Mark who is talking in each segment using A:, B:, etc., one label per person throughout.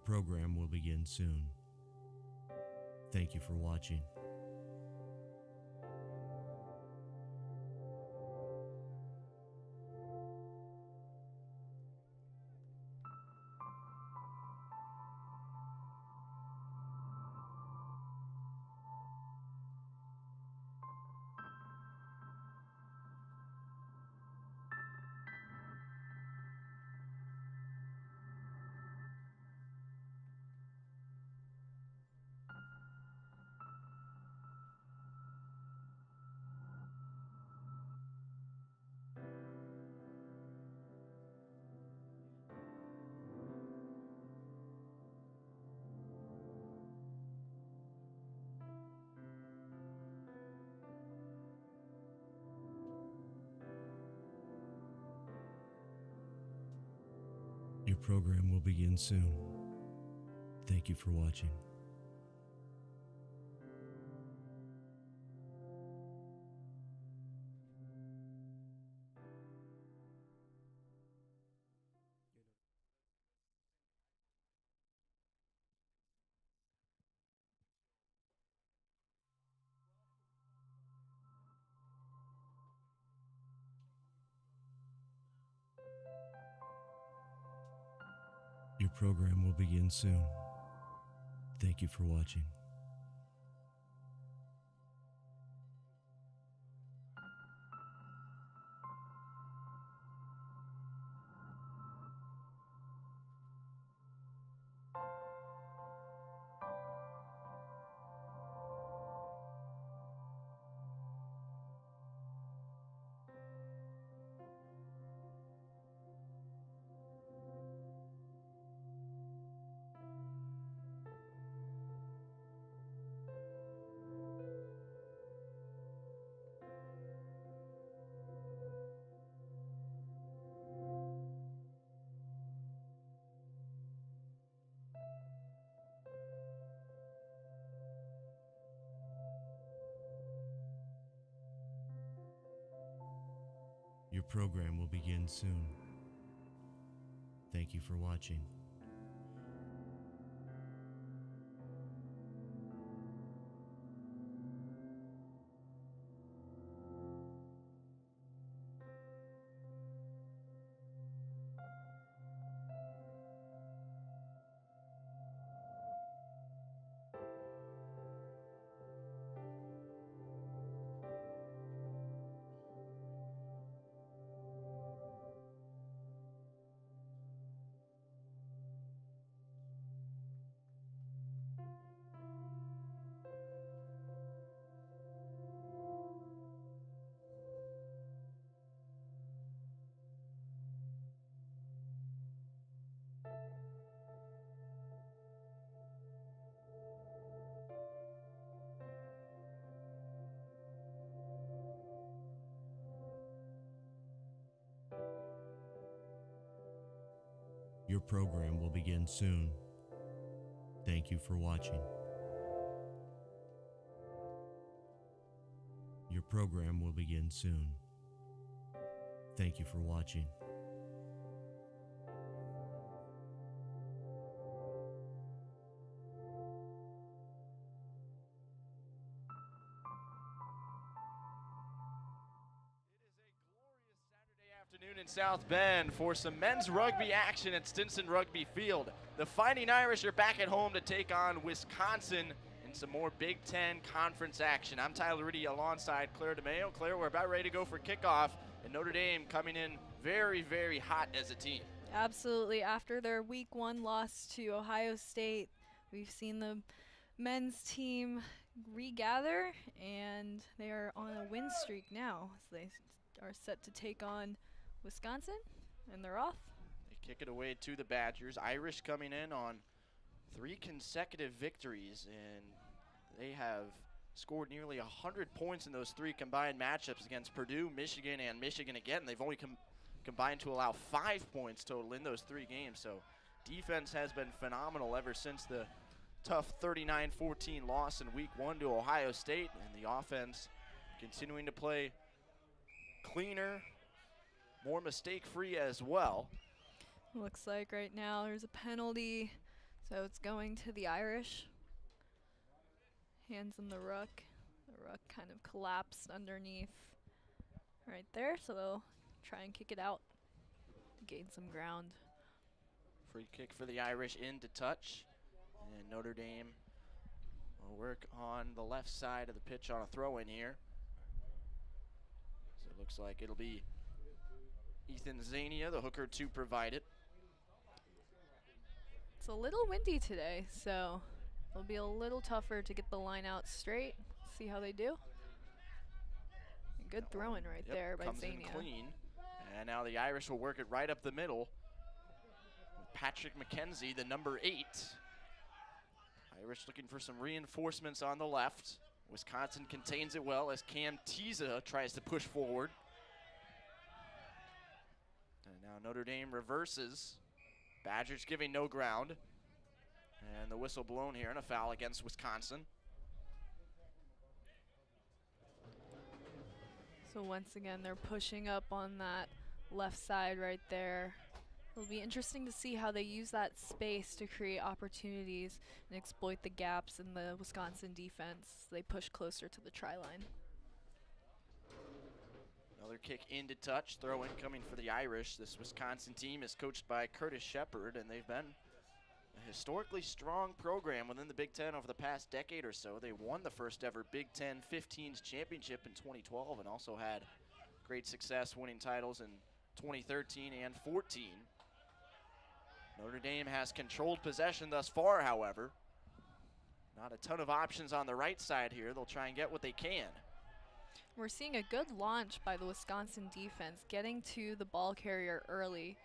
A: program will begin soon. Thank you for watching. Your program will begin soon. Thank you for watching. Your program will begin soon. Thank you for watching. Your program will begin soon. Thank you for watching. Your program will begin soon. Thank you for watching. Your program will begin soon. Thank you for watching.
B: Afternoon in South Bend for some men's rugby action at Stinson Rugby Field. The Fighting Irish are back at home to take on Wisconsin in some more Big Ten conference action. I'm Tyler Riddy alongside Claire DeMayo. Claire, we're about ready to go for kickoff, and Notre Dame coming in very, very hot as a team.
C: Absolutely. After their week 1 loss to Ohio State, we've seen the men's team regather, and they are on a win streak now. So they are set to take on Wisconsin, and they're off.
B: They kick it away to the Badgers. Irish coming in on 3 consecutive victories, and they have scored nearly 100 points in those 3 combined matchups against Purdue, Michigan, and Michigan again. They've only combined to allow 5 points total in those 3 games, so defense has been phenomenal ever since the tough 39-14 loss in week 1 to Ohio State, and the offense continuing to play cleaner, more mistake-free as well.
C: Looks like right now there's a penalty, So it's going to the Irish. Hands in the ruck. The ruck kind of collapsed underneath right there, so they'll try and kick it out to gain some ground.
B: Free kick for the Irish into touch. And Notre Dame will work on the left side of the pitch on a throw-in here. So it looks like it'll be Ethan Zania, the hooker, to provide it.
C: It's a little windy today, so it'll be a little tougher to get the line out straight. See how they do. Good throw-in right there by
B: Comes
C: Zania.
B: in clean. And now the Irish will work it right up the middle. With Patrick McKenzie, the number 8. Irish looking for some reinforcements on the left. Wisconsin contains it well as Cam Tiza tries to push forward. And now Notre Dame reverses. Badgers giving no ground. And the whistle blown here and a foul against Wisconsin.
C: So once again, they're pushing up on that left side right there. It'll be interesting to see how they use that space to create opportunities and exploit the gaps in the Wisconsin defense. They push closer to the try line.
B: Another kick into touch, throw in coming for the Irish. This Wisconsin team is coached by Curtis Shepard, and they've been a historically strong program within the Big Ten over the past decade or so. They won the first ever Big Ten 15s championship in 2012 and also had great success winning titles in 2013 and 14. Notre Dame has controlled possession thus far, however. Not a ton of options on the right side here. They'll try and get what they can.
C: We're seeing a good launch by the Wisconsin defense, getting to the ball carrier early.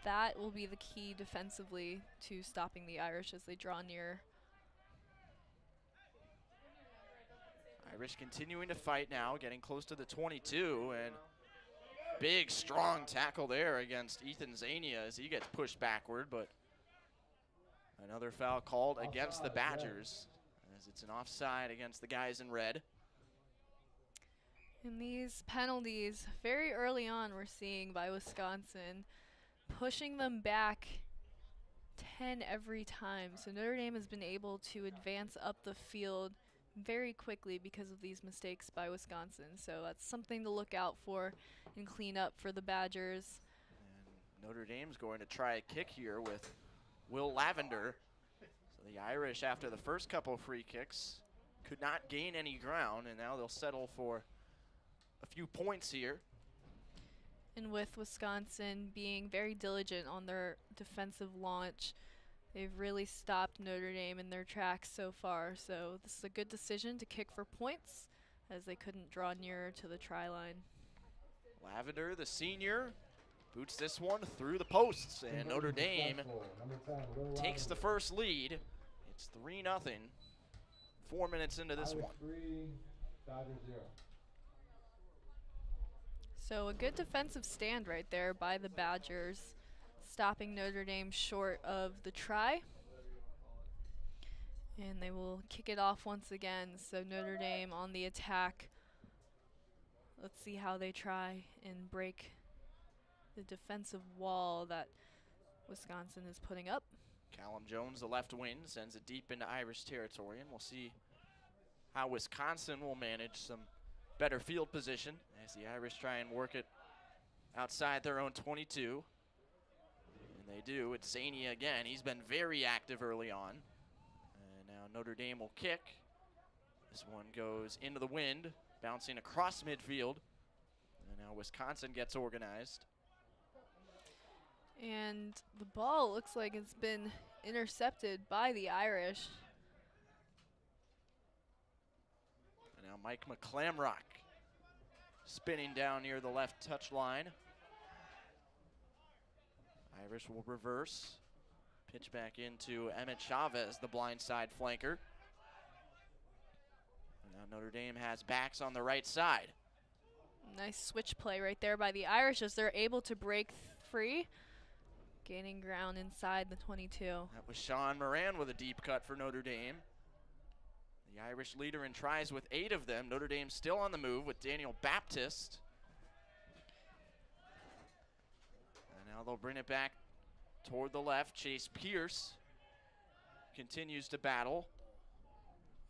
C: That will be the key defensively to stopping the Irish as they draw near.
B: Irish continuing to fight now, getting close to the 22, and big, strong tackle there against Ethan Zania as he gets pushed backward, but another foul called against the Badgers as it's an offside against the guys in red.
C: And these penalties, very early on, we're seeing by Wisconsin, pushing them back 10 every time. So Notre Dame has been able to advance up the field very quickly because of these mistakes by Wisconsin. So that's something to look out for and clean up for the Badgers.
B: And Notre Dame's going to try a kick here with Will Lavender. So the Irish, after the first couple free kicks, could not gain any ground, and now they'll settle for a few points here.
C: And with Wisconsin being very diligent on their defensive launch, they've really stopped Notre Dame in their tracks so far. So this is a good decision to kick for points as they couldn't draw nearer to the try line.
B: Lavender, the senior, boots this one through the posts, and Notre Dame takes the first lead. It's 3-0, 4 minutes into this one.
C: So a good defensive stand right there by the Badgers, stopping Notre Dame short of the try. And they will kick it off once again. So Notre Dame on the attack. Let's see how they try and break the defensive wall that Wisconsin is putting up.
B: Callum Jones, the left wing, sends it deep into Irish territory, and we'll see how Wisconsin will manage some better field position as the Irish try and work it outside their own 22. And they do. It's Zania again. He's been very active early on. And now Notre Dame will kick. This one goes into the wind, bouncing across midfield. And now Wisconsin gets organized.
C: And the ball looks like it's been intercepted by the Irish.
B: And now Mike McClamrock spinning down near the left touch line. Irish will reverse. Pitch back into Emmett Chavez, the blindside flanker. And now Notre Dame has backs on the right side.
C: Nice switch play right there by the Irish as they're able to break free, gaining ground inside the 22.
B: That was Sean Moran with a deep cut for Notre Dame. The Irish leader in tries with 8 of them. Notre Dame still on the move with Daniel Baptist. And now they'll bring it back toward the left. Chase Pierce continues to battle.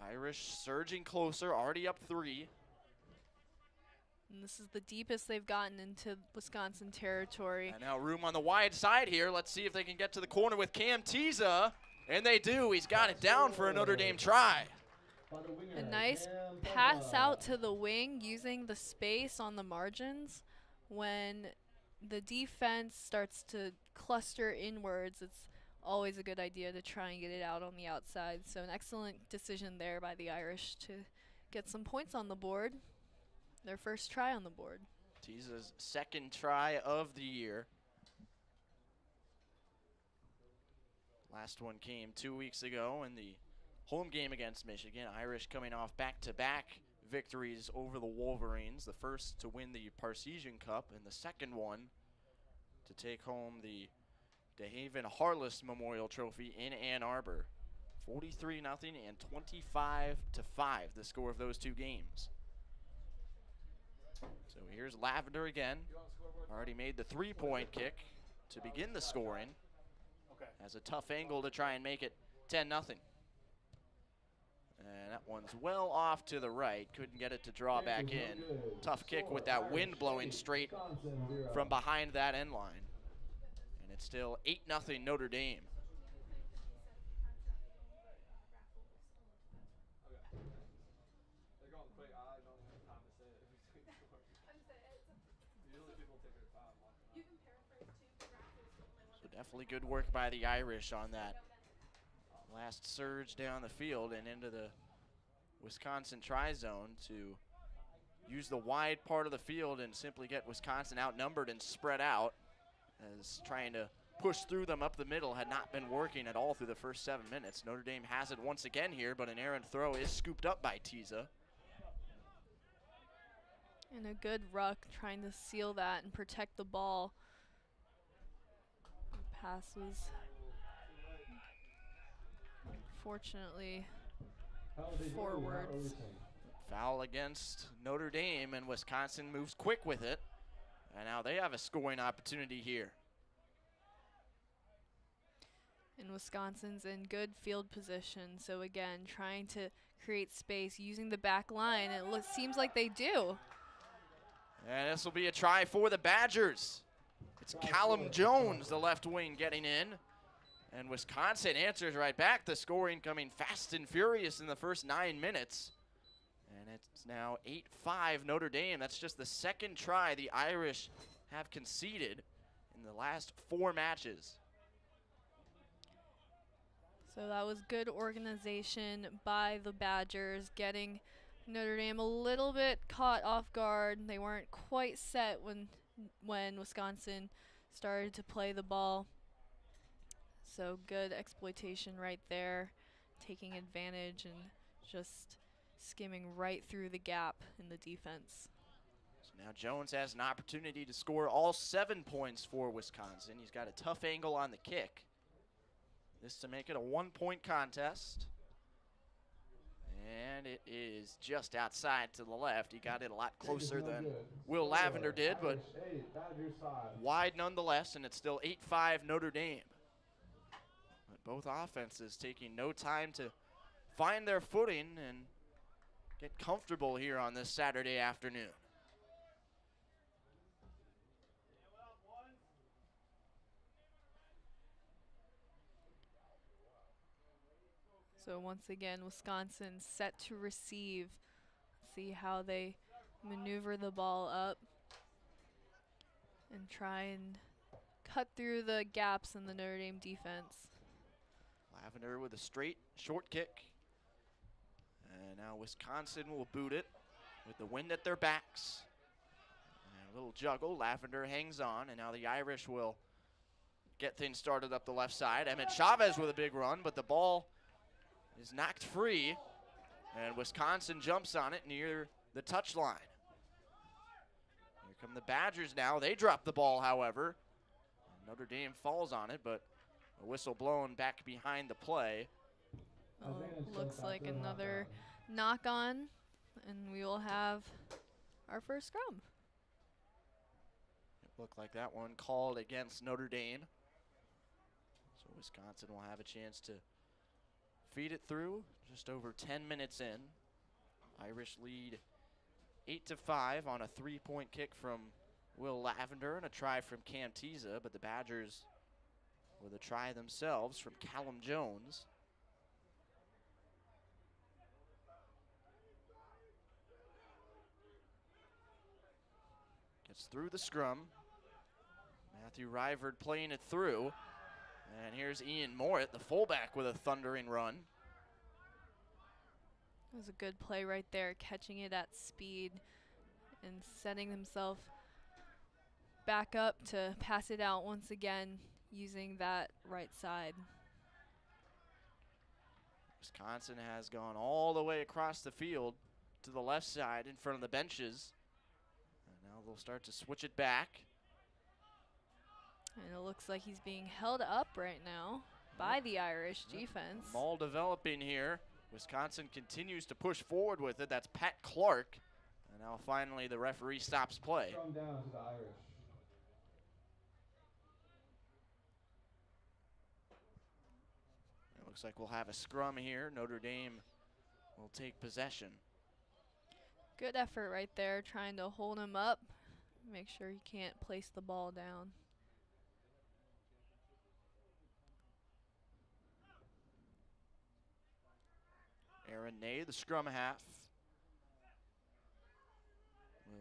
B: Irish surging closer, already up 3.
C: And this is the deepest they've gotten into Wisconsin territory.
B: And now room on the wide side here. Let's see if they can get to the corner with Cam Tiza. And they do. He's got it down for a Notre Dame try.
C: A nice pass out to the wing using the space on the margins. When the defense starts to cluster inwards, it's always a good idea to try and get it out on the outside. So an excellent decision there by the Irish to get some points on the board. Their first try on the board.
B: Tiza's second try of the year. Last one came 2 weeks ago in the home game against Michigan. Irish coming off back-to-back victories over the Wolverines. The first to win the Parseesian Cup, and the second one to take home the DeHaven Harless Memorial Trophy in Ann Arbor. 43-0 and 25-5, the score of those two games. So here's Lavender again. Already made the 3-point kick to begin the scoring. Has a tough angle to try and make it 10-0. And that one's well off to the right. Couldn't get it to draw back in. Tough kick with that wind blowing straight from behind that end line. And it's still 8-0 Notre Dame. Definitely good work by the Irish on that last surge down the field and into the Wisconsin try-zone to use the wide part of the field and simply get Wisconsin outnumbered and spread out, as trying to push through them up the middle had not been working at all through the first 7 minutes. Notre Dame has it once again here, but an errant throw is scooped up by Tiza.
C: And a good ruck trying to seal that and protect the ball. Pass was fortunately forwards.
B: Foul against Notre Dame, and Wisconsin moves quick with it. And now they have a scoring opportunity here.
C: And Wisconsin's in good field position. So again, trying to create space using the back line. It seems like they do.
B: And this will be a try for the Badgers. It's Callum Jones, the left wing, getting in. And Wisconsin answers right back. The scoring coming fast and furious in the first 9 minutes. And it's now 8-5 Notre Dame. That's just the second try the Irish have conceded in the last 4 matches.
C: So that was good organization by the Badgers, getting Notre Dame a little bit caught off guard. They weren't quite set when Wisconsin started to play the ball. So good exploitation right there, taking advantage and just skimming right through the gap in the defense.
B: So now Jones has an opportunity to score all 7 points for Wisconsin. He's got a tough angle on the kick. This to make it a 1-point contest. And it is just outside to the left. He got it a lot closer than Will Lavender did, but wide nonetheless, and it's still 8-5 Notre Dame. But both offenses taking no time to find their footing and get comfortable here on this Saturday afternoon.
C: So once again, Wisconsin set to receive. See how they maneuver the ball up and try and cut through the gaps in the Notre Dame defense.
B: Lavender with a straight, short kick. And now Wisconsin will boot it with the wind at their backs. And a little juggle. Lavender hangs on, and now the Irish will get things started up the left side. Emmett Chavez with a big run, but the ball is knocked free, and Wisconsin jumps on it near the touchline. Here come the Badgers now. They drop the ball, however. Notre Dame falls on it, but a whistle blown back behind the play.
C: Looks like another knock on, and we will have our first scrum.
B: It looked like that one called against Notre Dame. So Wisconsin will have a chance to feed it through. Just over 10 minutes in. Irish lead 8-5 on a 3-point kick from Will Lavender and a try from Cam Tiza, but the Badgers with a try themselves from Callum Jones. Gets through the scrum. Matthew Ryverd playing it through. And here's Ian Morit, the fullback, with a thundering run.
C: It was a good play right there, catching it at speed and setting himself back up to pass it out once again using that right side.
B: Wisconsin has gone all the way across the field to the left side in front of the benches. And now they'll start to switch it back.
C: And it looks like he's being held up right now by the Irish defense.
B: Ball developing here. Wisconsin continues to push forward with it. That's Pat Clark. And now finally the referee stops play.
D: Come down to the Irish.
B: It looks like we'll have a scrum here. Notre Dame will take possession.
C: Good effort right there, trying to hold him up, make sure he can't place the ball down.
B: Aaron Ney, the scrum half,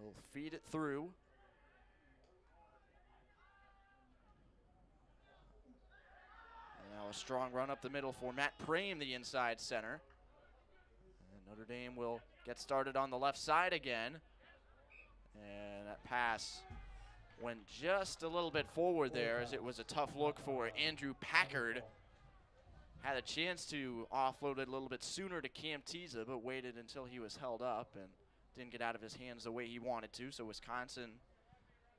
B: will feed it through. And now a strong run up the middle for Matt Prame, the inside center. And Notre Dame will get started on the left side again. And that pass went just a little bit forward there, as it was a tough look for Andrew Packard. Had a chance to offload it a little bit sooner to Cam Tiza, but waited until he was held up and didn't get out of his hands the way he wanted to. So Wisconsin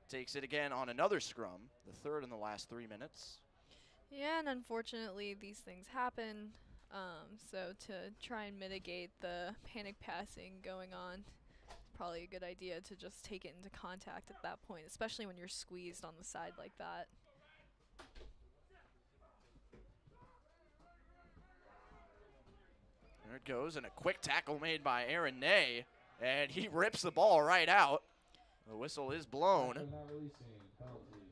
B: takes it again on another scrum, the third in the last 3 minutes.
C: Yeah, and unfortunately these things happen. So to try and mitigate the panic passing going on, it's probably a good idea to just take it into contact at that point, especially when you're squeezed on the side like that.
B: There it goes, and a quick tackle made by Aaron Ney, and he rips the ball right out. The whistle is blown.
D: Not releasing, penalty.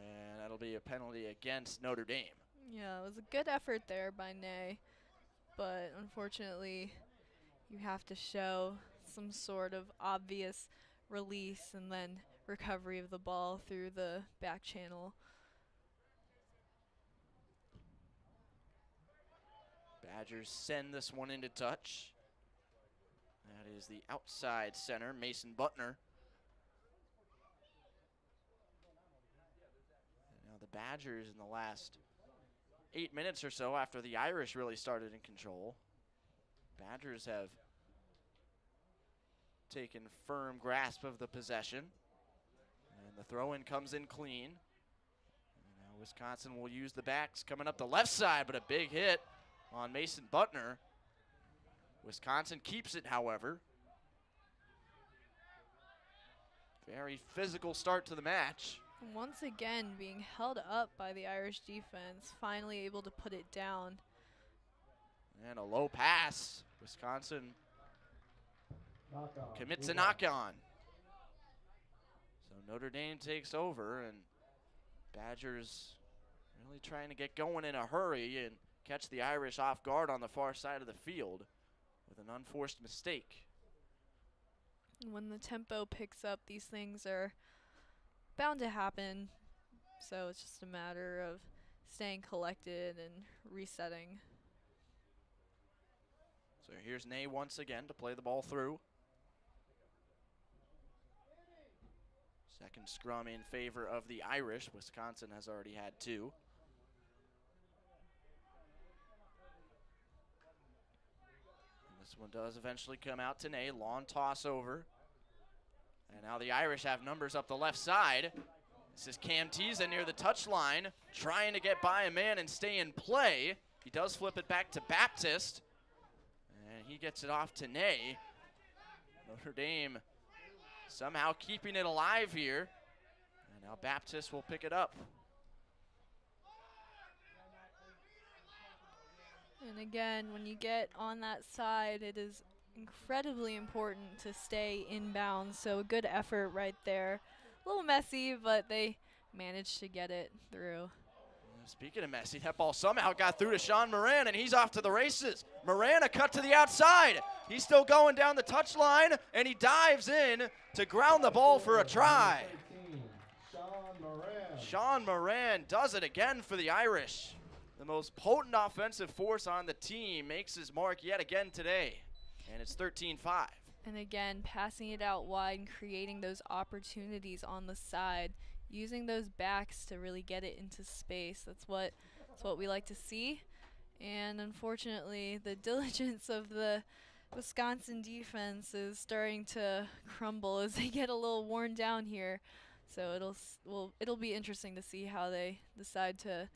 B: And that'll be a penalty against Notre Dame.
C: Yeah, it was a good effort there by Ney, but unfortunately you have to show some sort of obvious release and then recovery of the ball through the back channel.
B: Badgers send this one into touch. That is the outside center, Mason Butner. And now the Badgers in the last 8 minutes or so, after the Irish really started in control, Badgers have taken firm grasp of the possession. And the throw-in comes in clean. And now Wisconsin will use the backs coming up the left side, but a big hit on Mason Butner. Wisconsin keeps it, however. Very physical start to the match.
C: Once again being held up by the Irish defense, finally able to put it down.
B: And a low pass. Wisconsin
D: Knock on.
B: commits a knock-on. So Notre Dame takes over, and Badgers really trying to get going in a hurry and catch the Irish off guard on the far side of the field with an unforced mistake.
C: When the tempo picks up, these things are bound to happen. So it's just a matter of staying collected and resetting.
B: So here's Ney once again to play the ball through. Second scrum in favor of the Irish. Wisconsin has already had two. This one does eventually come out to Ney. Long toss over. And now the Irish have numbers up the left side. This is Cam Tiza near the touchline, trying to get by a man and stay in play. He does flip it back to Baptist. And he gets it off to Ney. Notre Dame somehow keeping it alive here. And now Baptist will pick it up.
C: And again, when you get on that side, it is incredibly important to stay inbounds. So a good effort right there. A little messy, but they managed to get it through.
B: Speaking of messy, that ball somehow got through to Sean Moran, and he's off to the races. Moran, a cut to the outside. He's still going down the touchline, and he dives in to ground the ball for a try.
D: 13, Sean Moran.
B: Sean Moran does it again for the Irish. The most potent offensive force on the team makes his mark yet again today, and it's 13-5.
C: And again, passing it out wide and creating those opportunities on the side, using those backs to really get it into space. That's what we like to see. And unfortunately, the diligence of the Wisconsin defense is starting to crumble as they get a little worn down here. So it'll be interesting to see how they decide to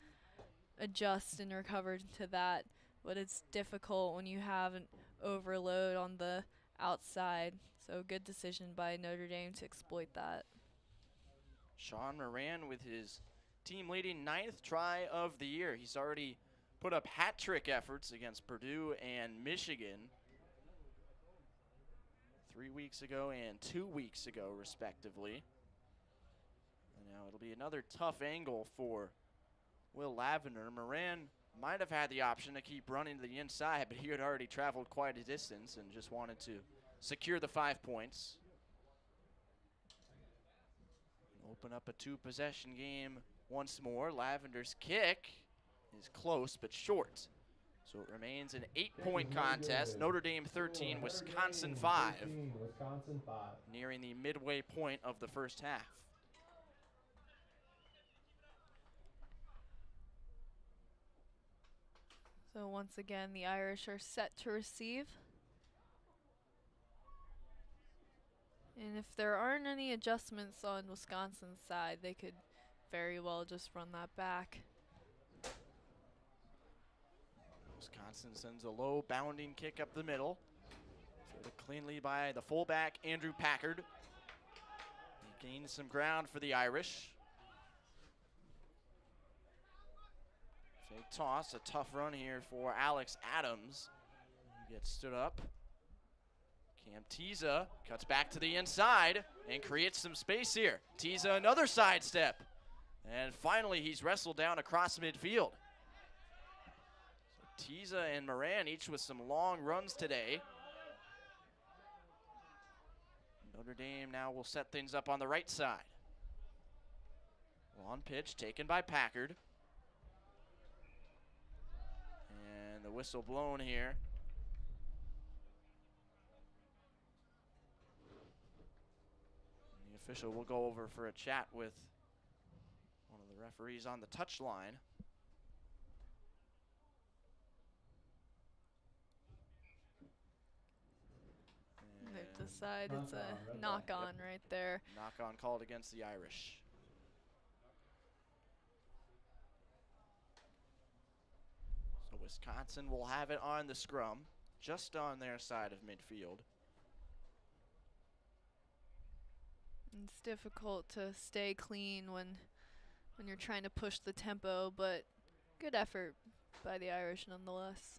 C: adjust and recover to that. But it's difficult when you have an overload on the outside. So good decision by Notre Dame to exploit that.
B: Sean Moran with his team-leading 9th try of the year. He's already put up hat-trick efforts against Purdue and Michigan 3 weeks ago and 2 weeks ago, respectively. And now it'll be another tough angle for Will Lavender. Moran might have had the option to keep running to the inside, but he had already traveled quite a distance and just wanted to secure the 5 points. Open up a 2-possession game once more. Lavender's kick is close but short. So it remains an 8-point contest. Notre Dame 13, Wisconsin 5.
D: Wisconsin 5.
B: Nearing the midway point of the first half.
C: So once again, the Irish are set to receive. And if there aren't any adjustments on Wisconsin's side, they could very well just run that back.
B: Wisconsin sends a low bounding kick up the middle. Fielded cleanly by the fullback, Andrew Packard. He gains some ground for the Irish. Fake toss, a tough run here for Alex Adams. He gets stood up. Cam Tiza cuts back to the inside and creates some space here. Tiza another sidestep. And finally he's wrestled down across midfield. So Tiza and Moran each with some long runs today. Notre Dame now will set things up on the right side. On pitch taken by Packard. And the whistle blown here. Official will go over for a chat with one of the referees on the touch line.
C: They've decided it's a knock-on right there.
B: Knock-on called against the Irish. So Wisconsin will have it on the scrum, just on their side of midfield.
C: It's difficult to stay clean when you're trying to push the tempo, but good effort by the Irish nonetheless.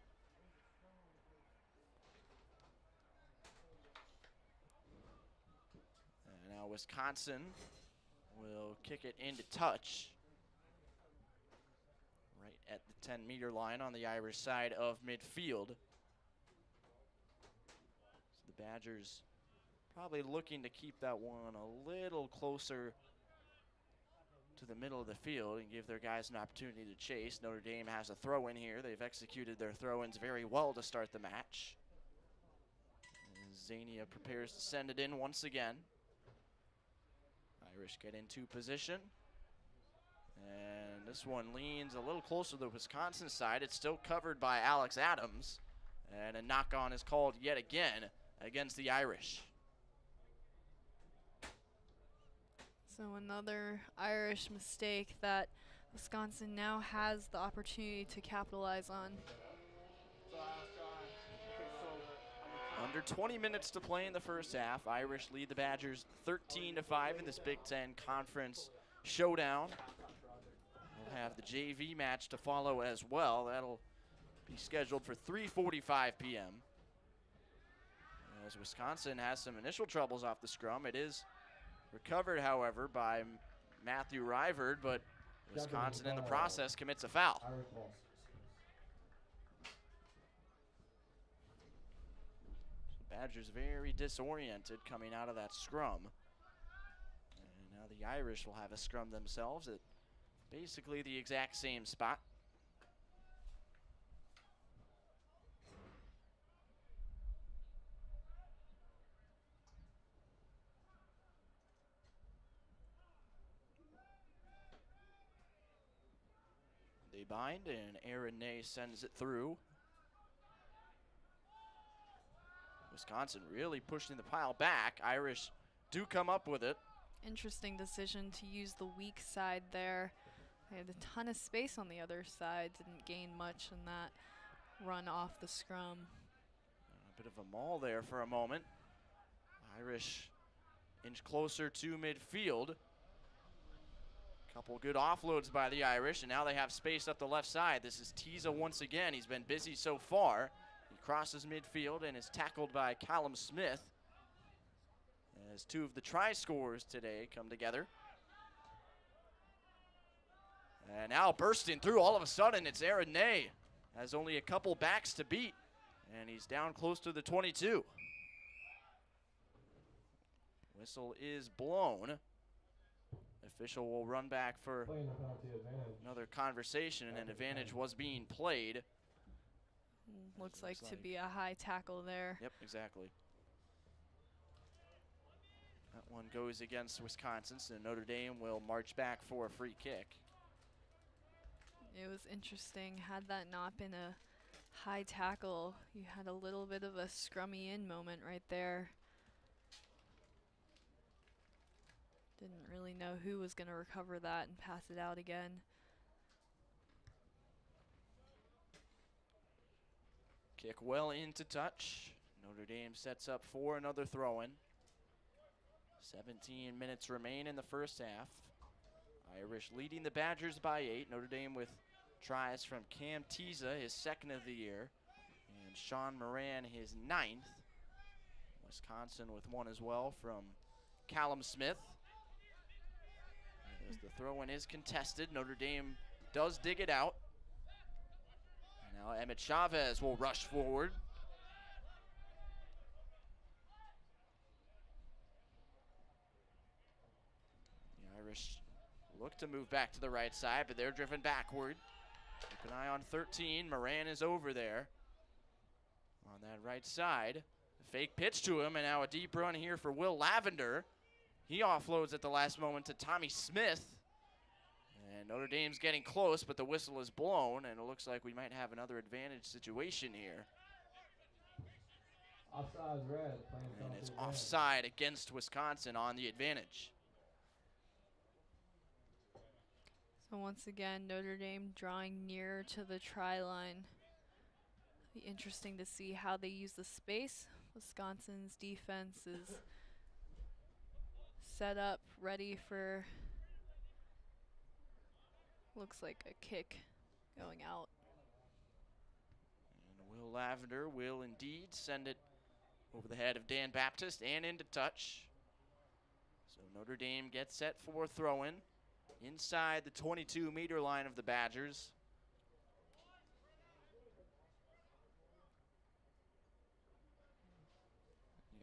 B: And now Wisconsin will kick it into touch. Right at the 10-meter line on the Irish side of midfield. So the Badgers probably looking to keep that one a little closer to the middle of the field and give their guys an opportunity to chase. Notre Dame has a throw in here. They've executed their throw-ins very well to start the match. Zania prepares to send it in once again. Irish get into position. And this one leans a little closer to the Wisconsin side. It's still covered by Alex Adams. And a knock-on is called yet again against the Irish.
C: So another Irish mistake that Wisconsin now has the opportunity to capitalize on.
B: Under 20 minutes to play in the first half. Irish lead the Badgers 13-5 in this Big Ten Conference showdown. We'll have the JV match to follow as well. That'll Be scheduled for 3:45 p.m. As Wisconsin has some initial troubles off the scrum. It is recovered, however, by Matthew Rivard, but Wisconsin in the process commits a foul.
D: Irish ball.
B: Badgers very disoriented coming out of that scrum. And now the Irish will have a scrum themselves at basically the exact same spot. They bind, and Aaron Ney sends it through. Wisconsin really pushing the pile back. Irish do come up with it.
C: Interesting decision to use the weak side there. They had a ton of space on the other side. Didn't gain much in that run off the scrum.
B: A bit of a maul there for a moment. Irish inch closer to midfield. Couple good offloads by the Irish, and now they have space up the left side. This is Tiza once again. He's been busy so far. He crosses midfield and is tackled by Callum Smith as two of the try scorers today come together. And now bursting through all of a sudden, it's Aaron Ney. Has only a couple backs to beat, and he's down close to the 22. Whistle is blown. Official will run back for
D: Playing the penalty advantage.
B: another conversation, and an advantage was being played.
C: Looks like to be a high tackle there.
B: Yep, exactly. That one goes against Wisconsin, so Notre Dame will march back for a free kick.
C: It was interesting. Had that not been a high tackle, you had a little bit of a scrummy in moment right there. Didn't really know who was going to recover that and pass it out again.
B: Kick well into touch. Notre Dame sets up for another throw-in. 17 minutes remain in the first half. Irish leading the Badgers by 8. Notre Dame with tries from Cam Tiza, his second of the year, and Sean Moran, his 9th. Wisconsin with one as well from Callum Smith. As the throw-in is contested, Notre Dame does dig it out. And now Emmett Chavez will rush forward. The Irish look to move back to the right side, but they're driven backward. Keep an eye on 13. Moran is over there on that right side. A fake pitch to him, and now a deep run here for Will Lavender. He offloads at the last moment to Tommy Smith. And Notre Dame's getting close, but the whistle is blown, and it looks like we might have another advantage situation here.
D: Offside red. Playing
B: And
D: penalty
B: it's
D: advantage.
B: offside against Wisconsin on the advantage.
C: So once again, Notre Dame drawing nearer to the try line. Be interesting to see how they use the space. Wisconsin's defense is set up, ready for, looks like a kick going out.
B: And Will Lavender will indeed send it over the head of Dan Baptist and into touch. So Notre Dame gets set for throw-in inside the 22-meter line of the Badgers.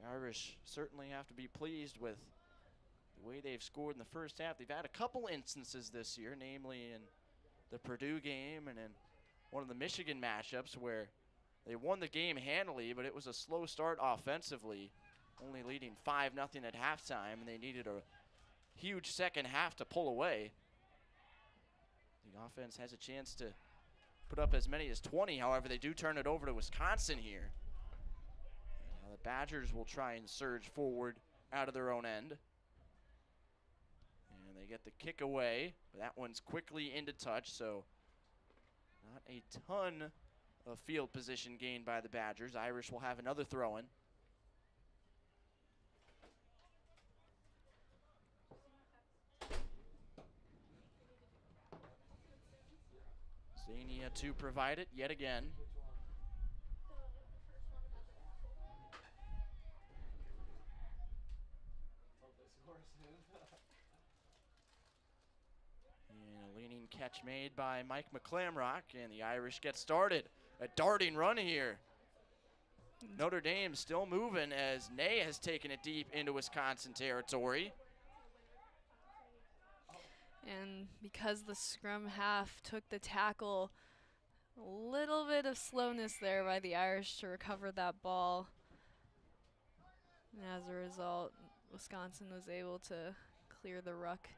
B: The Irish certainly have to be pleased with the way they've scored in the first half. They've had a couple instances this year, namely in the Purdue game and in one of the Michigan matchups where they won the game handily, but it was a slow start offensively, only leading 5-0 at halftime, and they needed a huge second half to pull away. The offense has a chance to put up as many as 20. However, they do turn it over to Wisconsin here. Now the Badgers will try and surge forward out of their own end. And they get the kick away, but that one's quickly into touch, so not a ton of field position gained by the Badgers. Irish will have another throw-in. Zania to provide it yet again. catch made by Mike McClamrock, and the Irish get started. A darting run here. Notre Dame still moving as Ney has taken it deep into Wisconsin territory.
C: And because the scrum half took the tackle, a little bit of slowness there by the Irish to recover that ball. And as a result, Wisconsin was able to clear the ruck.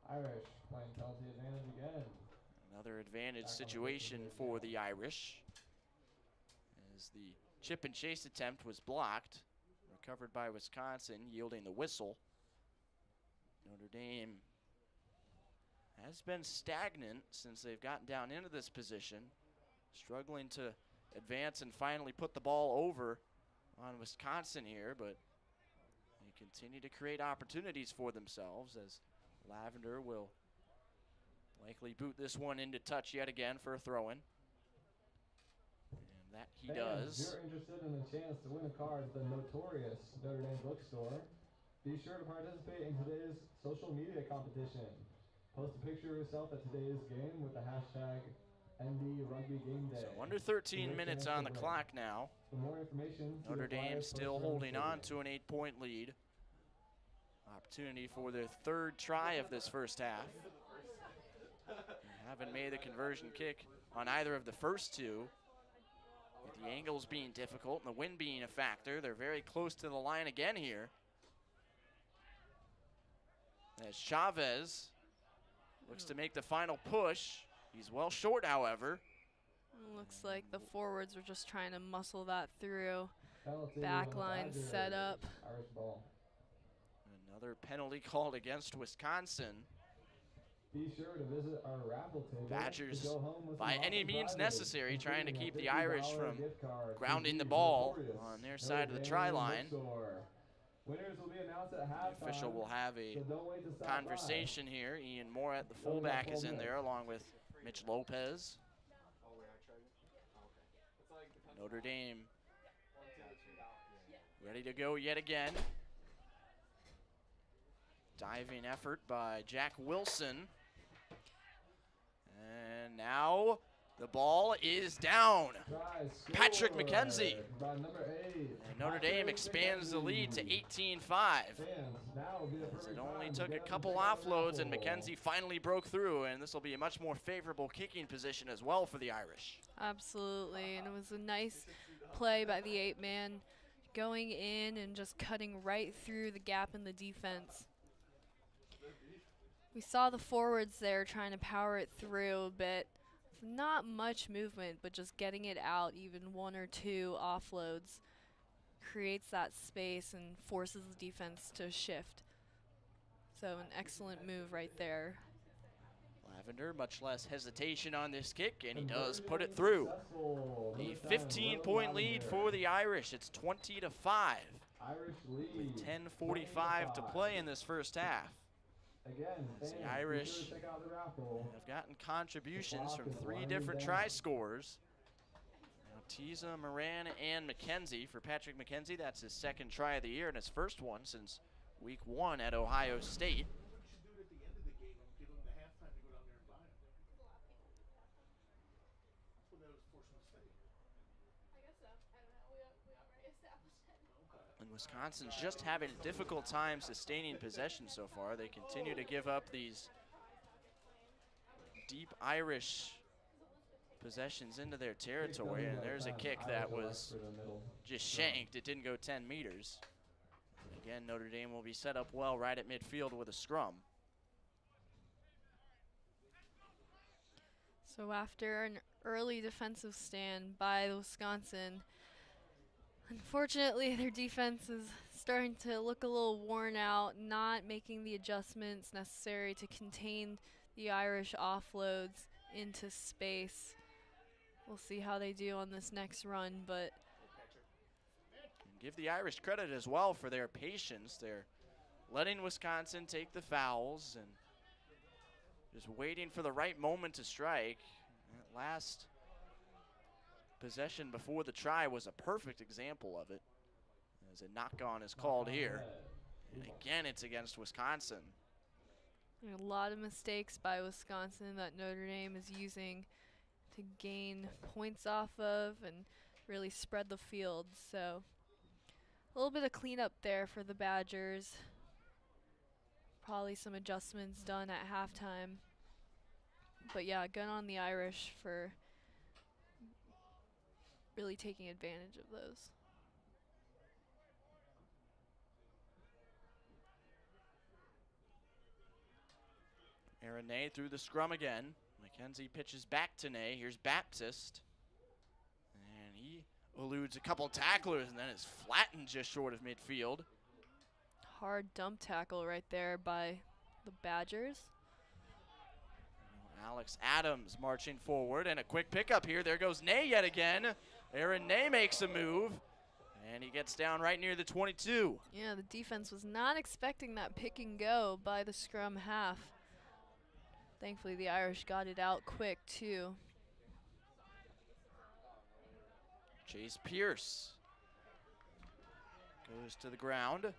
D: Irish playing penalty advantage again.
B: Another advantage situation for the Irish, as the chip and chase attempt was blocked, recovered by Wisconsin, yielding the whistle. Notre Dame has been stagnant since they've gotten down into this position, struggling to advance and finally put the ball over on Wisconsin here, but they continue to create opportunities for themselves as Lavender will likely boot this one into touch yet again for a throw-in. And that he does.
D: If you're interested in the chance to win a card at the notorious Notre Dame bookstore, be sure to participate in today's social media competition. Post a picture of yourself at today's game with the hashtag ND Rugby Game Day.
B: So under 13 minutes on the clock now.
D: For more information,
B: Notre Dame still holding on to an 8-point lead. Opportunity for their third try of this first half. They haven't made the conversion kick on either of the first two. With the angles being difficult and the wind being a factor, they're very close to the line again here. As Chavez looks to make the final push. He's well short, however.
C: Looks like the forwards were just trying to muscle that through.
D: Penalty
C: Backline set up.
D: Irish ball.
B: Another penalty called against Wisconsin.
D: Be sure to visit our raffle table.
B: Badgers,
D: to go home with
B: by
D: some
B: any
D: awesome
B: means
D: prizes,
B: necessary, trying to
D: including
B: keep
D: a
B: the Irish
D: $50
B: from
D: gift card to
B: grounding the
D: the
B: ball
D: notorious
B: on their
D: Notre
B: side of the
D: Dame
B: try line.
D: bookstore. Winners will be announced at halftime.
B: The official will have a
D: so don't wait to stop
B: conversation here. Ian Morat, the fullback, is in there along with Mitch Lopez. Notre Dame ready to go yet again. Diving effort by Jack Wilson. And now the ball is down. Patrick McKenzie. And Notre Dame expands the lead to 18-5. As it only took a couple offloads and McKenzie finally broke through, and this will be a much more favorable kicking position as well for the Irish.
C: Absolutely, and it was a nice play by the 8-man, going in and just cutting right through the gap in the defense. We saw the forwards there trying to power it through a bit. Not much movement, but just getting it out, even one or two offloads, creates that space and forces the defense to shift. So an excellent move right there.
B: Lavender, much less hesitation on this kick, and he does put it through. A 15-point lead for the Irish. It's 20-5.
D: Irish lead.
B: With 10:45 to play in this first half.
D: Again,
B: The Irish have gotten contributions from 3 different try scorers. Now Tiza, Moran, and McKenzie. For Patrick McKenzie, that's his second try of the year and his first one since week 1 at Ohio State. And Wisconsin's just having a difficult time sustaining possession so far. They continue to give up these deep Irish possessions into their territory, and there's a kick that was just shanked. It didn't go 10 meters. Again, Notre Dame will be set up well right at midfield with a scrum.
C: So after an early defensive stand by Wisconsin, unfortunately their defense is starting to look a little worn out, not making the adjustments necessary to contain the Irish offloads into space. We'll see how they do on this next run, but
B: give the Irish credit as well for their patience. They're letting Wisconsin take the fouls and just waiting for the right moment to strike. That last possession before the try was a perfect example of it, as a knock-on is called here. And again, it's against Wisconsin.
C: A lot of mistakes by Wisconsin that Notre Dame is using to gain points off of and really spread the field. So a little bit of cleanup there for the Badgers. Probably some adjustments done at halftime. But yeah, good on the Irish for really taking advantage of those.
B: Aaron Ney through the scrum again. Mackenzie pitches back to Ney. Here's Baptist. And he eludes a couple tacklers and then is flattened just short of midfield.
C: Hard dump tackle right there by the Badgers.
B: Alex Adams marching forward and a quick pickup here. There goes Ney yet again. Aaron Ney makes a move and he gets down right near the 22.
C: Yeah, the defense was not expecting that pick and go by the scrum half. Thankfully, the Irish got it out quick, too.
B: Chase Pierce goes to the ground. And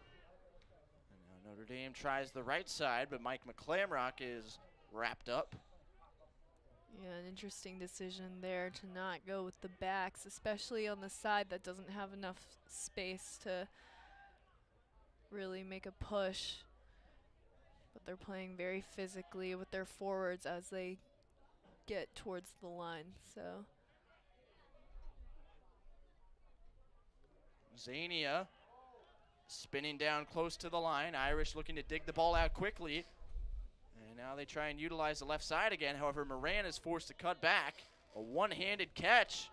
B: now Notre Dame tries the right side, but Mike McClamrock is wrapped up.
C: Yeah, an interesting decision there to not go with the backs, especially on the side that doesn't have enough space to really make a push. But they're playing very physically with their forwards as they get towards the line. So
B: Zania spinning down close to the line. Irish looking to dig the ball out quickly. And now they try and utilize the left side again. However, Moran is forced to cut back. A one-handed catch.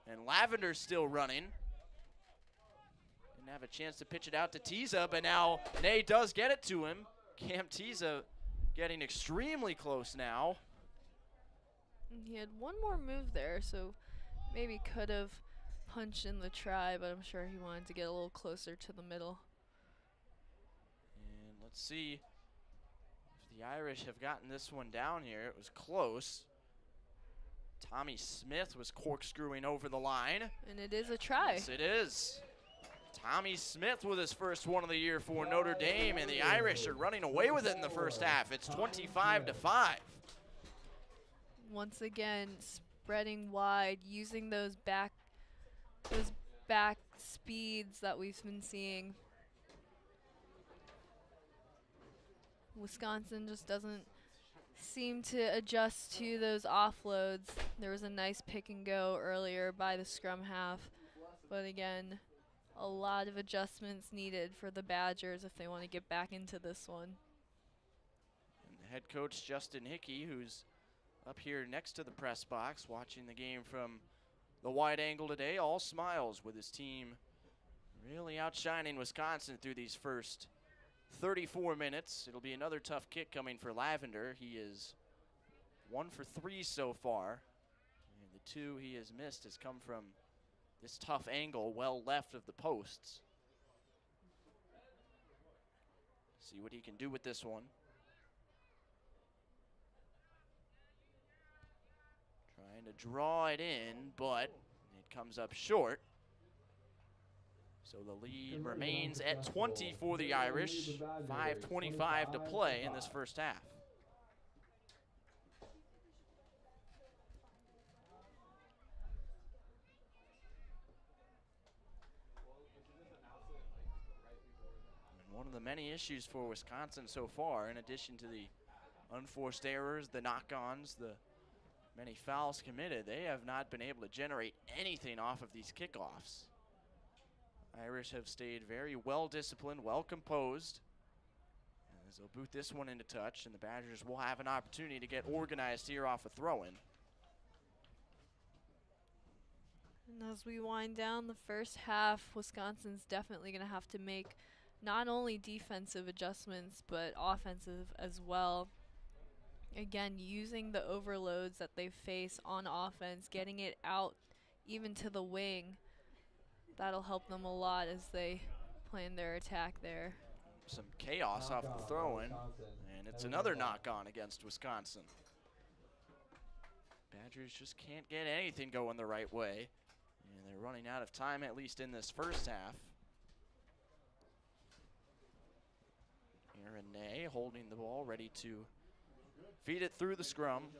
B: And Lavender's still running. Didn't have a chance to pitch it out to Tiza, but now Ney does get it to him. Cam Tiza getting extremely close now.
C: he had one more move there, so maybe could have punched in the try, but I'm sure he wanted to get a little closer to the middle.
B: And let's see if the Irish have gotten this one down here. It was close. Tommy Smith was corkscrewing over the line.
C: And it is a try.
B: Yes, it is. Tommy Smith with his first one of the year for Notre Dame, and the Irish are running away with it in the first half. It's 25-5.
C: Once again, spreading wide, using those back speeds that we've been seeing. Wisconsin just doesn't seem to adjust to those offloads. There was a nice pick and go earlier by the scrum half, but again, a lot of adjustments needed for the Badgers if they want to get back into this one.
B: And the head coach, Justin Hickey, who's up here next to the press box, watching the game from the wide angle today, all smiles with his team really outshining Wisconsin through these first 34 minutes. It'll be another tough kick coming for Lavender. He is 1 for 3 so far, and the 2 he has missed has come from this tough angle well left of the posts. See what he can do with this one. Trying to draw it in, but it comes up short. So the lead remains at 20 for the Irish. 5:25 to play in this first half. And one of the many issues for Wisconsin so far, in addition to the unforced errors, the knock-ons, the many fouls committed, they have not been able to generate anything off of these kickoffs. Irish have stayed very well disciplined, well composed. As they'll boot this one into touch, and the Badgers will have an opportunity to get organized here off a throw-in.
C: And as we wind down the first half, Wisconsin's definitely going to have to make not only defensive adjustments, but offensive as well. Again, using the overloads that they face on offense, getting it out even to the wing. That'll help them a lot as they plan their attack there.
B: Some chaos off the throw-in, and it's another knock-on against Wisconsin. Badgers just can't get anything going the right way, and they're running out of time, at least in this first half. Here Renee holding the ball, ready to feed it through the scrum.
E: I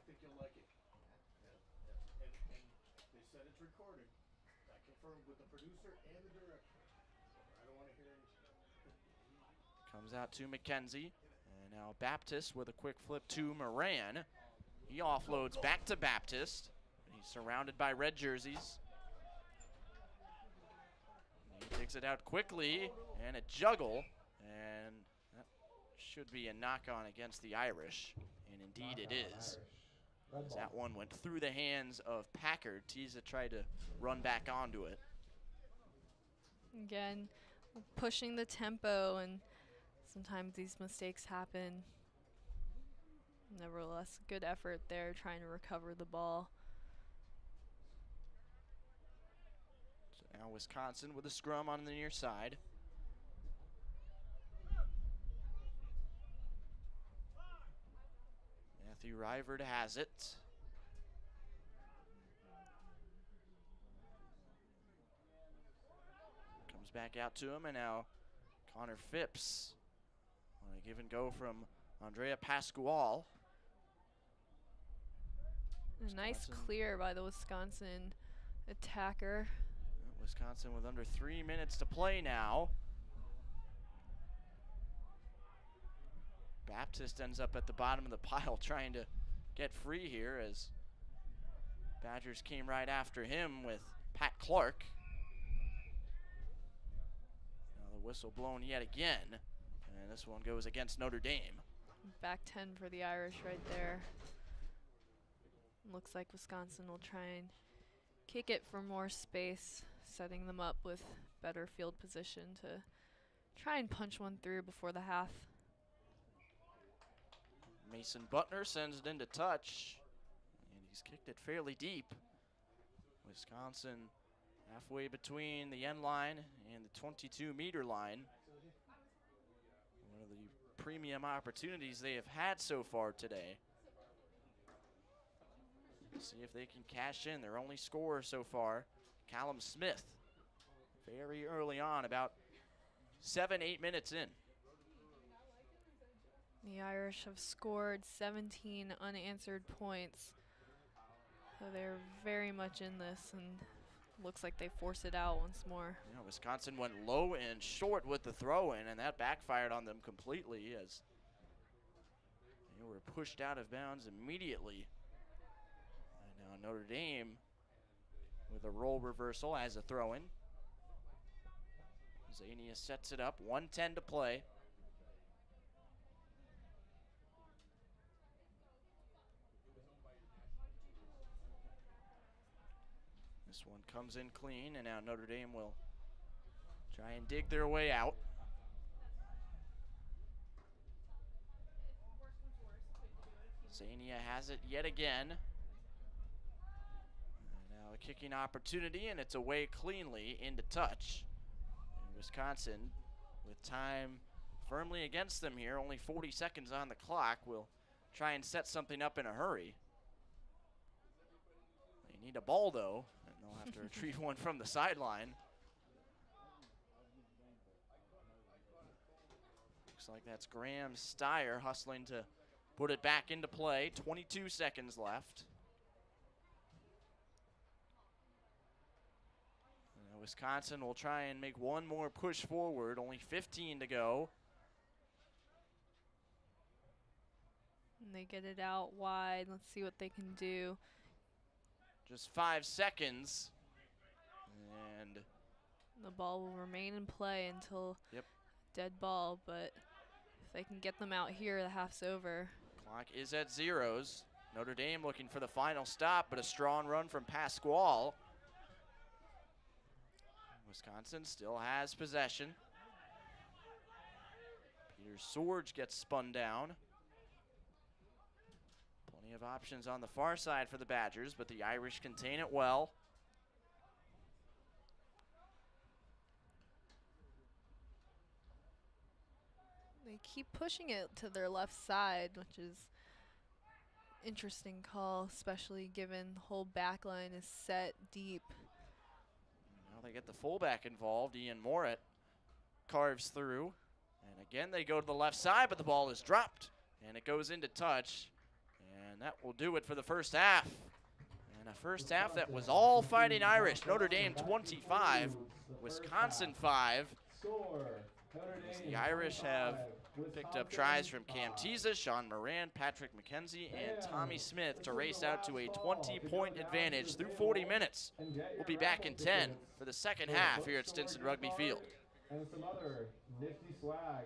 E: think you'll like it. And they said it's recorded. I confirmed with the producer and the director. I don't want to hear any.
B: Comes out to McKenzie. And now Baptist with a quick flip to Moran. He offloads back to Baptist. He's surrounded by red jerseys. He takes it out quickly, and a juggle, and that should be a knock-on against the Irish, and indeed it is. As that one went through the hands of Packard. Tiza tried to run back onto it.
C: Again, pushing the tempo, and sometimes these mistakes happen. Nevertheless, good effort there trying to recover the ball.
B: So now Wisconsin with a scrum on the near side. Matthew Riverd has it. Comes back out to him, and now Connor Phipps on a give and go from Andrea Pascual.
C: A nice clear by the Wisconsin attacker.
B: Wisconsin with under 3 minutes to play now. Baptist ends up at the bottom of the pile trying to get free here as Badgers came right after him with Pat Clark. Now the whistle blown yet again, and this one goes against Notre Dame.
C: Back 10 for the Irish right there. Looks like Wisconsin will try and kick it for more space, setting them up with better field position to try and punch one through before the half.
B: Mason Butner sends it into touch, and he's kicked it fairly deep. Wisconsin halfway between the end line and the 22-meter line. One of the premium opportunities they have had so far today. See if they can cash in. Their only scorer so far, Callum Smith. Very early on, about 7-8 minutes in.
C: The Irish have scored 17 unanswered points. So they're very much in this, and looks like they force it out once more.
B: Yeah, Wisconsin went low and short with the throw-in, and that backfired on them completely as they were pushed out of bounds immediately. And now Notre Dame with a role reversal as a throw-in. Zania sets it up, 1:10 to play. This one comes in clean, and now Notre Dame will try and dig their way out. Zania has it yet again. And now a kicking opportunity, and it's away cleanly into touch. And Wisconsin, with time firmly against them here, only 40 seconds on the clock, will try and set something up in a hurry. They need a ball, though. They'll have to retrieve one from the sideline. Looks like that's Graham Steyer hustling to put it back into play. 22 seconds left. And Wisconsin will try and make one more push forward. Only 15 to go.
C: And they get it out wide. Let's see what they can do.
B: Just 5 seconds, and
C: the ball will remain in play until dead ball, but if they can get them out here, the half's over.
B: Clock is at zeros. Notre Dame looking for the final stop, but a strong run from Pascual. Wisconsin still has possession. Peter Sorge gets spun down. Of options on the far side for the Badgers, but the Irish contain it well.
C: They keep pushing it to their left side, which is interesting call, especially given the whole back line is set deep.
B: Now they get the fullback involved, Ian Morit. carves through. And again, they go to the left side, but the ball is dropped. And it goes into touch. And that will do it for the first half. And a first half that was all Fighting Irish. Notre Dame 25, Wisconsin 5. As the Irish have picked up tries from Cam Tiza, Sean Moran, Patrick McKenzie, and Tommy Smith to race out to a 20-point advantage through 40 minutes. We'll be back in 10 for the second half here at Stinson Rugby Field.
D: And some other nifty swag.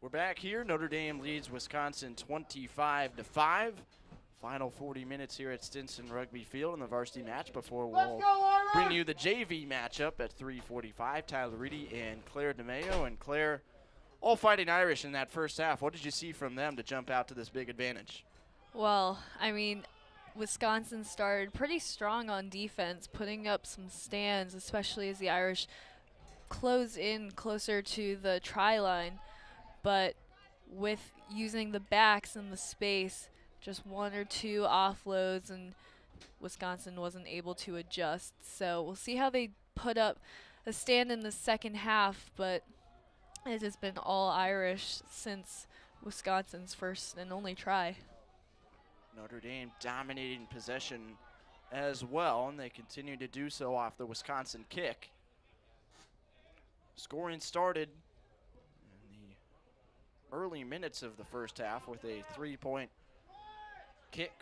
B: We're back here. Notre Dame leads Wisconsin 25-5. Final 40 minutes here at Stinson Rugby Field in the varsity match before we'll bring you the JV matchup at 3:45. Tyler Reedy and Claire DeMeo. And Claire, all Fighting Irish in that first half. What did you see from them to jump out to this big advantage?
C: Well, I mean, Wisconsin started pretty strong on defense, putting up some stands, especially as the Irish close in closer to the try line. But with using the backs and the space, just one or two offloads, and Wisconsin wasn't able to adjust. So we'll see how they put up a stand in the second half, but it has been all Irish since Wisconsin's first and only try.
B: Notre Dame dominating possession as well, and they continue to do so off the Wisconsin kick. Scoring started in the early minutes of the first half with a 3-point kick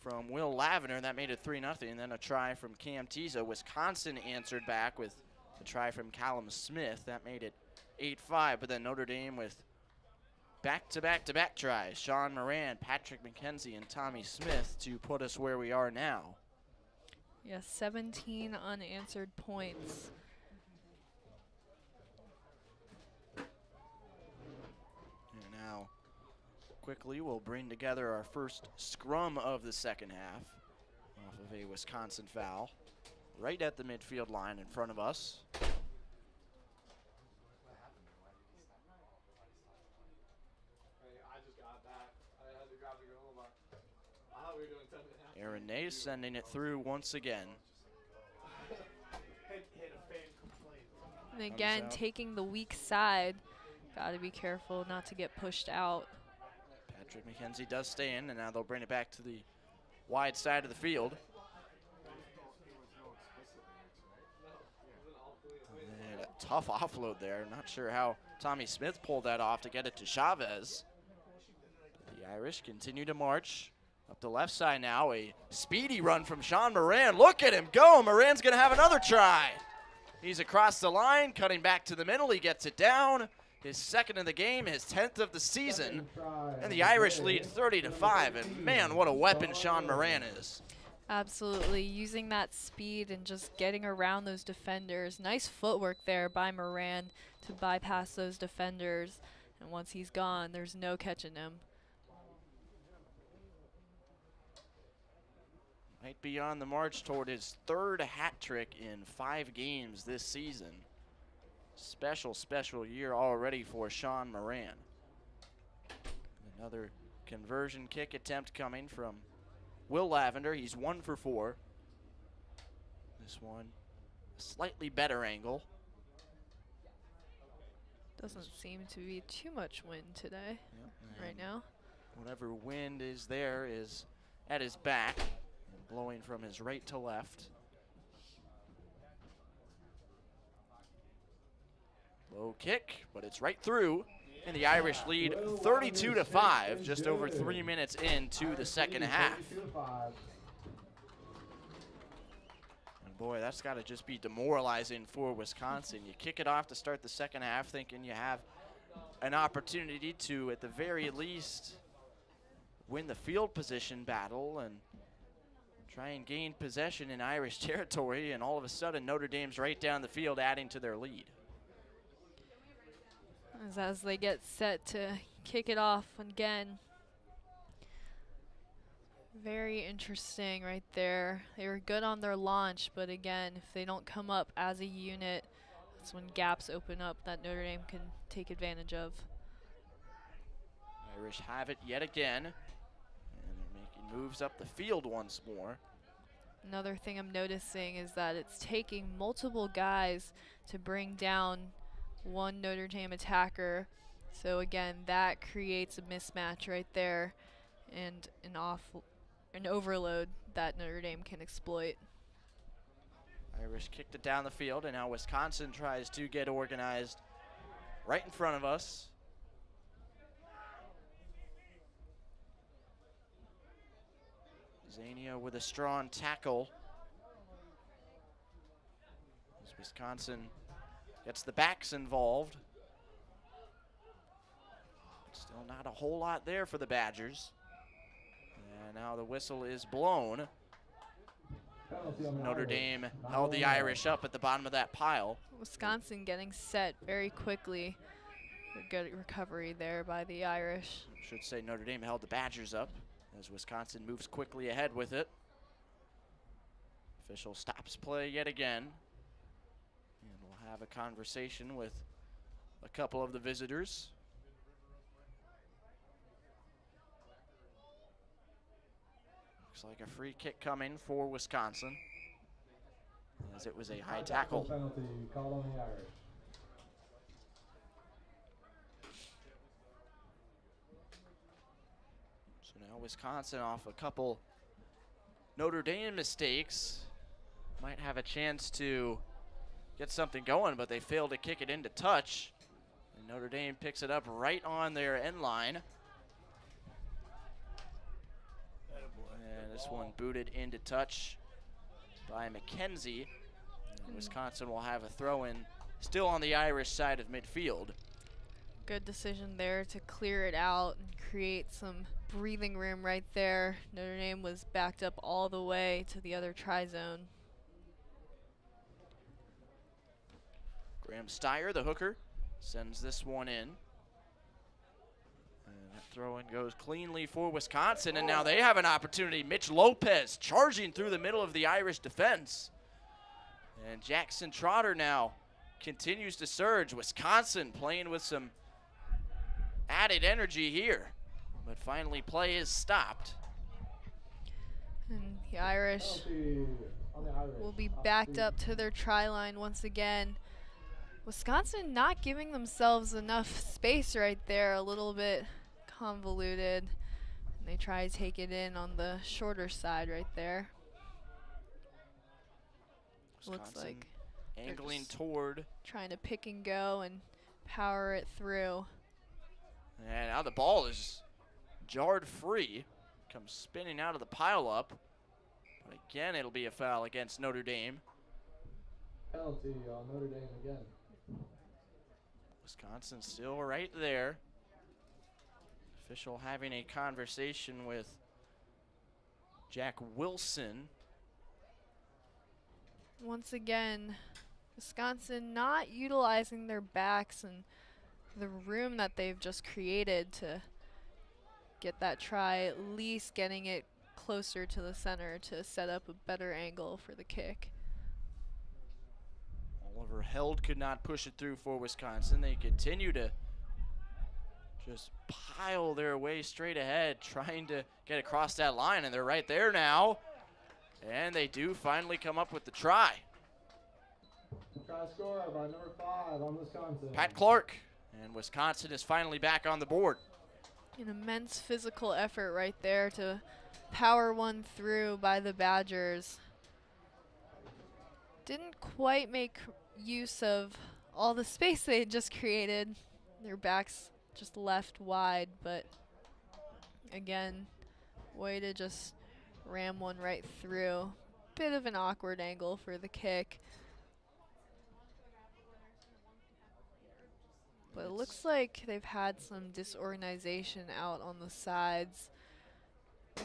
B: from Will Lavender. That made it 3-0, and then a try from Cam Tiza. Wisconsin answered back with a try from Callum Smith. That made it 8-5, but then Notre Dame with back-to-back-to-back tries. Sean Moran, Patrick McKenzie, and Tommy Smith to put us where we are now.
C: Yes, 17 unanswered points.
B: And now, quickly, we'll bring together our first scrum of the second half off of a Wisconsin foul right at the midfield line in front of us. Aaron Nays sending it through once again.
C: And again, taking the weak side. Got to be careful not to get pushed out.
B: Patrick McKenzie does stay in, and now they'll bring it back to the wide side of the field. And a tough offload there. Not sure how Tommy Smith pulled that off to get it to Chavez. The Irish continue to march. Up the left side now, a speedy run from Sean Moran. Look at him go. Moran's going to have another try. He's across the line, cutting back to the middle. He gets it down. His second of the game, his 10th of the season. And the Irish lead 30-5. And man, what a weapon Sean Moran is.
C: Absolutely, using that speed and just getting around those defenders. Nice footwork there by Moran to bypass those defenders. And once he's gone, there's no catching him.
B: Right beyond the march toward his third hat trick in 5 games this season. Special, special year already for Sean Moran. Another conversion kick attempt coming from Will Lavender. He's 1 for 4. This one, a slightly better angle.
C: Doesn't seem to be too much wind today, right now.
B: Whatever wind is there is at his back. Blowing from his right to left. Low kick, but it's right through. And the Irish lead 32-5, just over 3 minutes into the second half. And boy, that's got to just be demoralizing for Wisconsin. You kick it off to start the second half thinking you have an opportunity to, at the very least, win the field position battle and try and gain possession in Irish territory, and all of a sudden Notre Dame's right down the field adding to their lead.
C: As they get set to kick it off again. Very interesting right there. They were good on their launch, but again, if they don't come up as a unit, that's when gaps open up that Notre Dame can take advantage of.
B: Irish have it yet again. Moves up the field once more.
C: Another thing I'm noticing is that it's taking multiple guys to bring down one Notre Dame attacker. So again, that creates a mismatch right there and an overload that Notre Dame can exploit.
B: Irish kicked it down the field, and now Wisconsin tries to get organized right in front of us. Zania with a strong tackle. As Wisconsin gets the backs involved. Still not a whole lot there for the Badgers. And now the whistle is blown.
D: Penalty on the
B: Notre
D: Irish.
B: Dame
D: Not
B: held the
D: going there.
B: Irish up at the bottom of that pile.
C: Wisconsin getting set very quickly. A good recovery there by the Irish.
B: Should say Notre Dame held the Badgers up as Wisconsin moves quickly ahead with it. Official stops play yet again. And we'll have a conversation with a couple of the visitors. Looks like a free kick coming for Wisconsin, as it was a high tackle.
D: Penalty called on the Irish.
B: So now Wisconsin, off a couple Notre Dame mistakes, might have a chance to get something going, but they fail to kick it into touch. And Notre Dame picks it up right on their end line. And this one booted into touch by McKenzie. And Wisconsin will have a throw in still on the Irish side of midfield.
C: Good decision there to clear it out and create some breathing room right there. Notre Dame was backed up all the way to the other try zone.
B: Graham Steyer, the hooker, sends this one in. And that throw in goes cleanly for Wisconsin, and now they have an opportunity. Mitch Lopez charging through the middle of the Irish defense. And Jackson Trotter now continues to surge. Wisconsin playing with some added energy here, but finally play is stopped.
C: And the Irish
D: Penalty on the Irish.
C: will be backed up to their try line once again. Wisconsin not giving themselves enough space right there, a little bit convoluted. And they try to take it in on the shorter side right there. Looks
B: Wisconsin
C: like
B: angling
C: just
B: toward.
C: trying to pick and go and power it through.
B: And now the ball is jarred free. Comes spinning out of the pile up. But again, it'll be a foul against Notre Dame.
D: Penalty on Notre Dame again.
B: Wisconsin still right there. Official having a conversation with Jack Wilson.
C: Once again, Wisconsin not utilizing their backs and the room that they've just created to get that try, at least getting it closer to the center to set up a better angle for the kick.
B: Oliver Held could not push it through for Wisconsin. They continue to just pile their way straight ahead, trying to get across that line, and they're right there now. And they do finally come up with the try.
D: Try score by number 5 on Wisconsin.
B: Pat Clark, and Wisconsin is finally back on the board.
C: An immense physical effort right there to power one through by the Badgers. Didn't quite make use of all the space they had just created. Their backs just left wide, but again, way to just ram one right through. Bit of an awkward angle for the kick. But it looks like they've had some disorganization out on the sides,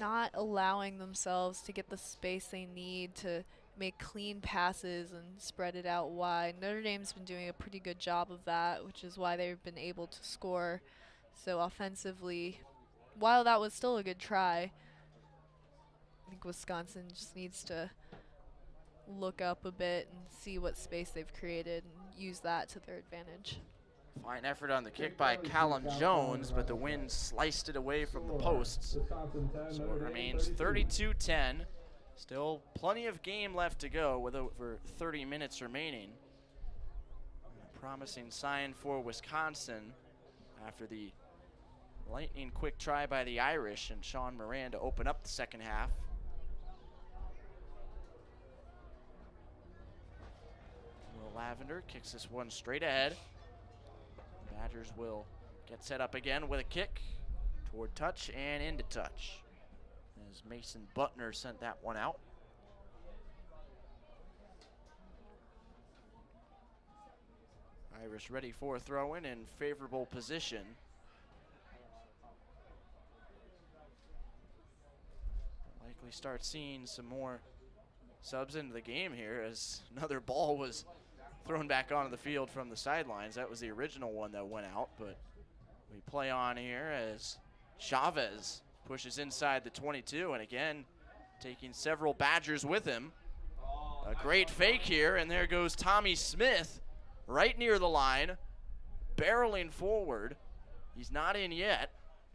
C: not allowing themselves to get the space they need to make clean passes and spread it out wide. Notre Dame's been doing a pretty good job of that, which is why they've been able to score so offensively. While that was still a good try, I think Wisconsin just needs to look up a bit and see what space they've created and use that to their advantage.
B: Fine effort on the kick by Callum Jones, but the wind sliced it away from the posts.
D: Wisconsin 10,
B: So
D: Notre
B: it
D: Dame
B: remains
D: 32.
B: 32-10. Still plenty of game left to go with over 30 minutes remaining. A promising sign for Wisconsin after the lightning quick try by the Irish and Sean Moran to open up the second half. Will Lavender kicks this one straight ahead. The Badgers will get set up again with a kick toward touch and into touch, as Mason Butner sent that one out. Irish ready for a throw-in favorable position. likely start seeing some more subs into the game here as another ball was thrown back onto the field from the sidelines. That was the original one that went out, but we play on here as Chavez pushes inside the 22, and again, taking several Badgers with him. A great fake here, and there goes Tommy Smith right near the line, barreling forward. He's not in yet,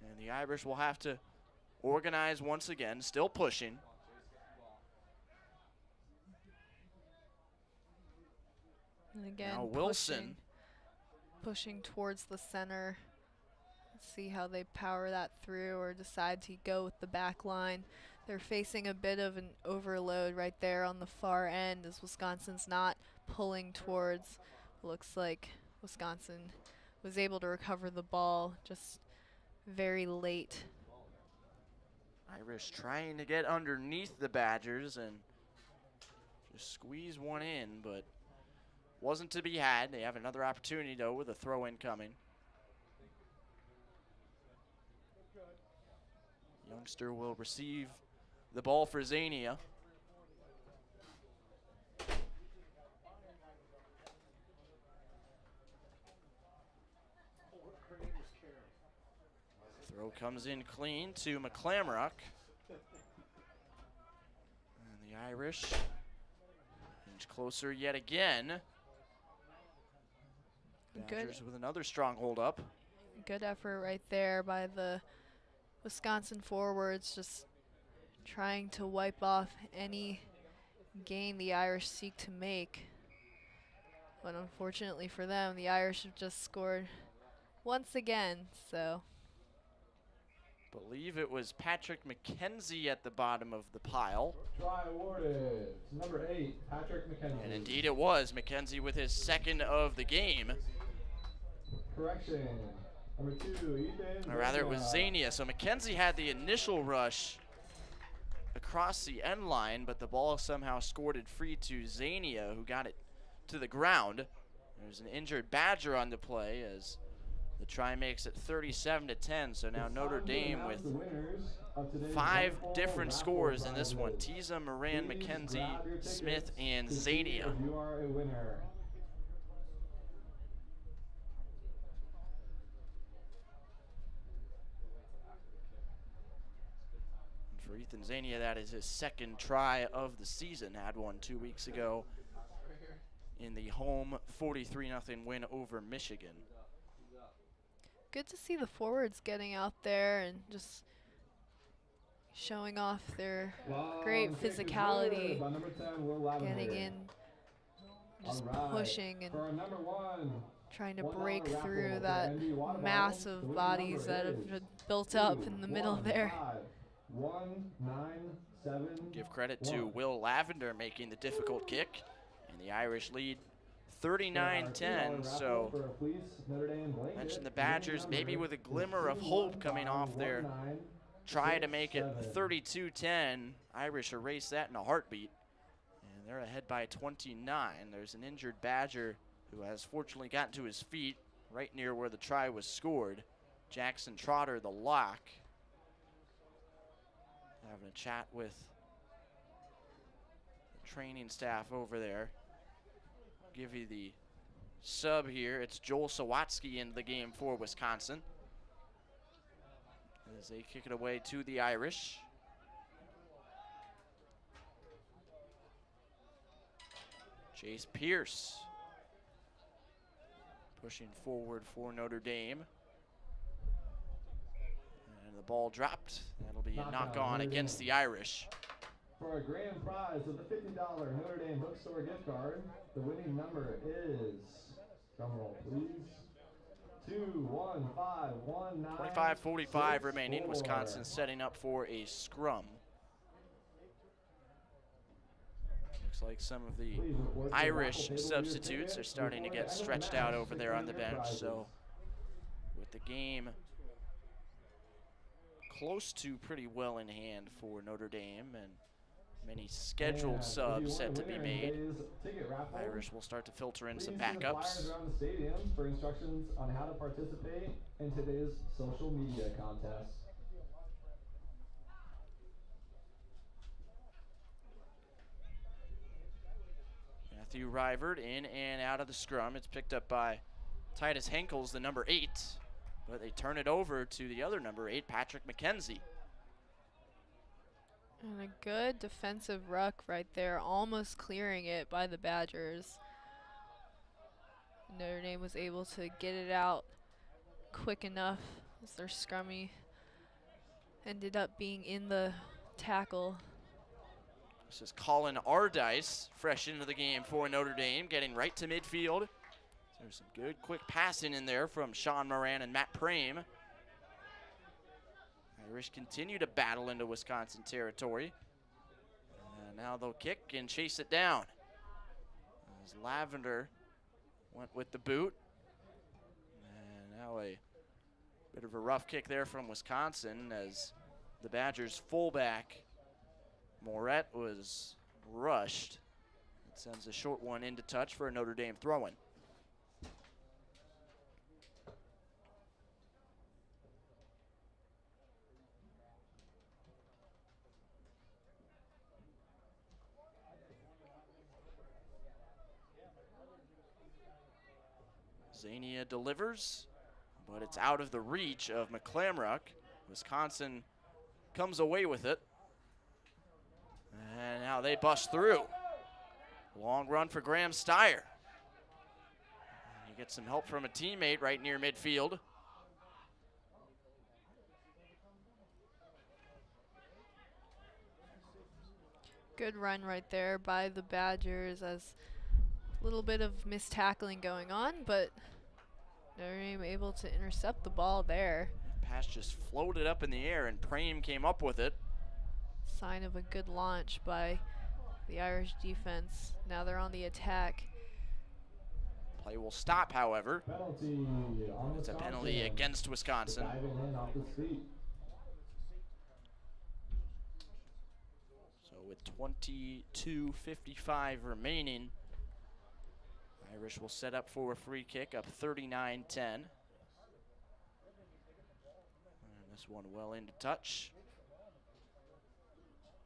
B: and the Irish will have to organize once again, still pushing.
C: And again,
B: Now Wilson.
C: pushing towards the center. Let's see how they power that through or decide to go with the back line. They're facing a bit of an overload right there on the far end as Wisconsin's not pulling towards. Looks like Wisconsin was able to recover the ball just very late.
B: Irish trying to get underneath the Badgers and just squeeze one in, but wasn't to be had. They have another opportunity, though, with a throw-in coming. Youngster will receive the ball for Zania. Throw comes in clean to McClamrock. And the Irish inch closer yet again. Badgers with another strong hold up.
C: Good effort right there by the Wisconsin forwards, just trying to wipe off any gain the Irish seek to make. But unfortunately for them, the Irish have just scored once again, so.
B: Believe it was Patrick McKenzie at the bottom of the pile.
D: Try awarded to number 8, Patrick McKenzie.
B: And indeed it was McKenzie with his second of the game.
D: Correction. Number 2, Ethan.
B: Or rather, it was Zania. So McKenzie had the initial rush across the end line, but the ball somehow scored it free to Zania, who got it to the ground. There's an injured Badger on the play as the try makes it 37-10. So now Notre Dame with 5 different scores in this one. Tiza, Moran, McKenzie, Smith, and Zania.
D: You are a winner.
B: For Ethan Zania, that is his second try of the season. Had one 2 weeks ago in the home 43-0 win over Michigan.
C: Good to see the forwards getting out there and just showing off their great physicality, getting in, just pushing and trying to break through that mass of bodies that have been built up in the middle there.
D: 1-9-7.
B: Give credit to Will Lavender making the difficult kick, and the Irish lead 39-10. So mentioned the Badgers maybe with a glimmer of hope coming off their try to make it 32-10. Irish erase that in a heartbeat, and they're ahead by 29. There's an injured Badger who has fortunately gotten to his feet right near where the try was scored. Jackson Trotter, the lock, having a chat with the training staff over there. Give you the sub here. It's Joel Sawatsky into the game for Wisconsin as they kick it away to the Irish. Chase Pierce pushing forward for Notre Dame. And the ball dropped. That'll be a knock on against the Irish.
D: For a grand prize of the $50 Notre Dame bookstore gift card, the winning number is, drum roll please, 2-1-5-1-9.
B: 25-45 remaining. Wisconsin setting up for a scrum. Looks like some of the Irish substitutes are starting to get stretched out over there on the bench. So with the game close to pretty well in hand for Notre Dame and many scheduled subs set to be made, Irish will start to filter in some backups.
D: Around the stadium for instructions on how to participate in today's social media contest.
B: Matthew Rivert in and out of the scrum. It's picked up by Titus Henkels, the number 8, but they turn it over to the other number 8, Patrick McKenzie.
C: And a good defensive ruck right there, almost clearing it by the Badgers. Notre Dame was able to get it out quick enough as their scrummy ended up being in the tackle.
B: This is Colin Ardice, fresh into the game for Notre Dame, getting right to midfield. There's some good quick passing in there from Sean Moran and Matt Prame. Irish continue to battle into Wisconsin territory. And now they'll kick and chase it down. As Lavender went with the boot. And now a bit of a rough kick there from Wisconsin as the Badgers fullback Moret was rushed. It sends a short one into touch for a Notre Dame throw-in. Zania delivers, but it's out of the reach of McClamrock. Wisconsin comes away with it. And now they bust through. Long run for Graham Steyer. He gets some help from a teammate right near midfield.
C: Good run right there by the Badgers, as a little bit of mistackling going on, but Notre Dame able to intercept the ball there.
B: Pass just floated up in the air and Prame came up with it.
C: Sign of a good launch by the Irish defense. Now they're on the attack.
B: Play will stop, however.
D: Penalty on
B: It's a
D: Wisconsin.
B: penalty against Wisconsin.
D: Diving in off his feet.
B: So with 22:55 remaining, Irish will set up for a free kick, up 39-10. And this one well into touch.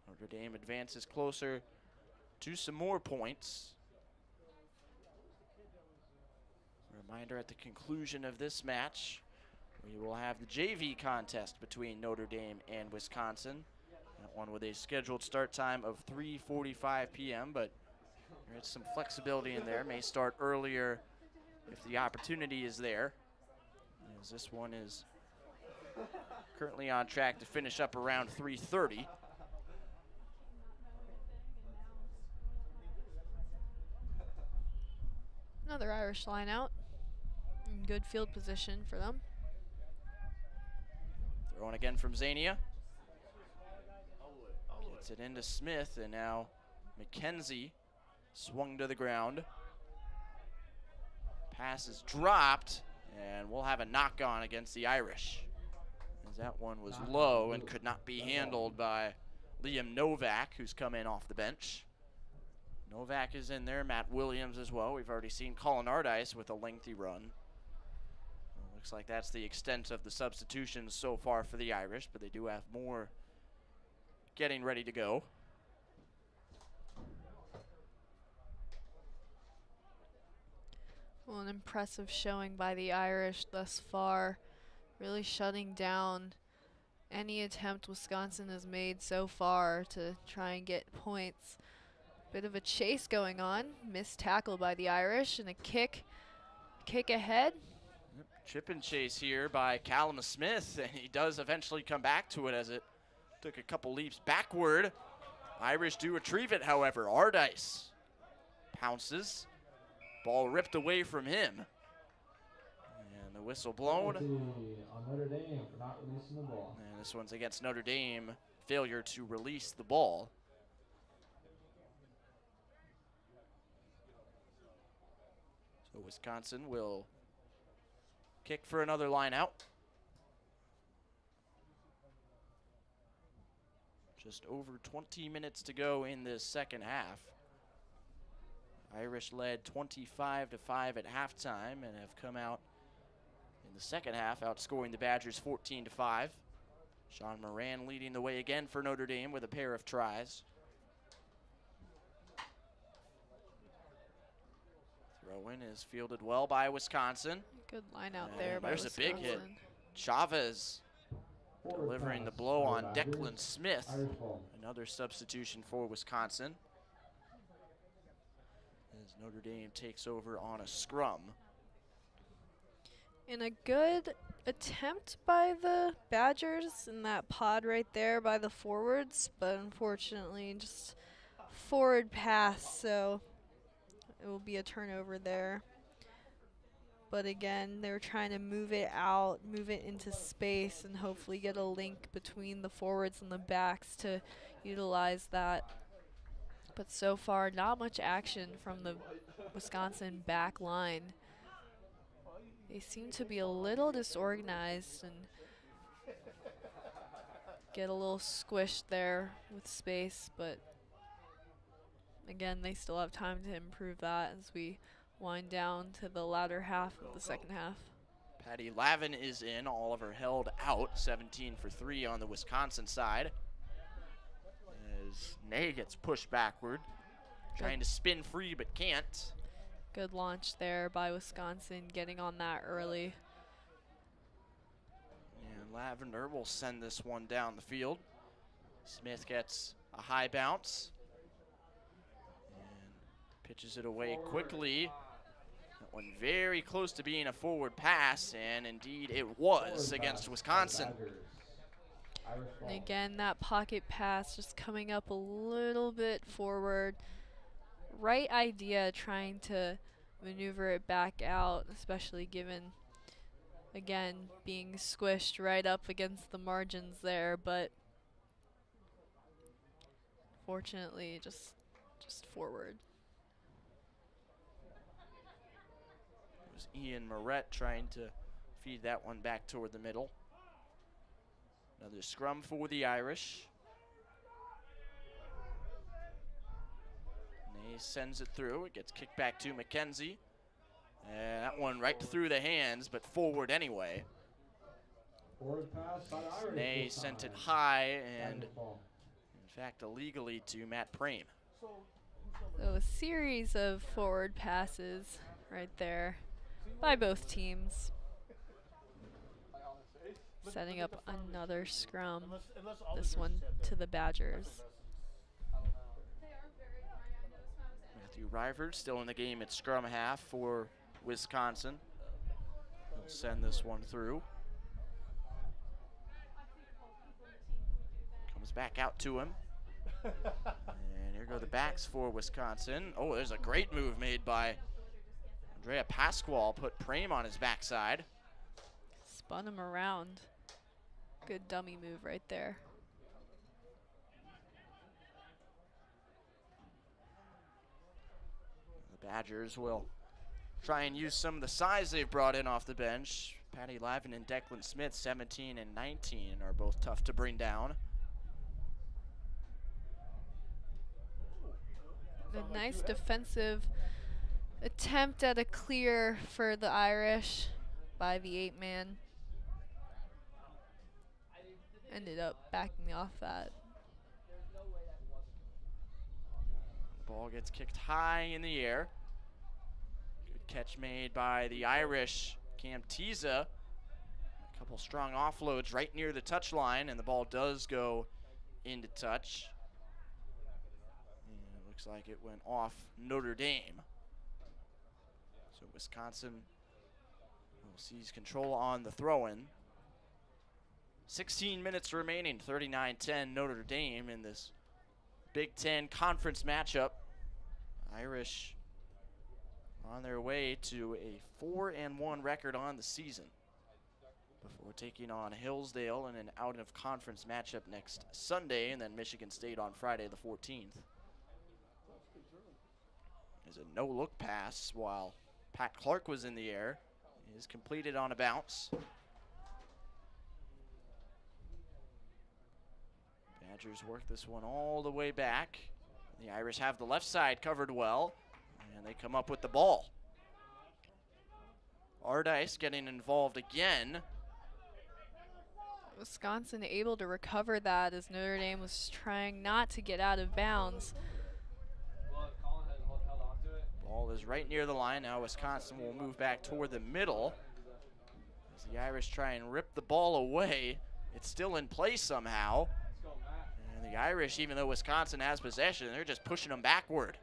B: Notre Dame advances closer to some more points. Reminder, at the conclusion of this match, we will have the JV contest between Notre Dame and Wisconsin. That one with a scheduled start time of 3:45 p.m., but there's some flexibility in there. May start earlier if the opportunity is there, as this one is currently on track to finish up around 3:30.
C: Another Irish line out. In good field position for them.
B: Throwing again from Zania. Gets it into Smith, and now McKenzie swung to the ground. Pass is dropped, and we'll have a knock-on against the Irish, as that one was low and could not be handled by Liam Novak, who's come in off the bench. Novak is in there, Matt Williams as well. We've already seen Colin Ardice with a lengthy run. Well, looks like that's the extent of the substitutions so far for the Irish, but they do have more getting ready to go.
C: Well, an impressive showing by the Irish thus far, really shutting down any attempt Wisconsin has made so far to try and get points. Bit of a chase going on, missed tackle by the Irish, and a kick ahead.
B: Yep. Chip and chase here by Callum Smith, and he does eventually come back to it as it took a couple leaps backward. Irish do retrieve it, however. Ardice pounces. Ball ripped away from him. And the whistle blown.
D: Penalty on Notre Dame for not releasing the ball.
B: And this one's against Notre Dame. Failure to release the ball. So Wisconsin will kick for another line out. Just over 20 minutes to go in this second half. Irish led 25-5 at halftime and have come out in the second half, outscoring the Badgers 14-5. Sean Moran leading the way again for Notre Dame with a pair of tries. Throw-in is fielded well by Wisconsin.
C: Good line out
B: And
C: there by
B: there's a big hit.
C: Wisconsin.
B: Chavez delivering the blow on Declan Smith.
D: Irish ball.
B: Another substitution for Wisconsin, as Notre Dame takes over on a scrum.
C: And a good attempt by the Badgers in that pod right there by the forwards, but unfortunately just forward pass, so it will be a turnover there. But again, they're trying to move it out, move it into space, and hopefully get a link between the forwards and the backs to utilize that. But so far, not much action from the Wisconsin back line. They seem to be a little disorganized and get a little squished there with space, but again, they still have time to improve that as we wind down to the latter half of the second half.
B: Patty Lavin is in. Oliver held out. 17 for 3 on the Wisconsin side. As Ney gets pushed backward. Trying to spin free but can't.
C: Good launch there by Wisconsin, getting on that early.
B: And Lavender will send this one down the field. Smith gets a high bounce. And pitches it away quickly. That one very close to being a forward pass, and indeed it was against Wisconsin.
C: And again, that pocket pass just coming up a little bit forward. Right idea, trying to maneuver it back out, especially given, again, being squished right up against the margins there, but fortunately just forward.
B: It was Ian Moret trying to feed that one back toward the middle. Another scrum for the Irish. Ney sends it through. It gets kicked back to McKenzie. And that one right through the hands, but forward anyway.
D: Forward pass by the Irish.
B: Ney sent it high and, in fact, illegally to Matt Prame.
C: So a series of forward passes right there by both teams. Setting up another scrum, this one to the Badgers.
B: Matthew Rivers still in the game at scrum half for Wisconsin. He'll send this one through. Comes back out to him. And here go the backs for Wisconsin. Oh, there's a great move made by Andrea Pasquale. Put Prame on his backside.
C: Spun him around. Good dummy move right there.
B: The Badgers will try and use some of the size they've brought in off the bench. Patty Lavin and Declan Smith, 17 and 19, are both tough to bring down.
C: A nice defensive attempt at a clear for the Irish by the 8-man. Ended up backing off that.
B: The ball gets kicked high in the air. Good catch made by the Irish, Cam Tiza. A couple strong offloads right near the touchline, and the ball does go into touch. And it looks like it went off Notre Dame. So Wisconsin will seize control on the throw-in. 16 minutes remaining, 39-10 Notre Dame in this Big Ten conference matchup. Irish on their way to a 4-1 record on the season before taking on Hillsdale in an out-of-conference matchup next Sunday, and then Michigan State on Friday the 14th. There's a no-look pass while Pat Clark was in the air. It is completed on a bounce. Badgers work this one all the way back. The Irish have the left side covered well, and they come up with the ball. Ardice getting involved again.
C: Wisconsin able to recover that as Notre Dame was trying not to get out of bounds.
B: Ball is right near the line. Now Wisconsin will move back toward the middle as the Irish try and rip the ball away. It's still in play somehow. And the Irish, even though Wisconsin has possession, they're just pushing them backward.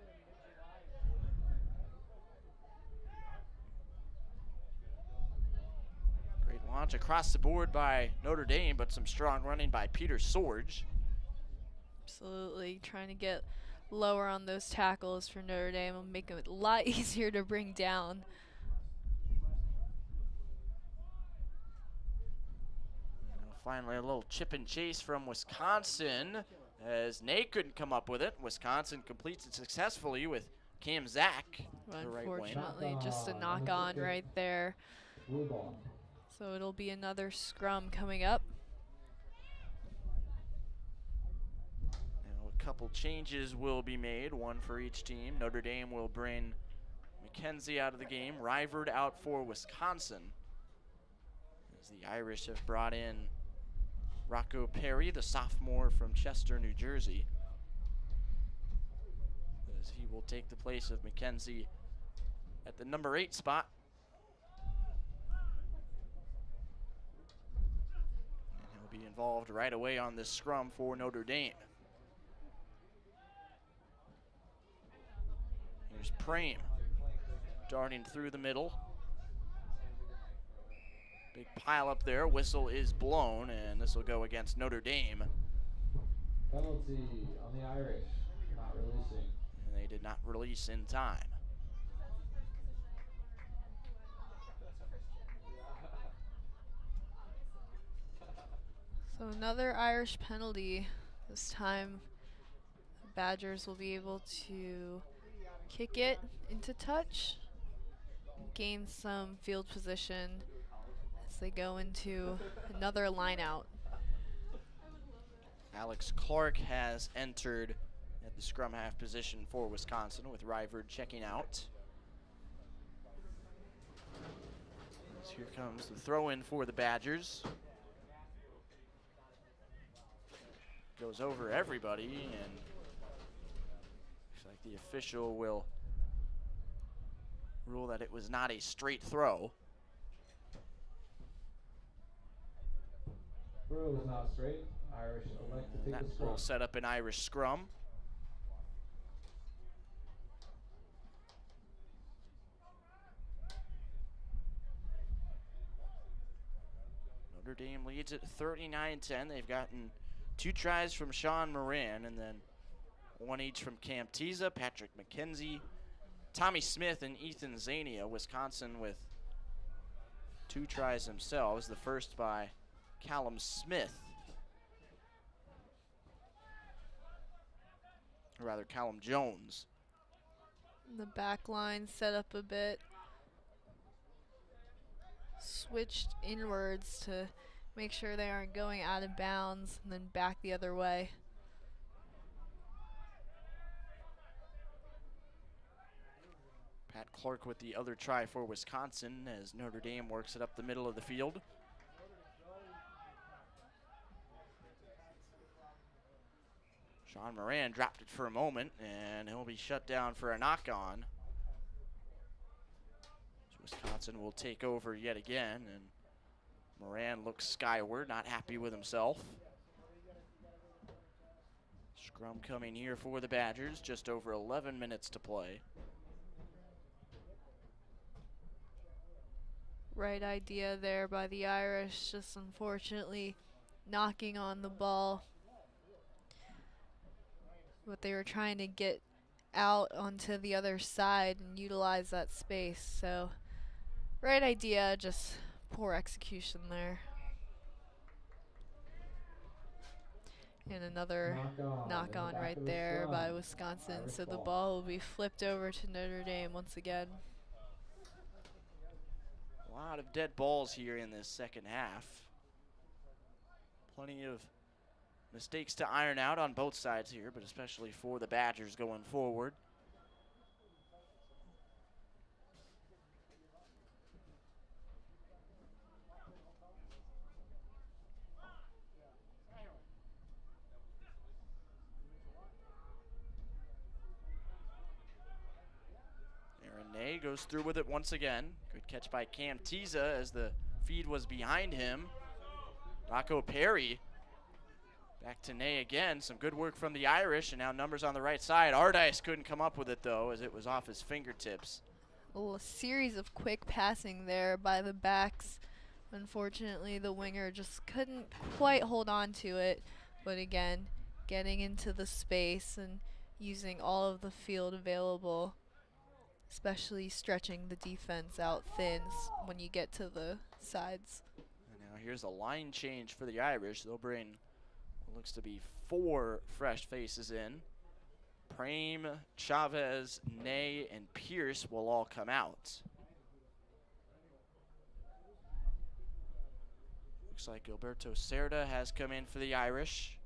B: Great launch across the board by Notre Dame, but some strong running by Peter Sorge.
C: Absolutely, trying to get lower on those tackles for Notre Dame will make it a lot easier to bring down.
B: Now finally, a little chip and chase from Wisconsin as Nate couldn't come up with it. Wisconsin completes it successfully with Cam Zach, the right wing.
C: Unfortunately, just a knock on right there.
D: Blue ball.
C: So it'll be another scrum coming up.
B: Now a couple changes will be made, one for each team. Notre Dame will bring McKenzie out of the game, Rivard out for Wisconsin. As the Irish have brought in Rocco Perry, the sophomore from Chester, New Jersey, as he will take the place of McKenzie at the number 8 spot. And he'll be involved right away on this scrum for Notre Dame. Here's Prame darting through the middle. Big pile up there, whistle is blown, and this will go against Notre Dame.
D: Penalty on the Irish, not releasing.
B: And they did not release in time.
C: So another Irish penalty. This time the Badgers will be able to kick it into touch, gain some field position as they go into another line out.
B: Alex Clark has entered at the scrum half position for Wisconsin, with Rivard checking out. As here comes the throw in for the Badgers. Goes over everybody, and looks like the official will rule that it was not a straight throw.
D: Throw was not straight. Irish elect to take
B: That
D: the scrum.
B: will set up an Irish scrum. Notre Dame leads at 39-10. They've gotten 2 tries from Sean Moran, and then 1 each from Cam Tiza, Patrick McKenzie, Tommy Smith, and Ethan Zania. Wisconsin with 2 tries themselves, the first by Callum Smith. Or rather, Callum Jones.
C: The back line set up a bit. Switched inwards to make sure they aren't going out of bounds, and then back the other way.
B: Pat Clark with the other try for Wisconsin as Notre Dame works it up the middle of the field. Sean Moran dropped it for a moment, and he'll be shut down for a knock-on. So Wisconsin will take over yet again, and Moran looks skyward, not happy with himself. Scrum coming here for the Badgers, just over 11 minutes to play.
C: Right idea there by the Irish, just unfortunately knocking on the ball. But they were trying to get out onto the other side and utilize that space. So, right idea, just poor execution there. And another knock on right there by Wisconsin. So the ball will be flipped over to Notre Dame once again.
B: A lot of dead balls here in this second half. Plenty of mistakes to iron out on both sides here, but especially for the Badgers going forward. goes through with it once again. Good catch by Cam Tiza as the feed was behind him. Rocco Perry back to Ney again. Some good work from the Irish, and now numbers on the right side. Ardice couldn't come up with it, though, as it was off his fingertips.
C: A little series of quick passing there by the backs. Unfortunately, the winger just couldn't quite hold on to it. But again, getting into the space and using all of the field available, especially stretching the defense out thin when you get to the sides.
B: And now here's a line change for the Irish. They'll bring what looks to be 4 fresh faces in. Prame, Chavez, Ney, and Pierce will all come out. Looks like Gilberto Cerda has come in for the Irish.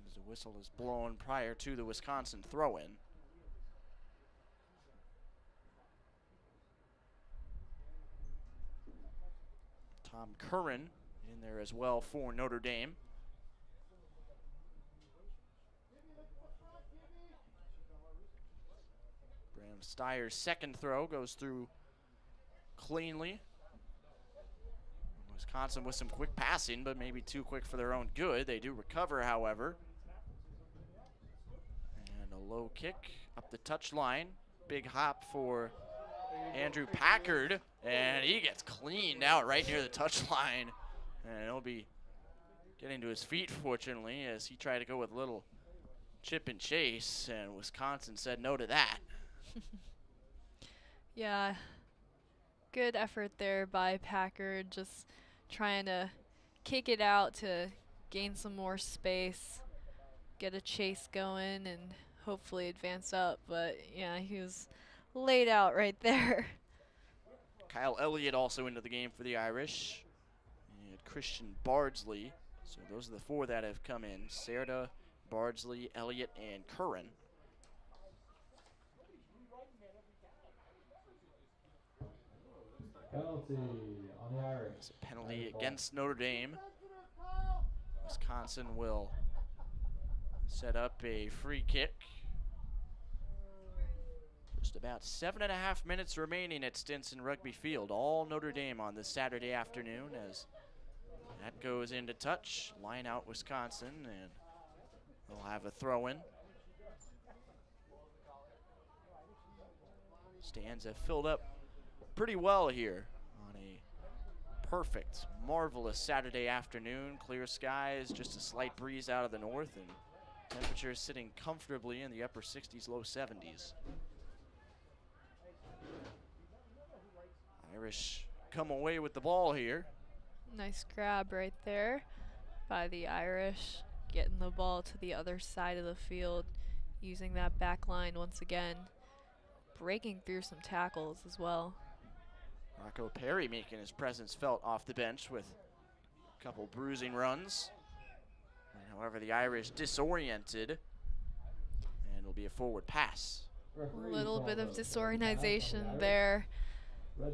B: As a whistle is blown prior to the Wisconsin throw-in. Tom Curran in there as well for Notre Dame. Bram Steyer's second throw goes through cleanly. Wisconsin with some quick passing, but maybe too quick for their own good. They do recover, however. And a low kick up the touch line. Big hop for Andrew Packard, and he gets cleaned out right near the touch line. And he'll be getting to his feet, fortunately, as he tried to go with a little chip and chase, and Wisconsin said no to that.
C: Yeah, good effort there by Packard, just trying to kick it out to gain some more space, get a chase going, and hopefully advance up. But yeah, he was laid out right there.
B: Kyle Elliott also into the game for the Irish. And Christian Bardsley. So those are the 4 that have come in. Cerda, Bardsley, Elliott, and Curran.
D: Penalty on the Irish.
B: It's a penalty against Notre Dame. Wisconsin will set up a free kick. Just about 7.5 minutes remaining at Stinson Rugby Field. All Notre Dame on this Saturday afternoon as that goes into touch. Line out Wisconsin, and they'll have a throw-in. Stands have filled up pretty well here on a perfect, marvelous Saturday afternoon. Clear skies, just a slight breeze out of the north, and temperatures sitting comfortably in the upper 60s, low 70s. Irish come away with the ball here.
C: Nice grab right there by the Irish, getting the ball to the other side of the field, using that back line once again, breaking through some tackles as well.
B: Rocco Perry making his presence felt off the bench with a couple bruising runs. However, the Irish disoriented, and it'll be a forward pass.
C: A little bit of disorganization there,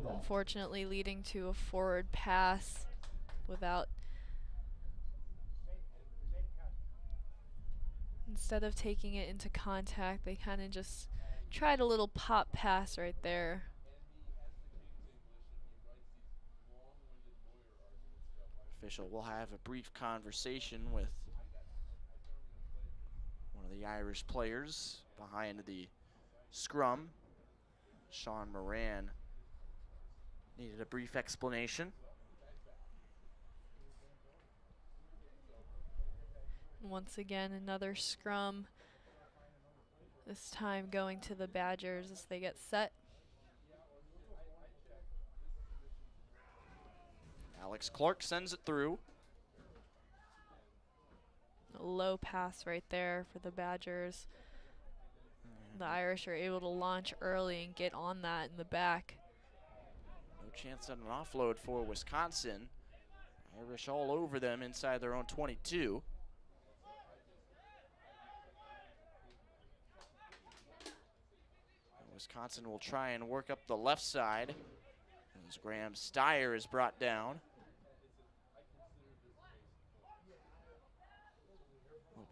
C: unfortunately leading to a forward pass without, instead of taking it into contact, they kind of just tried a little pop pass right there.
B: Official will have a brief conversation with one of the Irish players behind the scrum. Sean Moran needed a brief explanation.
C: Once again, another scrum, this time going to the Badgers as they get set.
B: Alex Clark sends it through.
C: A low pass right there for the Badgers. The Irish are able to launch early and get on that in the back.
B: No chance at an offload for Wisconsin. Irish all over them inside their own 22. Wisconsin will try and work up the left side as Graham Steyer is brought down.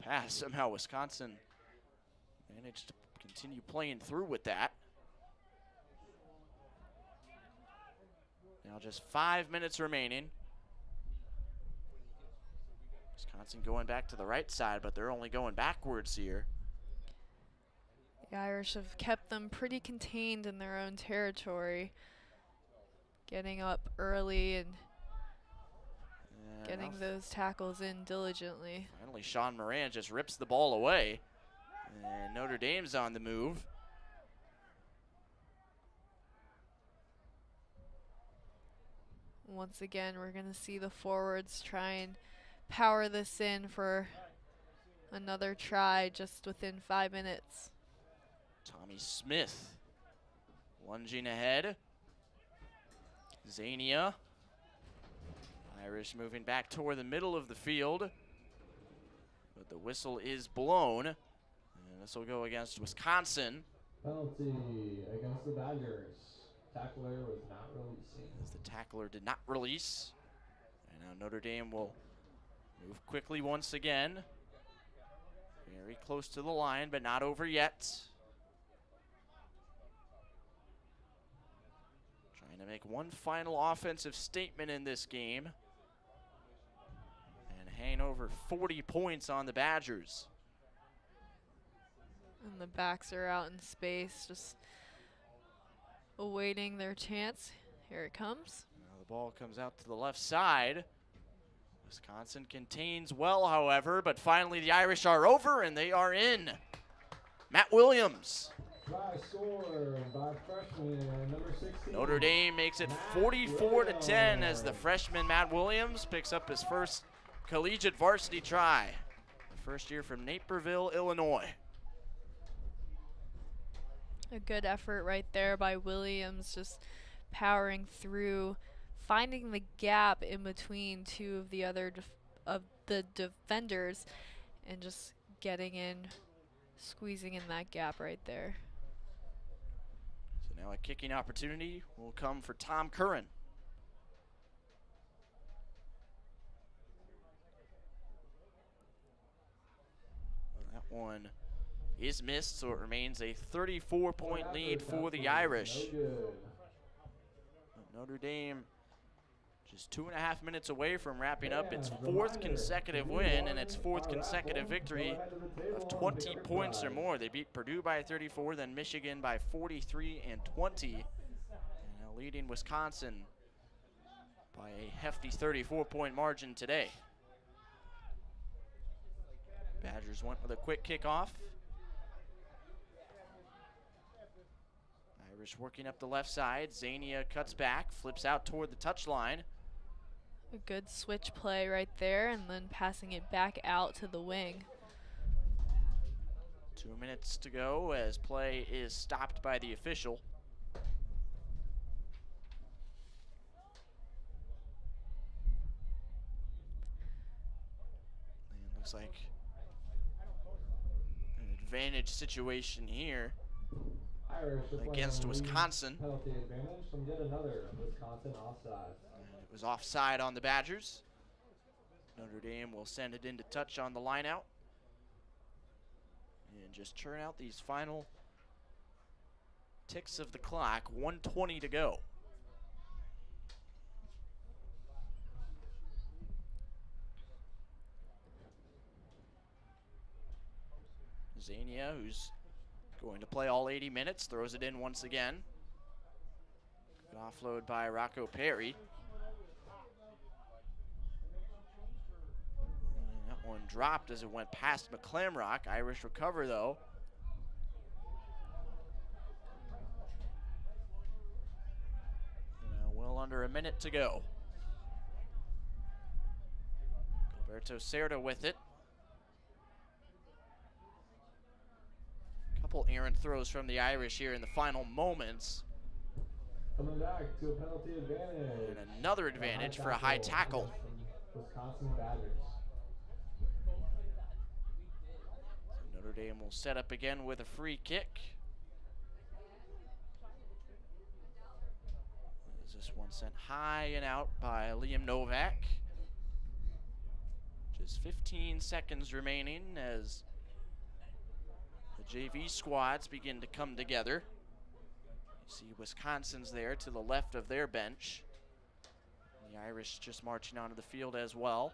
B: Pass, somehow Wisconsin managed to continue playing through with that. Now just 5 minutes remaining. Wisconsin going back to the right side, but they're only going backwards here.
C: The Irish have kept them pretty contained in their own territory, getting up early and getting those tackles in diligently.
B: Finally, Sean Moran just rips the ball away, and Notre Dame's on the move.
C: Once again, we're going to see the forwards try and power this in for another try just within 5 minutes.
B: Tommy Smith lunging ahead. Zania. Irish moving back toward the middle of the field. But the whistle is blown. And this will go against Wisconsin.
D: Penalty against the Badgers. Tackler was not releasing.
B: As the tackler did not release. And now Notre Dame will move quickly once again. Very close to the line, but not over yet. Trying to make one final offensive statement in this game. And hang over 40 points on the Badgers.
C: And the backs are out in space, just awaiting their chance. Here it comes.
B: Now the ball comes out to the left side. Wisconsin contains well, however, but finally the Irish are over and they are in. Matt Williams.
D: Try scored by freshman number 16.
B: Notre Dame makes it 44-10 as the freshman Matt Williams picks up his first collegiate varsity try. The first year from Naperville, Illinois.
C: A good effort right there by Williams, just powering through, finding the gap in between two of the other defenders, and just getting in, squeezing in that gap right there.
B: So now a kicking opportunity will come for Tom Curran. That one is missed, so it remains a 34-point lead for the Irish. Notre Dame just 2.5 minutes away from wrapping up its fourth consecutive win and its fourth consecutive victory of 20 points or more. They beat Purdue by 34, then Michigan by 43 and 20, and now leading Wisconsin by a hefty 34-point margin today. Badgers went with a quick kickoff. Irish working up the left side. Zania cuts back, flips out toward the touchline.
C: A good switch play right there, and then passing it back out to the wing.
B: 2 minutes to go as play is stopped by the official. And looks like an advantage situation here against Wisconsin.
D: Penalty advantage from yet another Wisconsin offside.
B: And it was offside on the Badgers. Notre Dame will send it into touch on the line out. And just churn out these final ticks of the clock. 1:20 to go. Zania, who's going to play all 80 minutes, throws it in once again. Good offload by Rocco Perry. And that one dropped as it went past McClamrock. Irish recover though. Well under a minute to go. Alberto Cerda with it. Couple errant throws from the Irish here in the final moments.
D: Coming back to a penalty advantage.
B: And another advantage for a high tackle.
D: Wisconsin Badgers.
B: So Notre Dame will set up again with a free kick. Is this one sent high and out by Liam Novak? Just 15 seconds remaining as the JV squads begin to come together. You see Wisconsin's there to the left of their bench. The Irish just marching onto the field as well.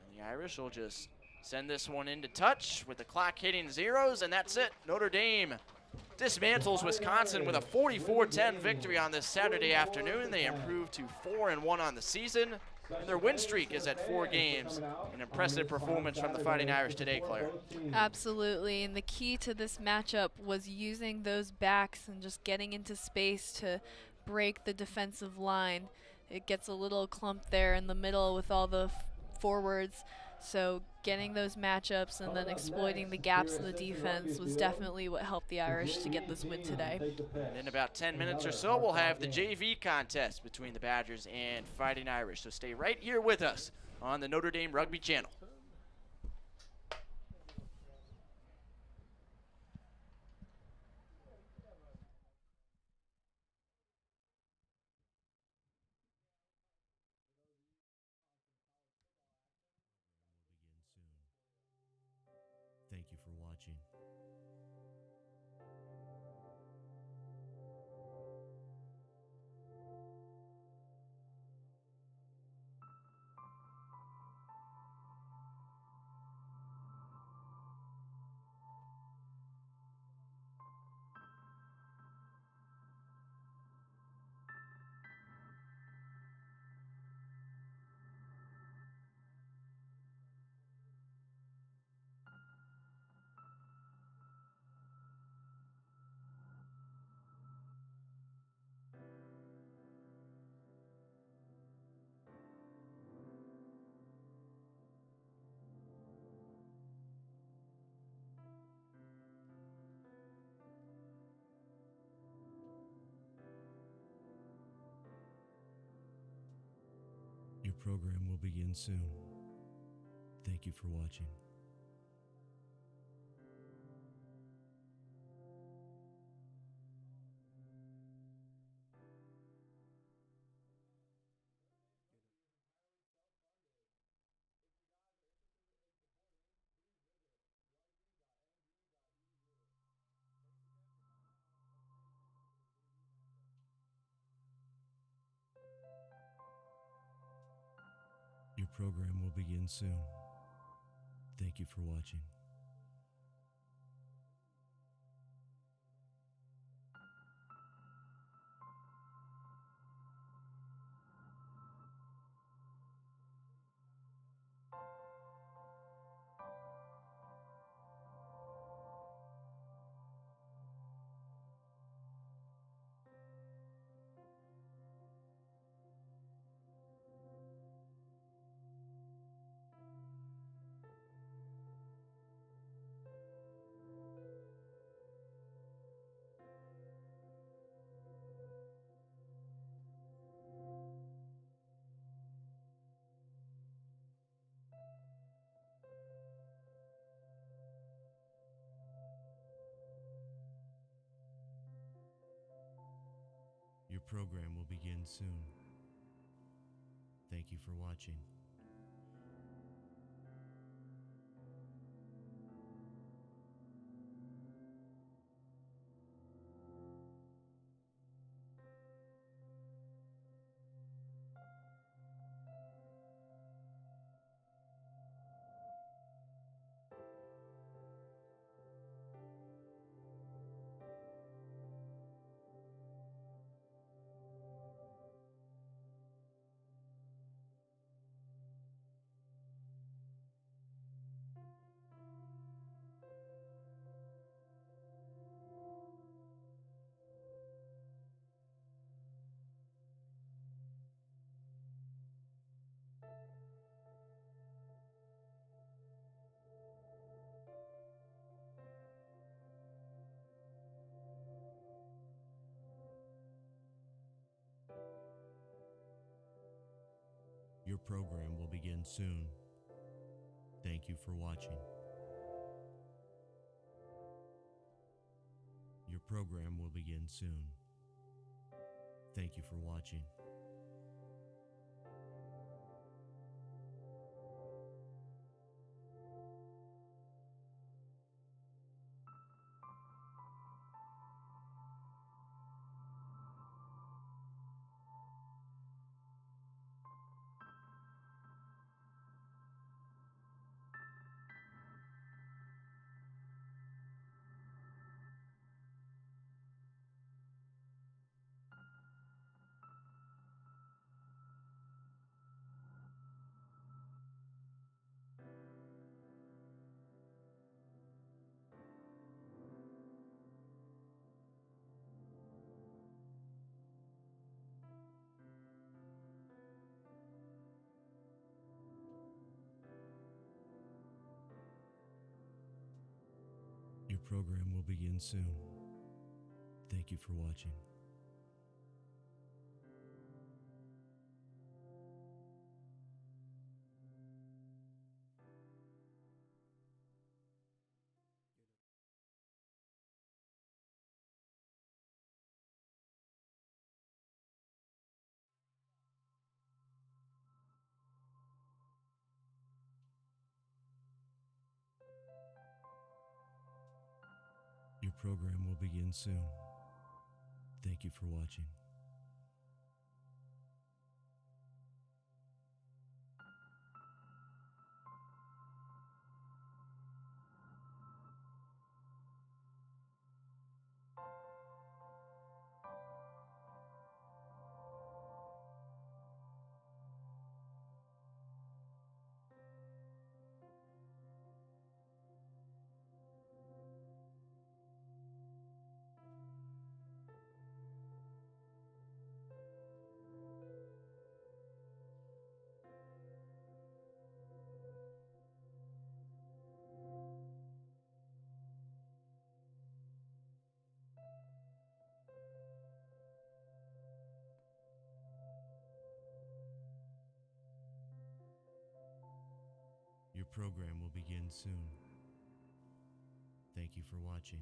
B: And the Irish will just send this one into touch with the clock hitting zeros, and that's it. Notre Dame dismantles Wisconsin with a 44-10 victory on this Saturday afternoon. They improved to 4-1 on the season, and their win streak is at 4 games. An impressive performance from the Fighting Irish today, Claire.
C: Absolutely, and the key to this matchup was using those backs and just getting into space to break the defensive line. It gets a little clump there in the middle with all the forwards, so getting those matchups and then exploiting the gaps in the defense was definitely what helped the Irish to get this win today.
B: And in about 10 minutes or so, we'll have the JV contest between the Badgers and Fighting Irish. So stay right here with us on the Notre Dame Rugby channel.
A: Thank you for watching. Your program will begin soon. Thank you for watching. Your program will begin soon. Thank you for watching. Your program will begin soon. Thank you for watching. Your program will begin soon. Thank you for watching. Your program will begin soon. Thank you for watching. Your program will begin soon. Thank you for watching. Your program will begin soon. Thank you for watching. Your program will begin soon. Thank you for watching.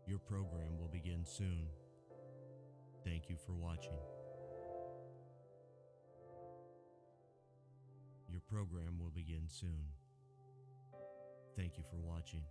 A: Your program will begin soon. Thank you for watching. Your program will begin soon. Thank you for watching.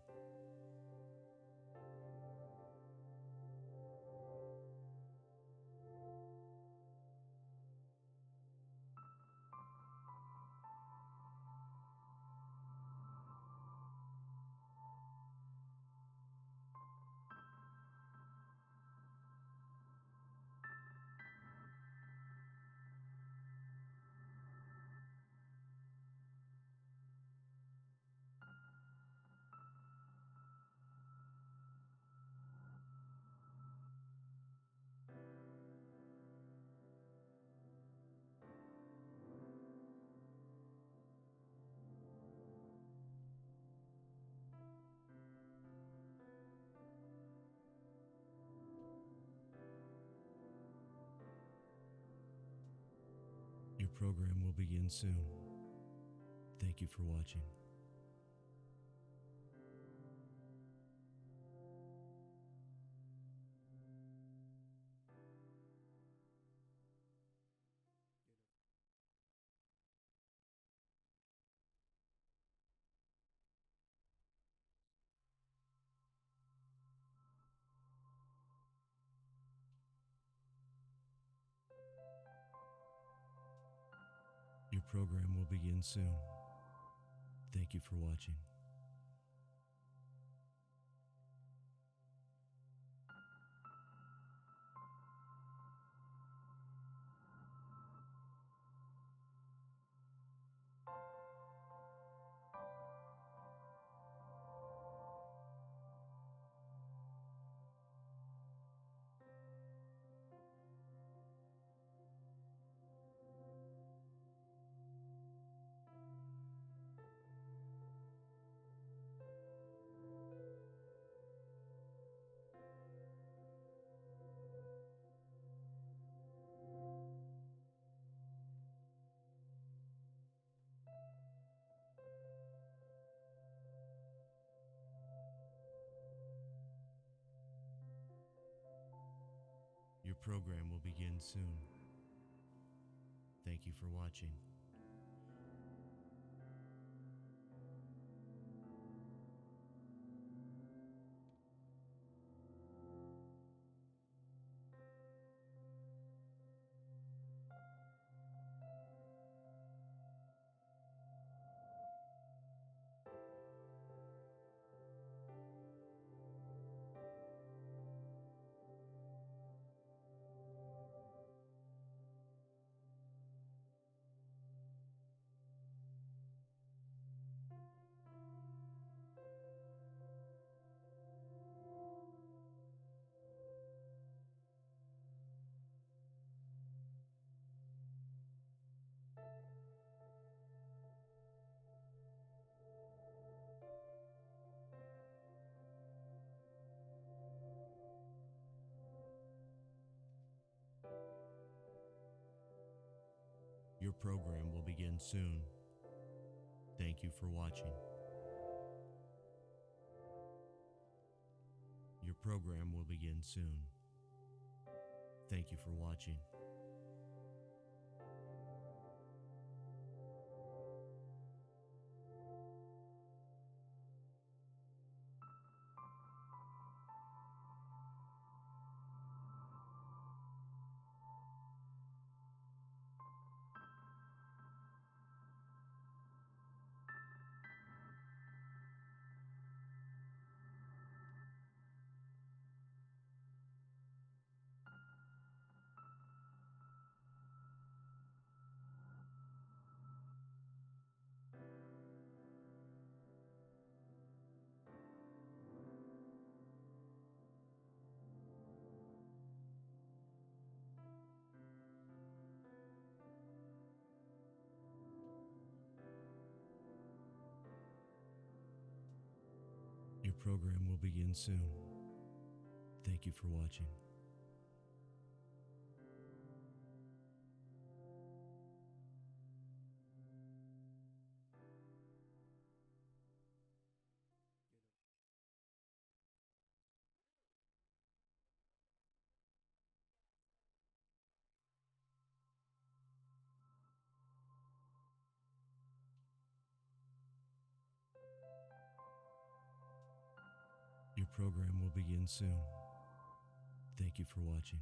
A: Your program will begin soon. Thank you for watching. Your program will begin soon. Thank you for watching. program will begin soon. Thank you for watching. Your program will begin soon. Thank you for watching. Your program will begin soon. Thank you for watching. Your program will begin soon. Thank you for watching. Your program will begin soon. Thank you for watching.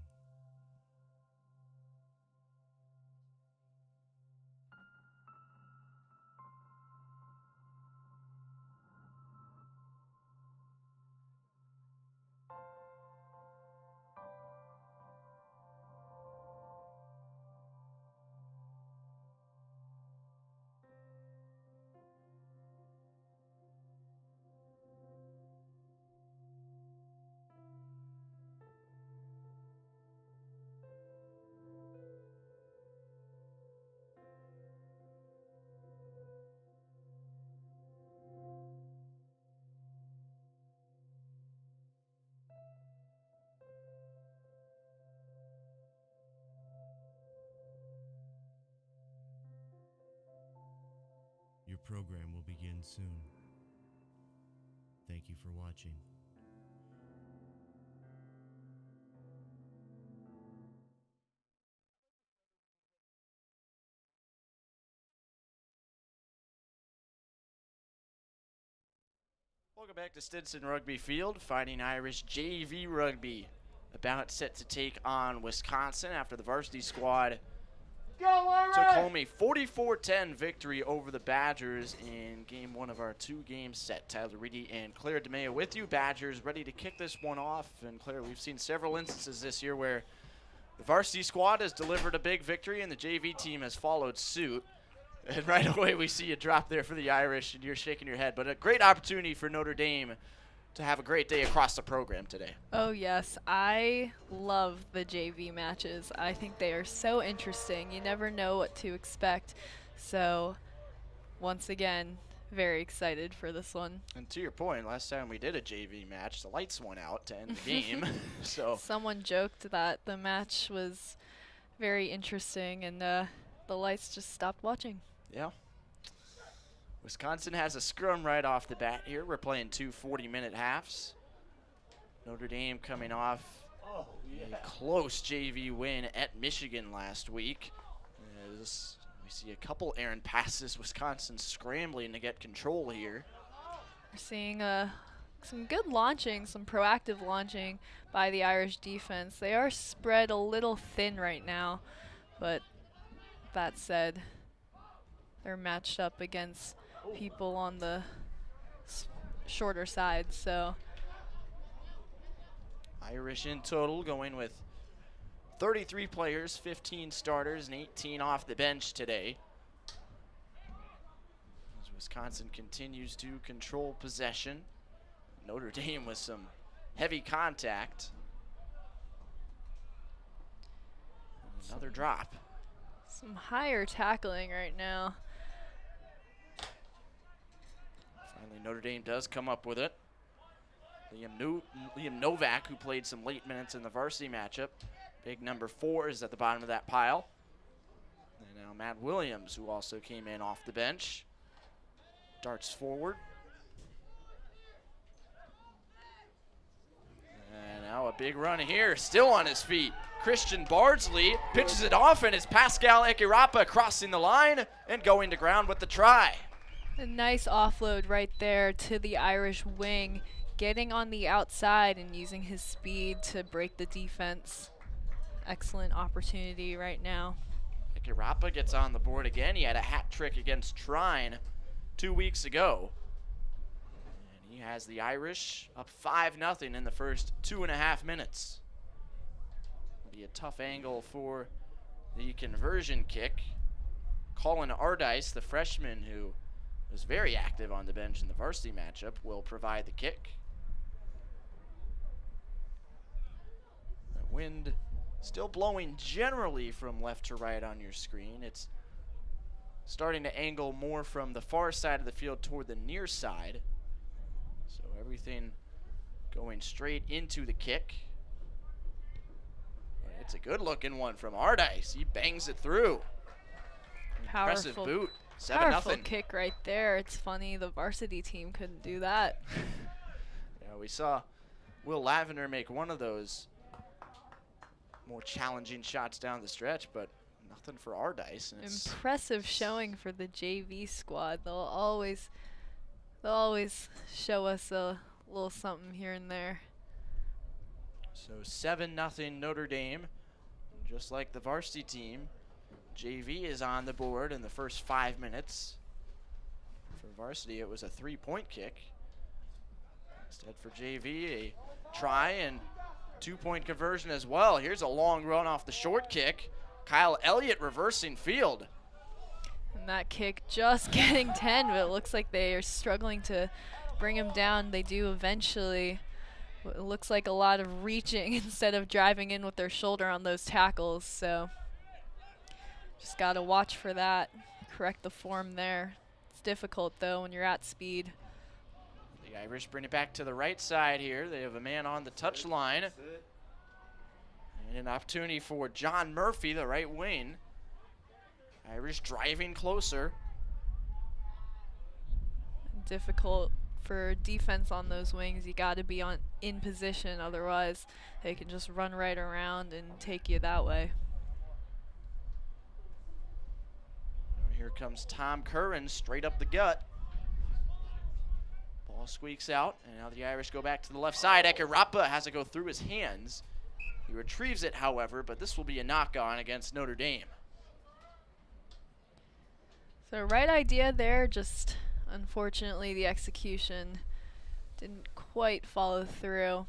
A: Your program will begin soon. Thank you for watching.
B: Welcome back to Stinson Rugby Field, Fighting Irish JV Rugby. About set to take on Wisconsin after the varsity squad took home a 44-10 victory over the Badgers in game one of our two-game set. Tyler Reedy and Claire DeMeo with you. Badgers ready to kick this one off. And Claire, we've seen several instances this year where the varsity squad has delivered a big victory and the JV team has followed suit. And right away we see a drop there for the Irish, and you're shaking your head. But a great opportunity for Notre Dame to have a great day across the program today.
C: Oh, yes. I love the JV matches. I think they are so interesting. You never know what to expect. So, once again, very excited for this one.
B: And to your point, last time we did a JV match, the lights went out to end the game. So
C: someone joked that the match was very interesting, and the lights just stopped watching.
B: yeah. Wisconsin has a scrum right off the bat here. We're playing two 40-minute halves. Notre Dame coming off
E: Oh, yeah.
B: A close JV win at Michigan last week. As we see a couple errant passes, Wisconsin scrambling to get control here.
C: We're seeing some good launching, some proactive launching by the Irish defense. They are spread a little thin right now, but that said, they're matched up against people on the shorter side, so.
B: Irish in total going with 33 players, 15 starters, and 18 off the bench today. As Wisconsin continues to control possession. Notre Dame with some heavy contact. Another drop.
C: Some higher tackling right now.
B: Finally, Notre Dame does come up with it. Liam Novak, who played some late minutes in the varsity matchup. Big number 4 is at the bottom of that pile. And now Matt Williams, who also came in off the bench. Darts forward. And now a big run here, still on his feet. Christian Bardsley pitches it off, and it's Pascal Ekirapa crossing the line and going to ground with the try.
C: A nice offload right there to the Irish wing, getting on the outside and using his speed to break the defense. Excellent opportunity right now.
B: Ekirapa gets on the board again. He had a hat trick against Trine 2 weeks ago. And he has the Irish up 5-0 in the first 2.5 minutes. It'll be a tough angle for the conversion kick. Colin Ardice, the freshman who was very active on the bench in the varsity matchup, will provide the kick. The wind still blowing generally from left to right on your screen. It's starting to angle more from the far side of the field toward the near side. So everything going straight into the kick. But it's a good looking one from Ardice. He bangs it through. Impressive boot. 7-0.
C: Powerful kick right there. It's funny the varsity team couldn't do that.
B: Yeah, we saw Will Lavender make one of those more challenging shots down the stretch, but nothing for Ardice. And it's
C: impressive showing for the JV squad. They'll always show us a little something here and there.
B: So 7-0 Notre Dame. And just like the varsity team, JV is on the board in the first 5 minutes. For varsity, it was a 3-point kick. Instead for JV, a try and 2-point conversion as well. Here's a long run off the short kick. Kyle Elliott reversing field.
C: And that kick just getting 10, but it looks like they are struggling to bring him down. They do eventually. It looks like a lot of reaching instead of driving in with their shoulder on those tackles. So just got to watch for that. Correct the form there. It's difficult, though, when you're at speed.
B: The Irish bring it back to the right side here. They have a man on the touch line. And an opportunity for John Murphy, the right wing. Irish driving closer.
C: Difficult for defense on those wings. You got to be in position, otherwise they can just run right around and take you that way.
B: Here comes Tom Curran straight up the gut. Ball squeaks out, and now the Irish go back to the left side. Ekirapa has to go through his hands. He retrieves it, however, but this will be a knock-on against Notre Dame.
C: So right idea there, just unfortunately the execution didn't quite follow through.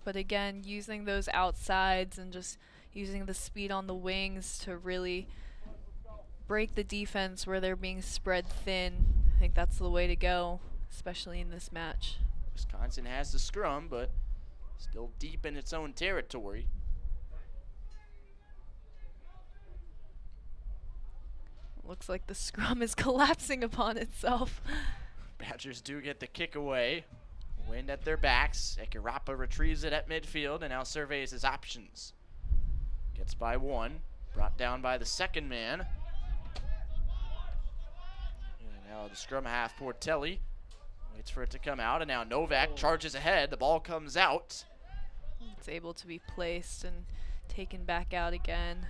C: But again, using those outsides and just using the speed on the wings to really break the defense where they're being spread thin. I think that's the way to go, especially in this match.
B: Wisconsin has the scrum, but still deep in its own territory.
C: Looks like the scrum is collapsing upon itself.
B: Badgers do get the kick away. Wind at their backs. Ekirapa retrieves it at midfield and now surveys his options. Gets by one. Brought down by the second man. And now the scrum half, Portelli, waits for it to come out. And now Novak charges ahead. The ball comes out.
C: It's able to be placed and taken back out again.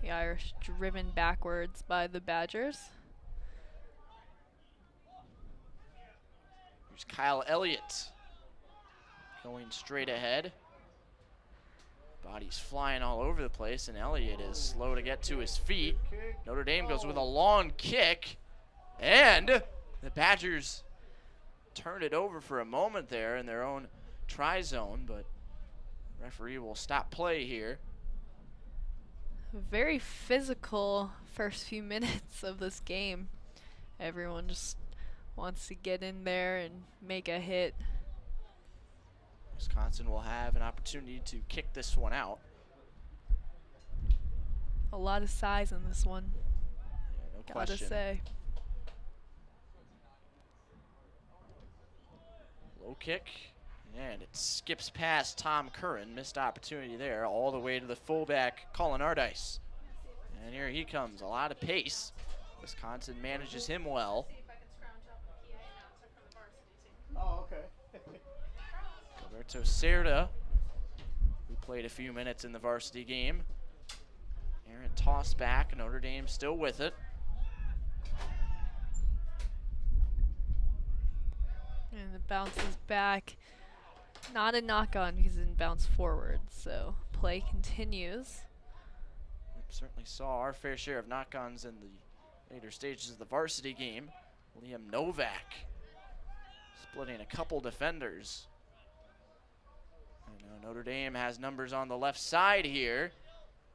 C: The Irish driven backwards by the Badgers.
B: Here's Kyle Elliott going straight ahead. Body's flying all over the place, and Elliott is slow to get to his feet. Notre Dame goes with a long kick, and the Badgers turned it over for a moment there in their own try zone, but referee will stop play here.
C: Very physical first few minutes of this game. Everyone just wants to get in there and make a hit.
B: Wisconsin will have an opportunity to kick this one out.
C: A lot of size in this one,
B: Yeah, no
C: gotta
B: question.
C: say.
B: Low kick, and it skips past Tom Curran. Missed opportunity there, all the way to the fullback, Colin Ardice. And here he comes, a lot of pace. Wisconsin manages him well.
E: Oh, okay.
B: Roberto Cerda, who played a few minutes in the varsity game. Aaron tossed back, Notre Dame still with it.
C: And it bounces back. Not a knock on because it didn't bounce forward, so play continues.
B: Certainly saw our fair share of knock-ons in the later stages of the varsity game. Liam Novak splitting a couple defenders. And Notre Dame has numbers on the left side here.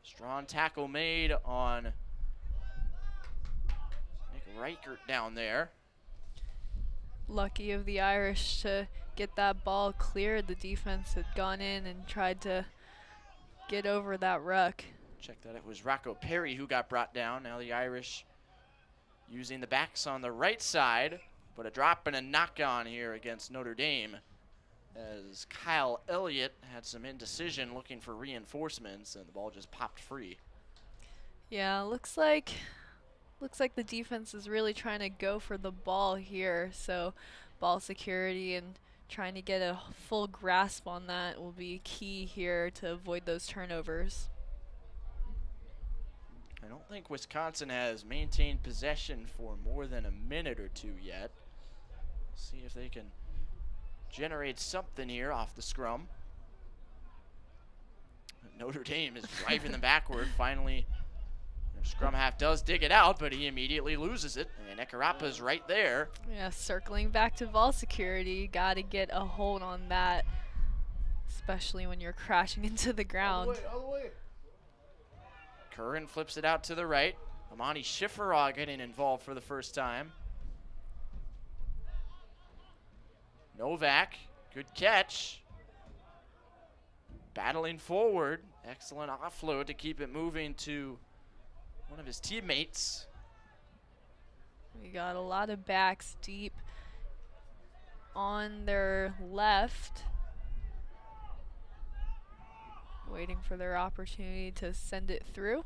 B: Strong tackle made on Nick Reichert down there.
C: Lucky of the Irish to get that ball cleared. The defense had gone in and tried to get over that ruck.
B: Check that it was Rocco Perry who got brought down. Now the Irish using the backs on the right side, but a drop and a knock on here against Notre Dame as Kyle Elliott had some indecision looking for reinforcements and the ball just popped free.
C: Yeah, looks like the defense is really trying to go for the ball here, so ball security and trying to get a full grasp on that will be key here to avoid those turnovers.
B: I don't think Wisconsin has maintained possession for more than a minute or two yet. See if they can generate something here off the scrum. Notre Dame is driving them backward. Finally, the scrum half does dig it out, but he immediately loses it. And Ekarapa's right there.
C: Yeah, circling back to ball security, got to get a hold on that, especially when you're crashing into the ground.
E: All the way.
B: Curran flips it out to the right. Amani Schifferah getting involved for the first time. Novak, good catch. Battling forward. Excellent offload to keep it moving to one of his teammates.
C: We got a lot of backs deep on their left, waiting for their opportunity to send it through.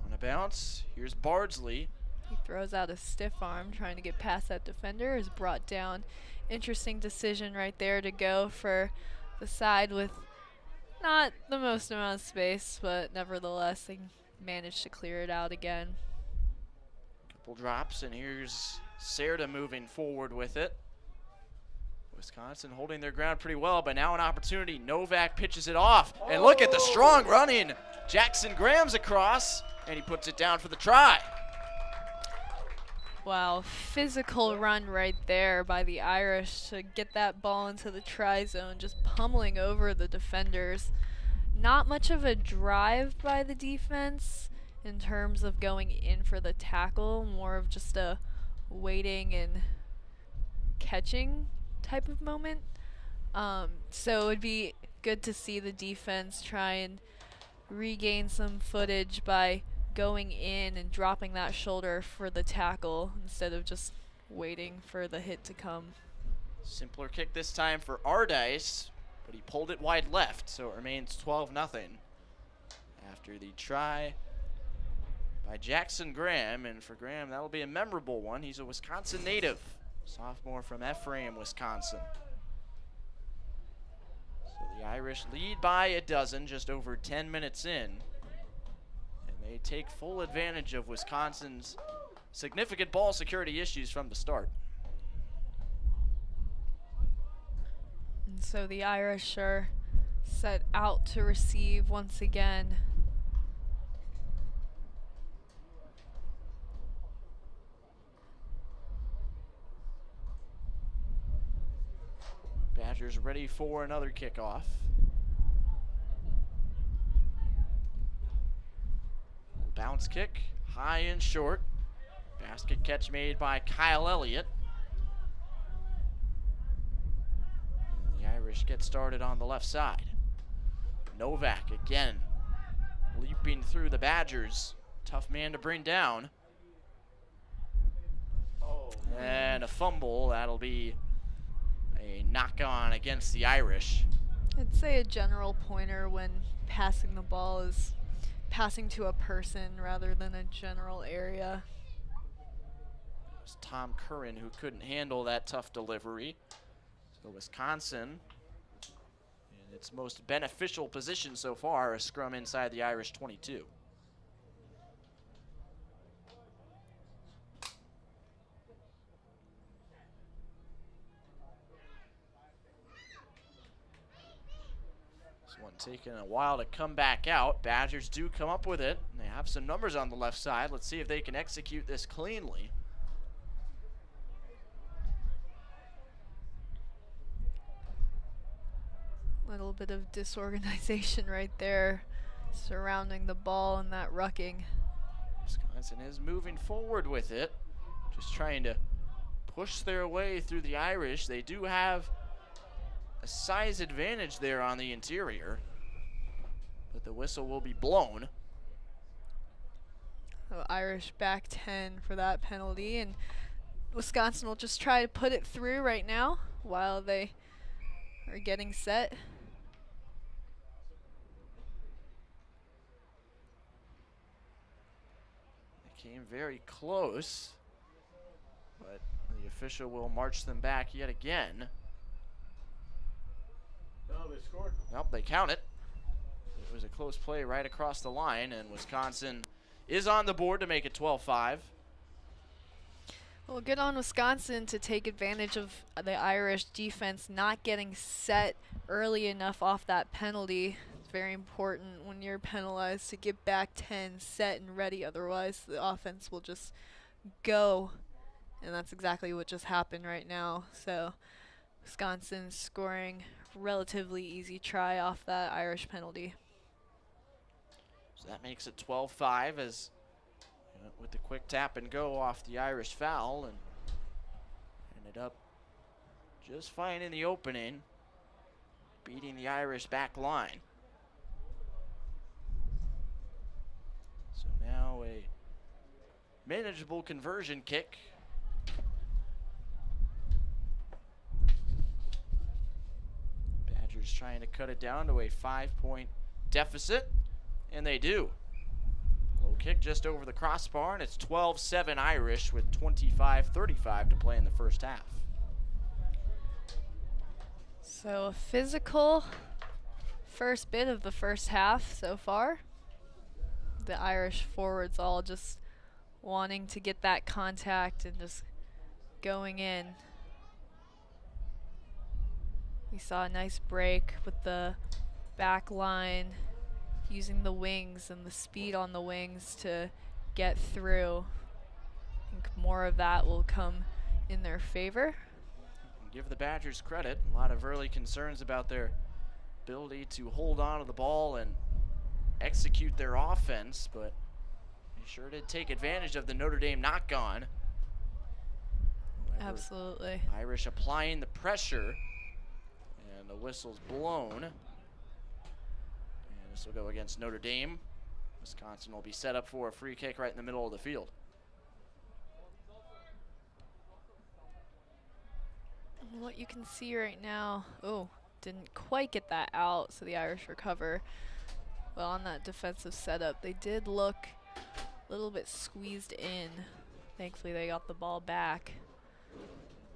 B: On a bounce, here's Bardsley.
C: He throws out a stiff arm trying to get past that defender, is brought down. Interesting decision right there to go for the side with not the most amount of space, but nevertheless they managed to clear it out again.
B: Couple drops, and here's Cerda moving forward with it. Wisconsin holding their ground pretty well, but now an opportunity. Novak pitches it off, and look at the strong running. Jackson Graham's across, and he puts it down for the try.
C: Wow, physical run right there by the Irish to get that ball into the try zone, just pummeling over the defenders. Not much of a drive by the defense in terms of going in for the tackle, more of just a waiting and catching type of moment. So it would be good to see the defense try and regain some footage by going in and dropping that shoulder for the tackle instead of just waiting for the hit to come.
B: Simpler kick this time for Ardice, but he pulled it wide left, so it remains 12-0 after the try by Jackson Graham. And for Graham, that'll be a memorable one. He's a Wisconsin native, sophomore from Ephraim, Wisconsin. The Irish lead by a dozen, just over 10 minutes in. And they take full advantage of Wisconsin's significant ball security issues from the start.
C: And so the Irish are set out to receive once again.
B: Badgers ready for another kickoff. Bounce kick, high and short. Basket catch made by Kyle Elliott. And the Irish get started on the left side. Novak again, leaping through the Badgers. Tough man to bring down. And a fumble, that'll be a knock-on against the Irish.
C: I'd say a general pointer when passing the ball is passing to a person rather than a general area.
B: It was Tom Curran who couldn't handle that tough delivery. So Wisconsin, in its most beneficial position so far, a scrum inside the Irish 22. One taking a while to come back out. Badgers do come up with it. They have some numbers on the left side. Let's see if they can execute this cleanly.
C: Little bit of disorganization right there surrounding the ball and that rucking.
B: Wisconsin is moving forward with it, just trying to push their way through the Irish. They do have a size advantage there on the interior, but the whistle will be blown.
C: So Irish back 10 for that penalty, and Wisconsin will just try to put it through right now while they are getting set.
B: They came very close, but the official will march them back yet again.
E: No, they scored.
B: Nope, they count it. It was a close play right across the line, and Wisconsin is on the board to make it 12-5.
C: Well, good on Wisconsin to take advantage of the Irish defense not getting set early enough off that penalty. It's very important when you're penalized to get back 10 set and ready. Otherwise, the offense will just go, and that's exactly what just happened right now. So Wisconsin scoring relatively easy try off that Irish penalty.
B: So that makes it 12-5 as with the quick tap and go off the Irish foul, and ended up just fine in the opening, beating the Irish back line. So now a manageable conversion kick. Badgers trying to cut it down to a 5-point deficit, and they do. Low kick just over the crossbar, and it's 12-7 Irish with 25:35 to play in the first half.
C: So a physical first bit of the first half so far. The Irish forwards all just wanting to get that contact and just going in. We saw a nice break with the back line, using the wings and the speed on the wings to get through. I think more of that will come in their favor.
B: Give the Badgers credit. A lot of early concerns about their ability to hold on to the ball and execute their offense, but they sure did take advantage of the Notre Dame knock-on.
C: Absolutely.
B: Irish applying the pressure, and the whistle's blown. This will go against Notre Dame. Wisconsin will be set up for a free kick right in the middle of the field.
C: What you can see right now, didn't quite get that out, so the Irish recover. Well, on that defensive setup, they did look a little bit squeezed in. Thankfully, they got the ball back.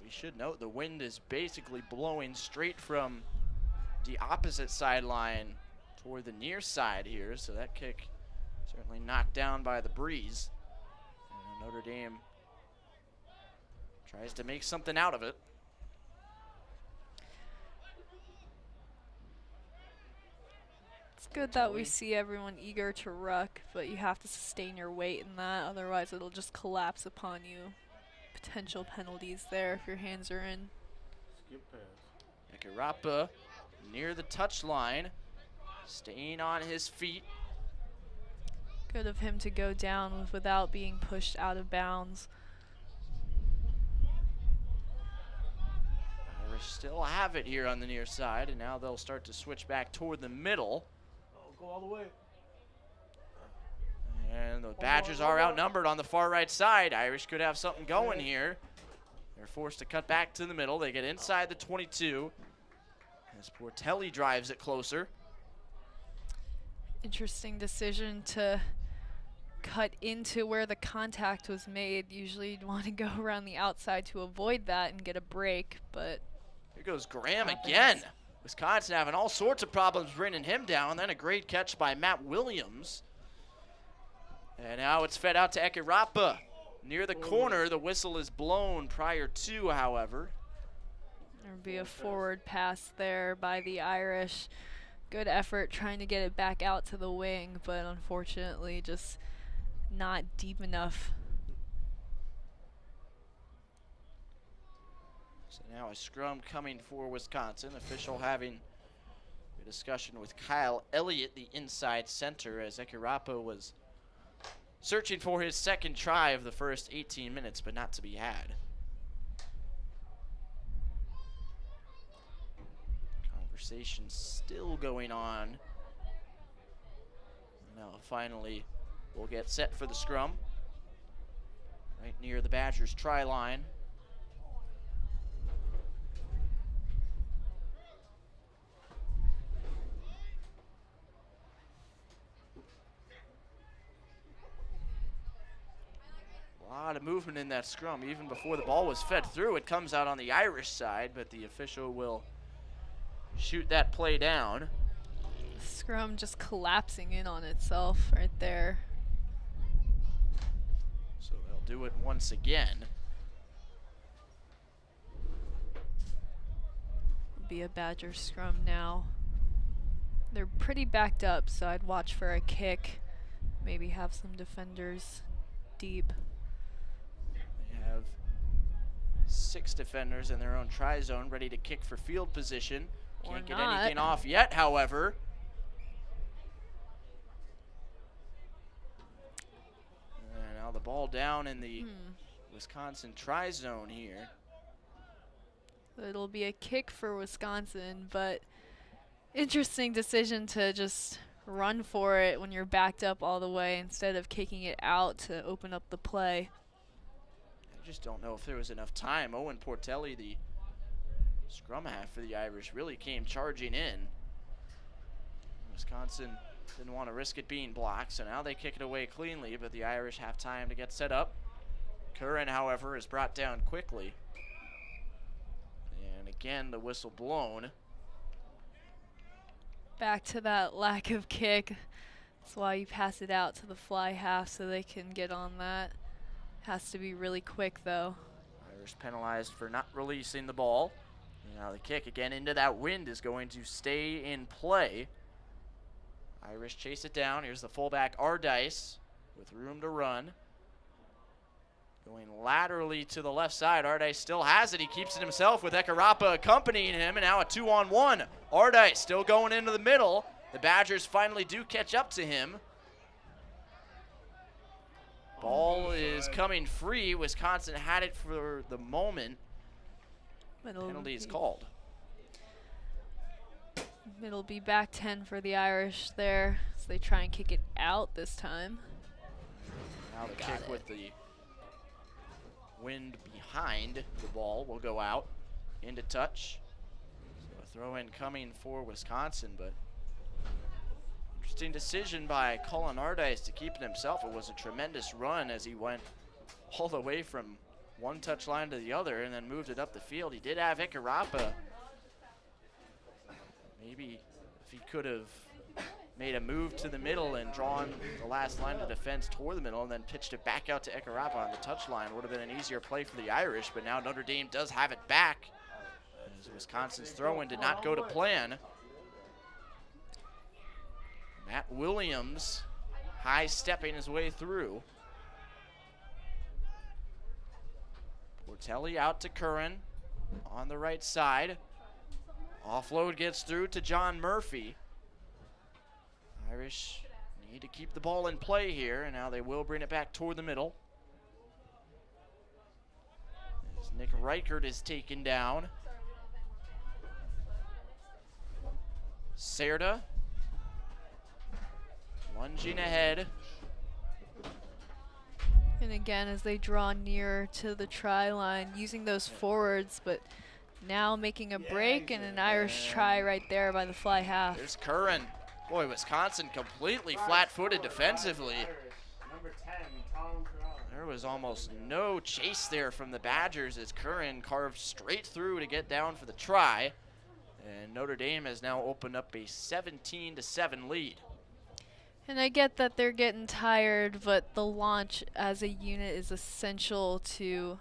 B: We should note the wind is basically blowing straight from the opposite sideline toward the near side here, so that kick certainly knocked down by the breeze. And Notre Dame tries to make something out of it.
C: It's good that we see everyone eager to ruck, but you have to sustain your weight in that, otherwise it'll just collapse upon you. Potential penalties there if your hands are in.
E: Skip pass.
B: Ekarapa near the touchline, staying on his feet.
C: Good of him to go down without being pushed out of bounds.
B: Irish still have it here on the near side, and now they'll start to switch back toward the middle.
E: Oh, go all the way.
B: And the Badgers are outnumbered on the far right side. Irish could have something going here. They're forced to cut back to the middle. They get inside the 22 as Portelli drives it closer.
C: Interesting decision to cut into where the contact was made. Usually you'd want to go around the outside to avoid that and get a break, but
B: here goes Graham again. Wisconsin having all sorts of problems bringing him down. Then a great catch by Matt Williams. And now it's fed out to Ekarapa. Near the corner, the whistle is blown prior to, however.
C: There'll be a forward pass there by the Irish. Good effort trying to get it back out to the wing, but unfortunately just not deep enough.
B: So now a scrum coming for Wisconsin. Official having a discussion with Kyle Elliott, the inside center, as Ekarapa was searching for his second try of the first 18 minutes, but not to be had. Conversation still going on. Now finally we'll get set for the scrum. Right near the Badgers try line. A lot of movement in that scrum. Even before the ball was fed through, it comes out on the Irish side, but the official will shoot that play down.
C: Scrum just collapsing in on itself right there.
B: So they'll do it once again.
C: Be a Badger scrum now. They're pretty backed up, so I'd watch for a kick. Maybe have some defenders deep.
B: They have 6 defenders in their own try zone ready to kick for field position. Can't get anything off yet, however. And now the ball down in the Wisconsin try zone here.
C: It'll be a kick for Wisconsin, but interesting decision to just run for it when you're backed up all the way instead of kicking it out to open up the play.
B: I just don't know if there was enough time. Owen Portelli, the scrum half for the Irish, really came charging in. Wisconsin didn't want to risk it being blocked, so now they kick it away cleanly, but the Irish have time to get set up. Curran, however, is brought down quickly. And again, the whistle blown.
C: Back to that lack of kick. That's why you pass it out to the fly half so they can get on that. Has to be really quick, though.
B: Irish penalized for not releasing the ball. Now the kick again into that wind is going to stay in play. Irish chase it down. Here's the fullback Ardice with room to run. Going laterally to the left side. Ardice still has it. He keeps it himself with Ekarapa accompanying him, and now a 2-on-1. Ardice still going into the middle. The Badgers finally do catch up to him. Ball is coming free. Wisconsin had it for the moment. Penalty is called.
C: It'll be back 10 for the Irish there, so they try and kick it out this time.
B: Now the kick with the wind behind the ball will go out into touch. So a throw-in coming for Wisconsin, but interesting decision by Colin Ardice to keep it himself. It was a tremendous run as he went all the way from one touch line to the other and then moved it up the field. He did have Ekarapa Maybe if he could have made a move to the middle and drawn the last line of defense toward the middle and then pitched it back out to Ekarapa on the touchline, would have been an easier play for the Irish, but now Notre Dame does have it back as Wisconsin's throw-in did not go to plan. Matt Williams high-stepping his way through. Portelli out to Curran on the right side. Offload gets through to John Murphy. Irish need to keep the ball in play here, and now they will bring it back toward the middle. As Nick Reichert is taken down. Serda lunging ahead.
C: And again, as they draw near to the try line, using those forwards, but now making a break and an Irish try right there by the fly half.
B: There's Curran. Boy, Wisconsin completely flat-footed defensively.
E: Number 10, Tom Crown.
B: There was almost no chase there from the Badgers as Curran carved straight through to get down for the try. And Notre Dame has now opened up a 17-7 lead.
C: And I get that they're getting tired, but the launch as a unit is essential to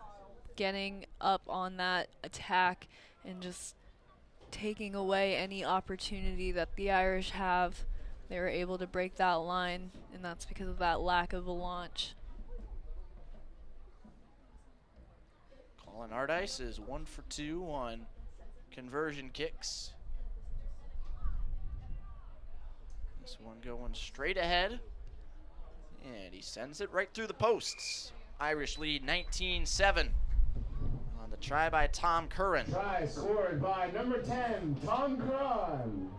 C: getting up on that attack and just taking away any opportunity that the Irish have. They were able to break that line, and that's because of that lack of a launch.
B: Colin Ardice is 1 for 2 on conversion kicks. This one going straight ahead, and he sends it right through the posts. Irish lead 19-7 on the try by Tom Curran.
D: Try scored by number 10, Tom Curran.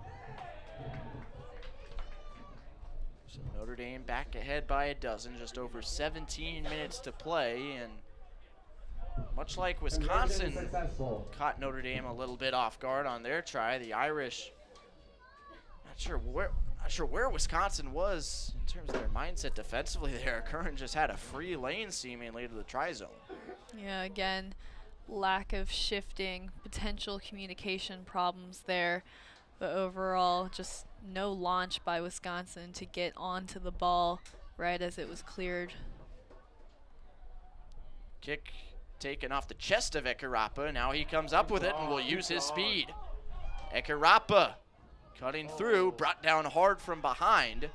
B: So Notre Dame back ahead by a dozen, just over 17 minutes to play, and much like Wisconsin caught Notre Dame a little bit off guard on their try, the Irish, not sure where Wisconsin was in terms of their mindset defensively there. Curran just had a free lane seemingly to the try zone.
C: Yeah, again, lack of shifting, potential communication problems there, but overall just no launch by Wisconsin to get onto the ball right as it was cleared.
B: Kick taken off the chest of Ekarapa. Now he comes up with it and will use his speed. Ekarapa cutting through, brought down hard from behind. And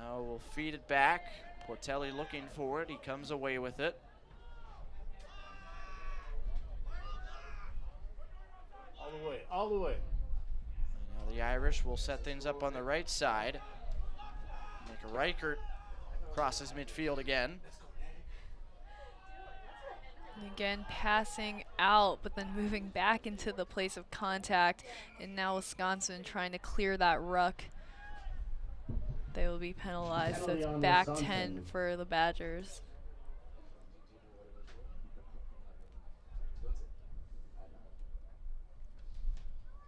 B: now we'll feed it back. Portelli looking for it. He comes away with it.
E: All the way, all the way.
B: And now the Irish will set things up on the right side. Nick Reichert crosses midfield again.
C: And again, passing out, but then moving back into the place of contact. And now Wisconsin trying to clear that ruck. They will be penalized, so it's back 10 for the Badgers.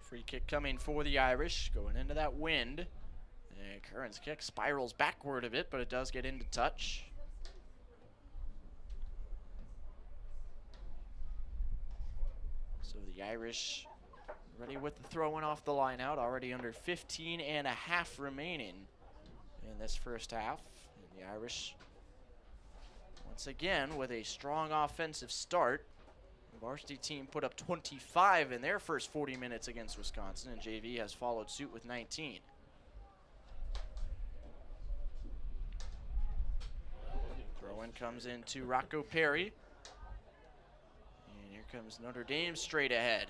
B: Free kick coming for the Irish, going into that wind. And Curran's kick spirals backward a bit, but it does get into touch. So the Irish ready with the throw-in off the line out, already under 15 and a half remaining in this first half. And the Irish, once again, with a strong offensive start. The varsity team put up 25 in their first 40 minutes against Wisconsin, and JV has followed suit with 19. Throw-in comes into Rocco Perry. And here comes Notre Dame straight ahead.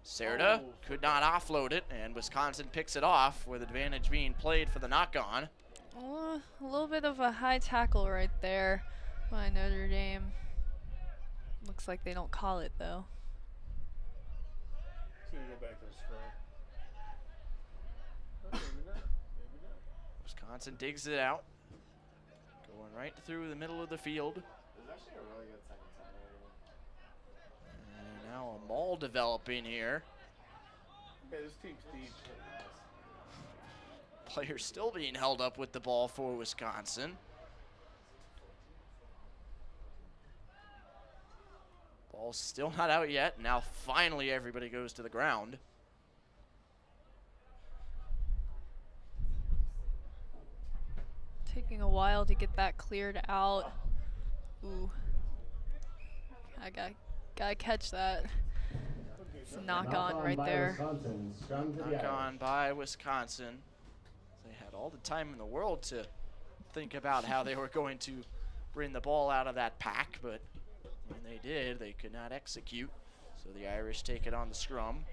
B: Serda could not offload it, and Wisconsin picks it off with advantage being played for the knock-on.
C: Oh, a little bit of a high tackle right there by Notre Dame. Looks like they don't call it though.
E: It's gonna go back to the scrum. Oh, maybe not. Maybe not.
B: Wisconsin digs it out, going right through the middle of the field.
D: It's actually a really good second time.
B: And now a maul developing here.
E: Yeah, this team's deep.
B: Players still being held up with the ball for Wisconsin. Ball's still not out yet. Now finally everybody goes to the ground.
C: Taking a while to get that cleared out. Ooh. I gotta catch that. It's a knock on right
D: by
C: there.
D: Wisconsin. Scrum to the
B: Knock
D: Irish.
B: on by Wisconsin. They had all the time in the world to think about how they were going to bring the ball out of that pack, but when they did, they could not execute. So the Irish take it on the scrum.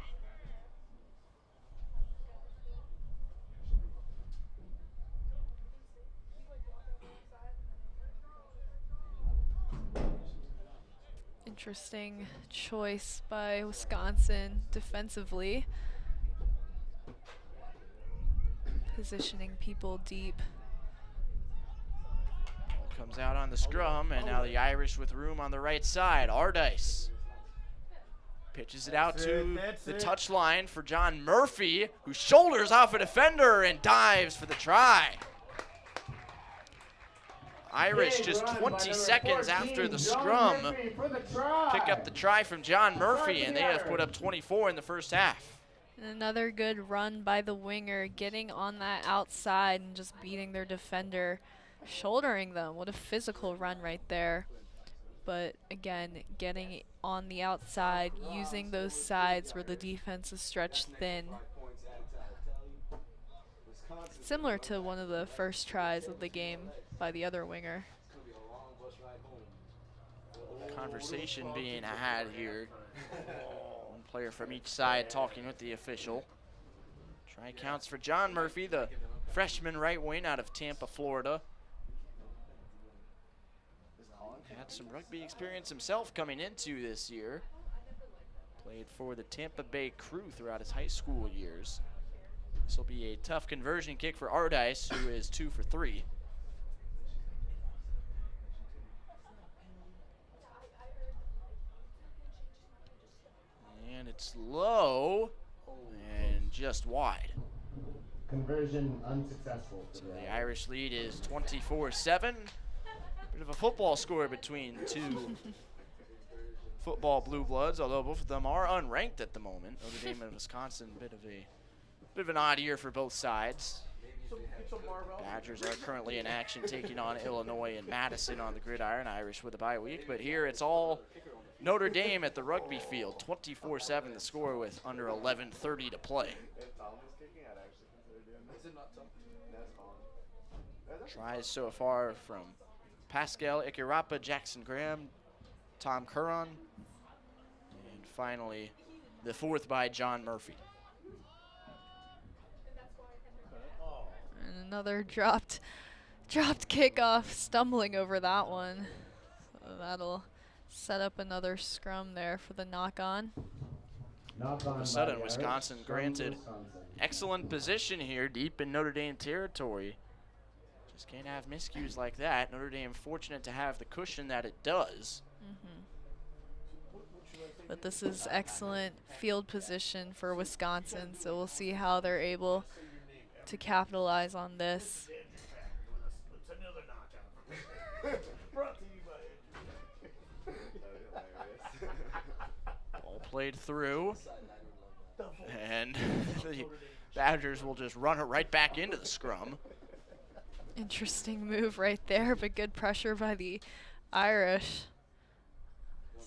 C: Interesting choice by Wisconsin defensively. Positioning people deep.
B: Ball comes out on the scrum, and now the Irish with room on the right side. Ardice pitches it out to the touch line for John Murphy, who shoulders off a defender and dives for the try. Irish just 20 seconds after the scrum pick up the try from John Murphy, and they have put up 24 in the first half.
C: And another good run by the winger, getting on that outside and just beating their defender, shouldering them. What a physical run right there. But again, getting on the outside, using those sides where the defense is stretched thin. Similar to one of the first tries of the game by the other winger.
B: Conversation being had here. One player from each side talking with the official. Try counts for John Murphy, the freshman right wing out of Tampa, Florida. Had some rugby experience himself coming into this year. Played for the Tampa Bay Crew throughout his high school years. This will be a tough conversion kick for Ardice, who is 2 for 3. And it's low and just wide.
D: Conversion unsuccessful.
B: So the Irish lead is 24-7. Bit of a football score between two football blue bloods, although both of them are unranked at the moment. Notre Dame and Wisconsin, bit of an odd year for both sides. Badgers are currently in action, taking on Illinois and Madison on the gridiron. Irish with a bye week, but here it's all Notre Dame at the rugby field. 24-7 the score with under 11:30 to play. Tries so far from Pascal Ikirapa, Jackson Graham, Tom Curran, and finally the fourth by John Murphy.
C: And another dropped kickoff, stumbling over that one. So that'll set up another scrum there for the knock-on.
B: All of a sudden, Wisconsin granted excellent position here, deep in Notre Dame territory. Just can't have miscues like that. Notre Dame fortunate to have the cushion that it does.
C: But this is excellent field position for Wisconsin, so we'll see how they're able to capitalize on this.
E: It's another knockout. Brought to you by
B: Ball played through, and the Badgers will just run it right back into the scrum.
C: Interesting move right there, but good pressure by the Irish.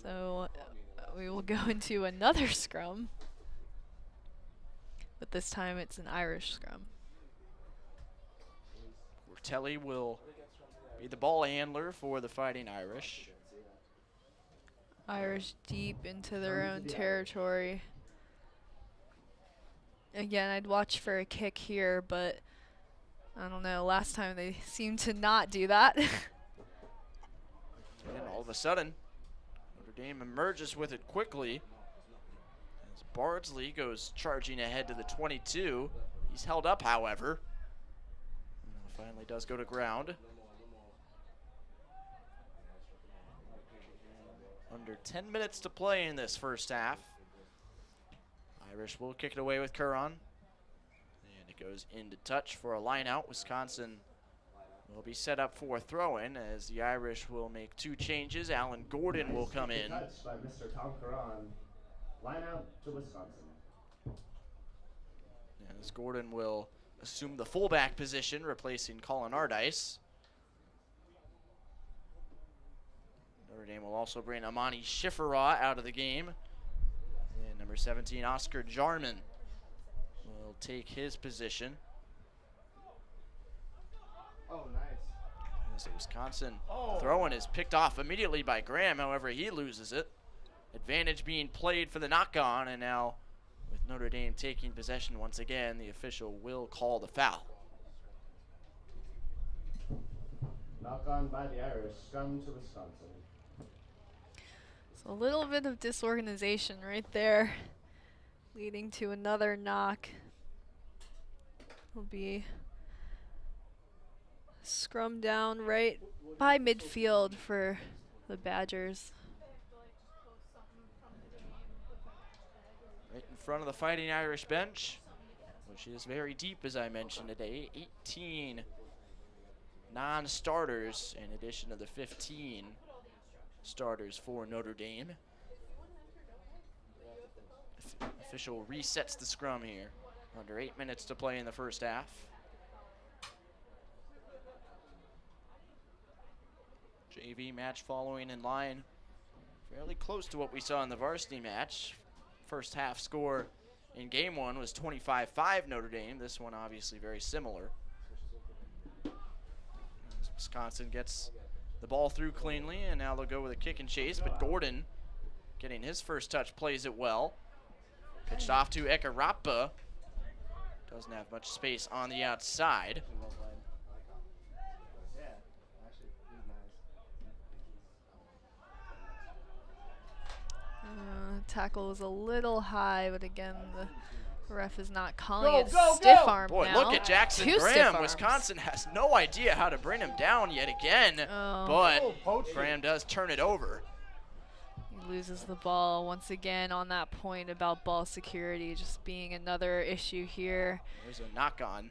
C: So we will go into another scrum, but this time it's an Irish scrum.
B: Telly will be the ball handler for the Fighting Irish.
C: Irish deep into their own territory. Again, I'd watch for a kick here, but I don't know. Last time they seemed to not do that.
B: And all of a sudden, Notre Dame emerges with it quickly. As Bardsley goes charging ahead to the 22. He's held up, however. Finally does go to ground. Under 10 minutes to play in this first half. Irish will kick it away with Curran. And it goes into touch for a line out. Wisconsin will be set up for a throw-in as the Irish will make 2 changes. Alan Gordon will come in.
F: Touch by Mr. Tom Caron. Line out to Wisconsin.
B: As Gordon will assume the fullback position, replacing Colin Ardice. Notre Dame will also bring Amani Schifferau out of the game. And number 17, Oscar Jarman, will take his position.
F: Oh, nice.
B: As the Wisconsin throw-in is picked off immediately by Graham, however, he loses it. Advantage being played for the knock-on, and now with Notre Dame taking possession once again, the official will call the foul.
F: Knock on by the Irish. Scrum to Wisconsin.
C: So a little bit of disorganization right there, leading to another knock. Will be scrum down right by midfield for the Badgers.
B: Right in front of the Fighting Irish bench, which is very deep, as I mentioned today. 18 non-starters in addition to the 15 starters for Notre Dame. Official resets the scrum here. Under 8 minutes to play in the first half. JV match following in line, fairly close to what we saw in the varsity match. First half score in game 1 was 25-5 Notre Dame. This one obviously very similar. Wisconsin gets the ball through cleanly, and now they'll go with a kick and chase, but Gordon, getting his first touch, plays it well. Pitched off to Ekarapa. Doesn't have much space on the outside.
C: Tackle was a little high, but again, the ref is not calling it stiff arm
B: Boy,
C: now.
B: look at Jackson
C: Two
B: Graham.
C: stiff arms.
B: Wisconsin has no idea how to bring him down yet again, but Graham does turn it over.
C: He loses the ball once again on that point about ball security just being another issue here.
B: There's a knock-on.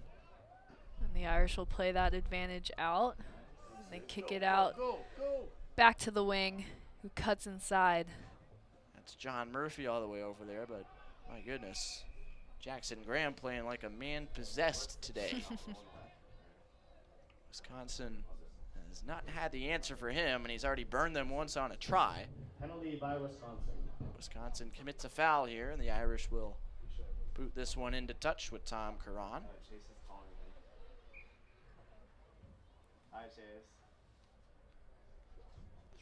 C: And the Irish will play that advantage out. And they kick it out back to the wing, who cuts inside.
B: That's John Murphy all the way over there, but my goodness. Jackson Graham playing like a man possessed today. Wisconsin has not had the answer for him, and he's already burned them once on a try.
F: Penalty by Wisconsin.
B: Wisconsin commits a foul here, and the Irish will boot this one into touch with Tom Caron.
F: Chase is calling me. Hi, Chase.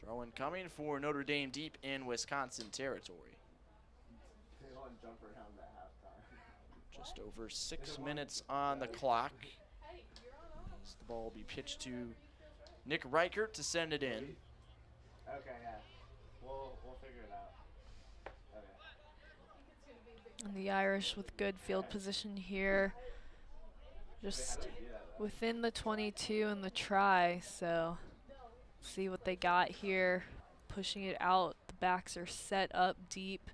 B: Throw-in coming for Notre Dame deep in Wisconsin territory.
F: They want to jump around at halftime.
B: Just over 6 minutes on the clock. As the ball will be pitched to Nick Reichert to send it in.
F: Okay, yeah. We'll figure it out. Okay.
C: And the Irish with good field position here. Just within the 22 and the try, so see what they got here. Pushing it out. The backs are set up deep.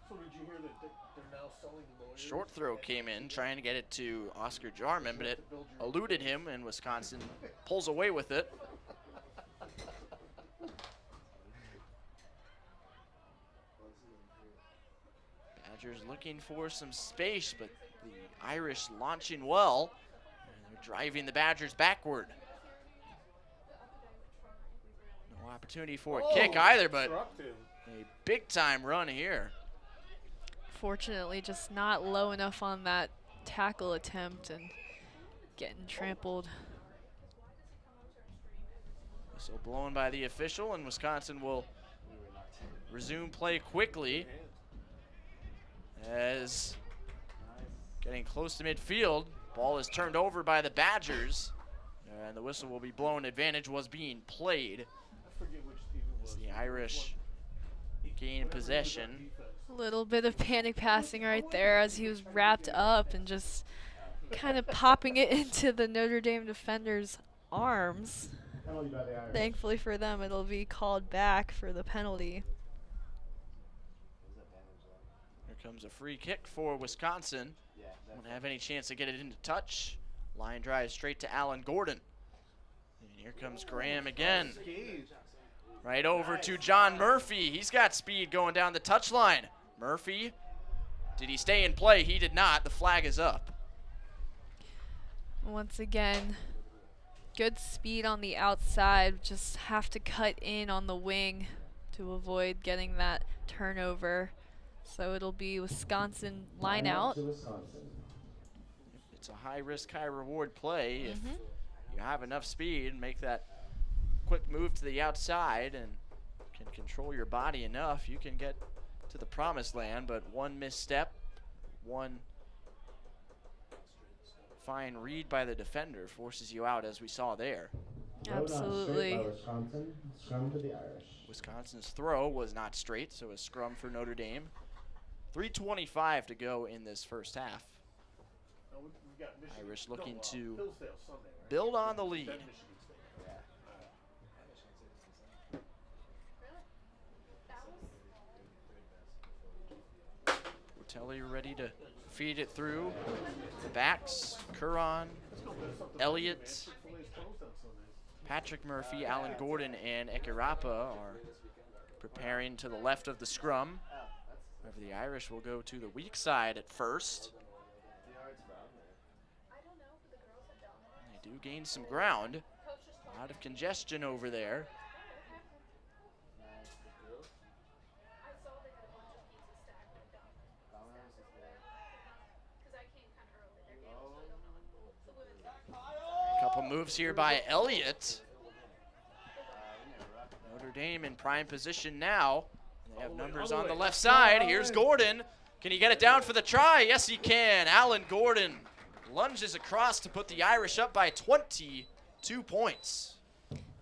E: So did you hear that they're now selling lawyers?
B: Short throw came in, trying to get it to Oscar Jarman, but it eluded him, and Wisconsin pulls away with it. Badgers looking for some space, but the Irish launching well. And they're driving the Badgers backward. No opportunity for a kick either, but a big-time run here.
C: Fortunately, just not low enough on that tackle attempt and getting trampled.
B: Whistle blown by the official, and Wisconsin will resume play quickly as getting close to midfield. Ball is turned over by the Badgers, and the whistle will be blown. Advantage was being played.
E: I forget which team it was.
B: As the Irish gain possession.
C: A little bit of panic passing right there as he was wrapped up and just kind of popping it into the Notre Dame defender's arms.
F: Penalty by the Irish.
C: Thankfully for them, it'll be called back for the penalty.
B: Here comes a free kick for Wisconsin.
F: Yeah,
B: Won't have any chance to get it into touch. Line drive straight to Alan Gordon. And here comes Graham again. Right over to John Murphy. He's got speed going down the touchline. Murphy, did he stay in play? He did not. The flag is up.
C: Once again, good speed on the outside. Just have to cut in on the wing to avoid getting that turnover. So it'll be Wisconsin line out.
B: It's a high risk, high reward play. If you have enough speed and make that quick move to the outside and can control your body enough, you can get to the promised land. But one misstep, one fine read by the defender forces you out, as we saw there.
C: Absolutely.
D: Wisconsin. Scrum to the Irish.
B: Wisconsin's throw was not straight, so a scrum for Notre Dame. 3:25 to go in this first half. Irish looking to build on the lead. Botelli ready to feed it through. The backs, Curran, Elliott, Patrick Murphy, Alan Gordon, and Ekarapa are preparing to the left of the scrum. However, the Irish will go to the weak side at first. They do gain some ground. A lot of congestion over there. Couple moves here by Elliott. Notre Dame in prime position now. They have numbers on the left side. Here's Gordon. Can he get it down for the try? Yes, he can. Alan Gordon lunges across to put the Irish up by 22 points.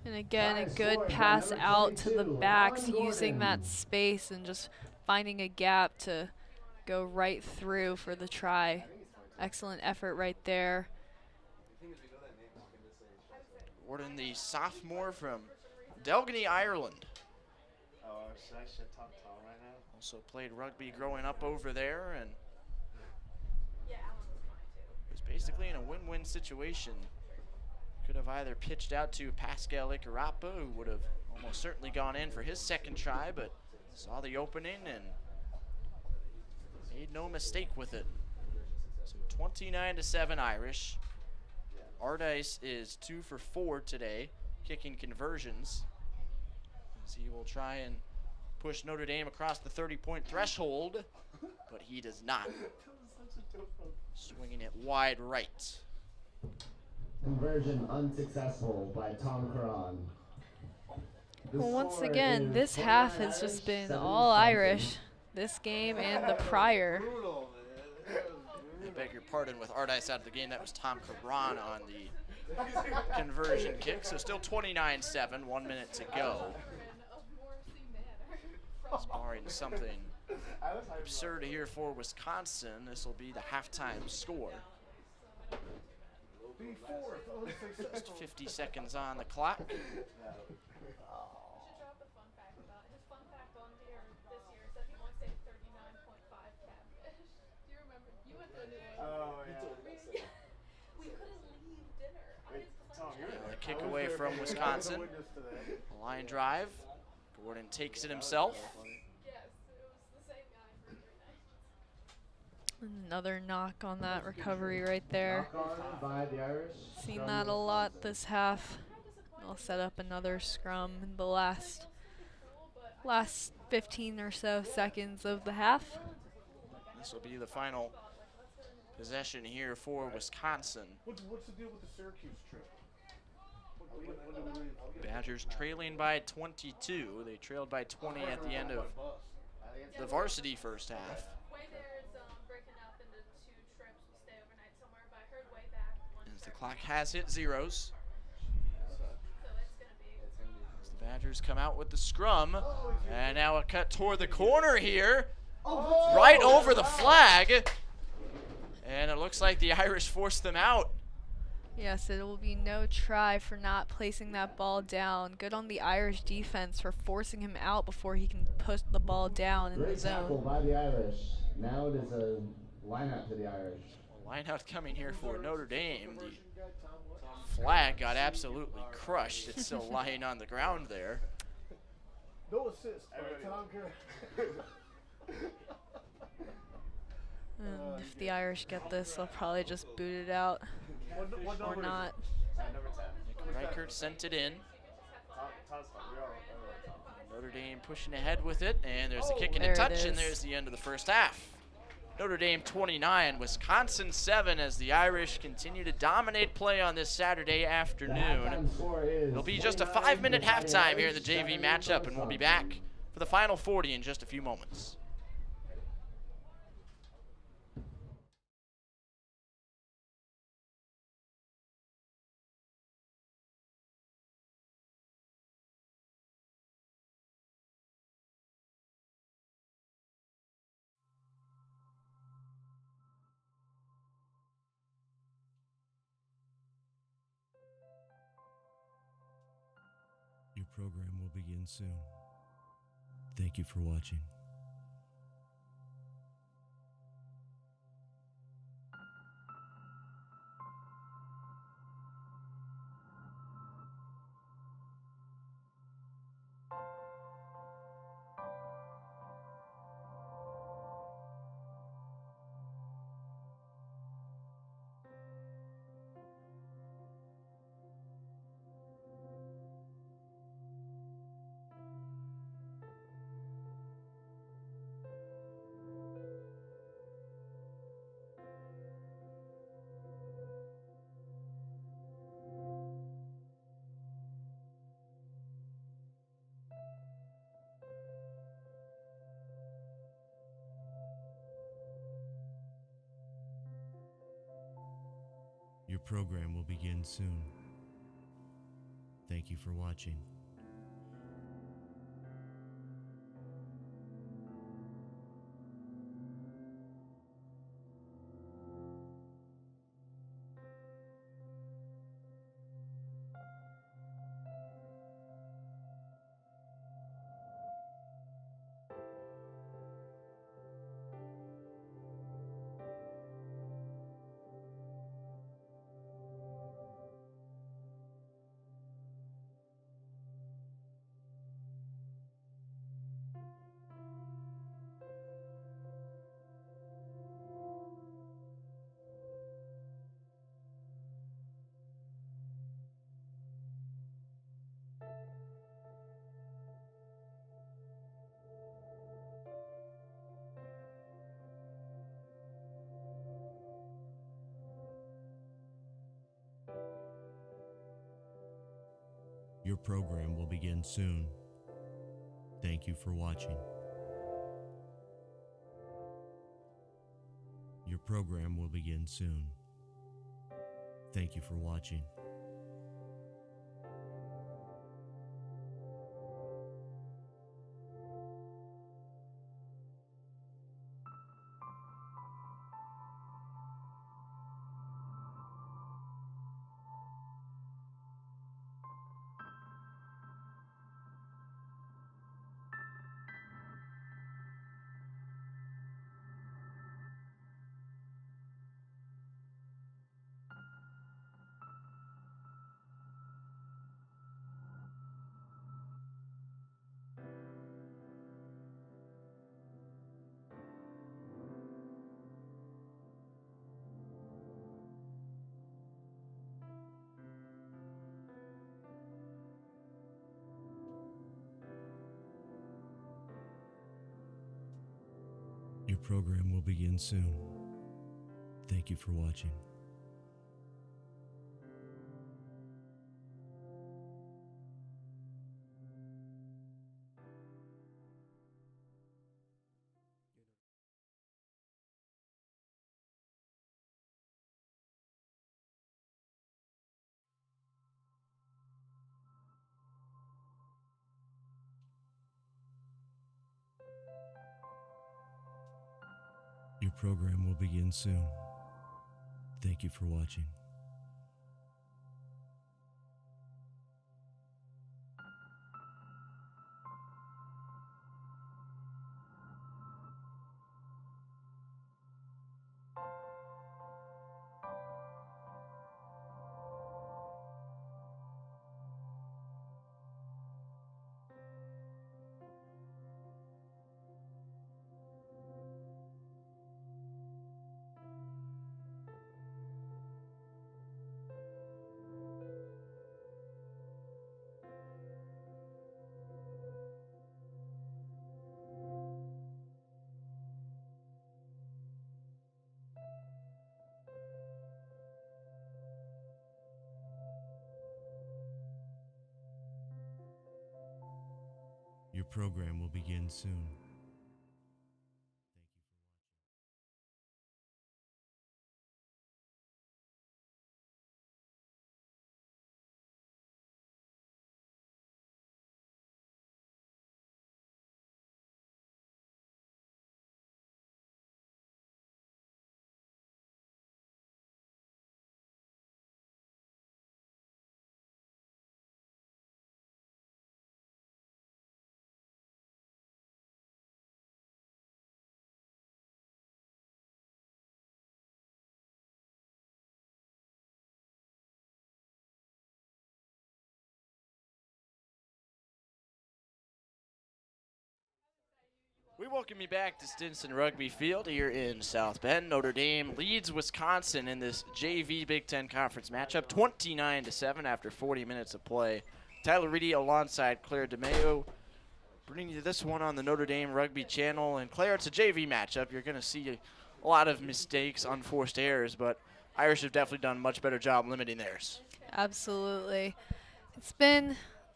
C: And again, a good pass out to the backs, using that space and just finding a gap to go right through for the try. Excellent effort right there.
B: Gordon, the sophomore from Delgany, Ireland.
F: Oh, should I talk tall right now?
B: Also played rugby growing up over there, and was basically in a win-win situation. Could have either pitched out to Pascal Ikarapa, who would have almost certainly gone in for his second try, but saw the opening and made no mistake with it. So 29-7 Irish. Ardice is 2 for 4 today, kicking conversions, as he will try and push Notre Dame across the 30-point threshold, but he does not. Swinging it wide right.
D: Conversion unsuccessful by Tom Curran.
C: Well, once again, this half has just been all Irish, this game and the prior.
B: I beg your pardon, with Ardice out of the game, that was Tom Cabron on the conversion kick. So still 29-7, 1 minute to go. Barring something absurd here for Wisconsin, this will be the halftime score. Just 50 seconds on the clock. A kick away from Wisconsin. A line drive. Gordon takes it himself.
C: Another knock on that recovery right there. Seen that a lot this half. I'll set up another scrum in the last 15 or so seconds of the half.
B: This will be the final possession here for Wisconsin.
E: What's the deal with the Syracuse trip?
B: Badgers trailing by 22. They trailed by 20 at the end of the varsity first half. As the clock has hit zeros. As the Badgers come out with the scrum. And now a cut toward the corner here. Right over the flag. And it looks like the Irish forced them out.
C: Yes, it will be no try for not placing that ball down. Good on the Irish defense for forcing him out before he can push the ball down in the zone.
D: Tackle by the Irish. Now it is a line out to the Irish.
B: Line out coming here for Notre Dame. The flag got absolutely crushed. It's still lying on the ground there.
E: No assist, but Tom
C: And if the Irish get this, they'll probably just boot it out
E: What
C: or
E: number is
C: not.
F: Number 10.
B: Reichert sent it in.
F: Tom's fine. You're all Tom.
B: Notre Dame pushing ahead with it, and there's the kick and
C: There
B: a
C: it
B: touch, and
C: is.
B: there's the end of the first half. Notre Dame 29, Wisconsin 7 as the Irish continue to dominate play on this Saturday afternoon. It'll be just a 5-minute halftime here in the JV matchup, and we'll be back for the final 40 in just a few moments.
A: Your program will begin soon. Thank you for watching. Your program will begin soon. Thank you for watching. Your program will begin soon. Thank you for watching. Your program will begin soon. Thank you for watching. Your program will begin soon. Thank you for watching. Your program will begin soon. Thank you for watching. Your program will begin soon.
B: We welcome you back to Stinson Rugby Field here in South Bend. Notre Dame leads Wisconsin in this JV Big Ten Conference matchup, 29-7 after 40 minutes of play. Tyler Reedy alongside Claire DeMeo, bringing you this one on the Notre Dame Rugby channel. And Claire, it's a JV matchup. You're going to see a lot of mistakes, unforced errors, but Irish have definitely done a much better job limiting theirs.
C: Absolutely. It's been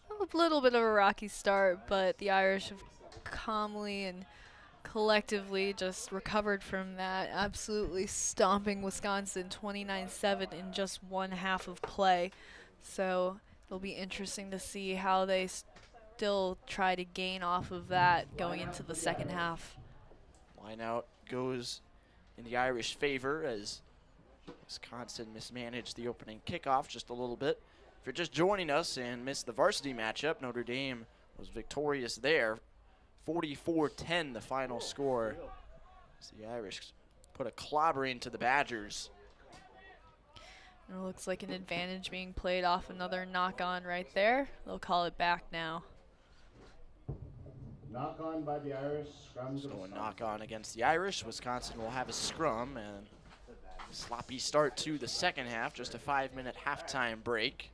C: a little bit of a rocky start, but the Irish have calmly and collectively just recovered from that, absolutely stomping Wisconsin 29-7 in just one half of play. So it'll be interesting to see how they still try to gain off of that going into the second half.
B: Line out goes in the Irish favor as Wisconsin mismanaged the opening kickoff just a little bit. If you're just joining us and missed the varsity matchup, Notre Dame was victorious there. 44-10 the final score. So the Irish put a clobbering to the Badgers.
C: And it looks like an advantage being played off another knock-on right there. They'll call it back now.
F: Knock on by the Irish. Scrum.
B: So a knock-on against the Irish. Wisconsin will have a scrum and sloppy start to the second half. Just a 5-minute halftime break.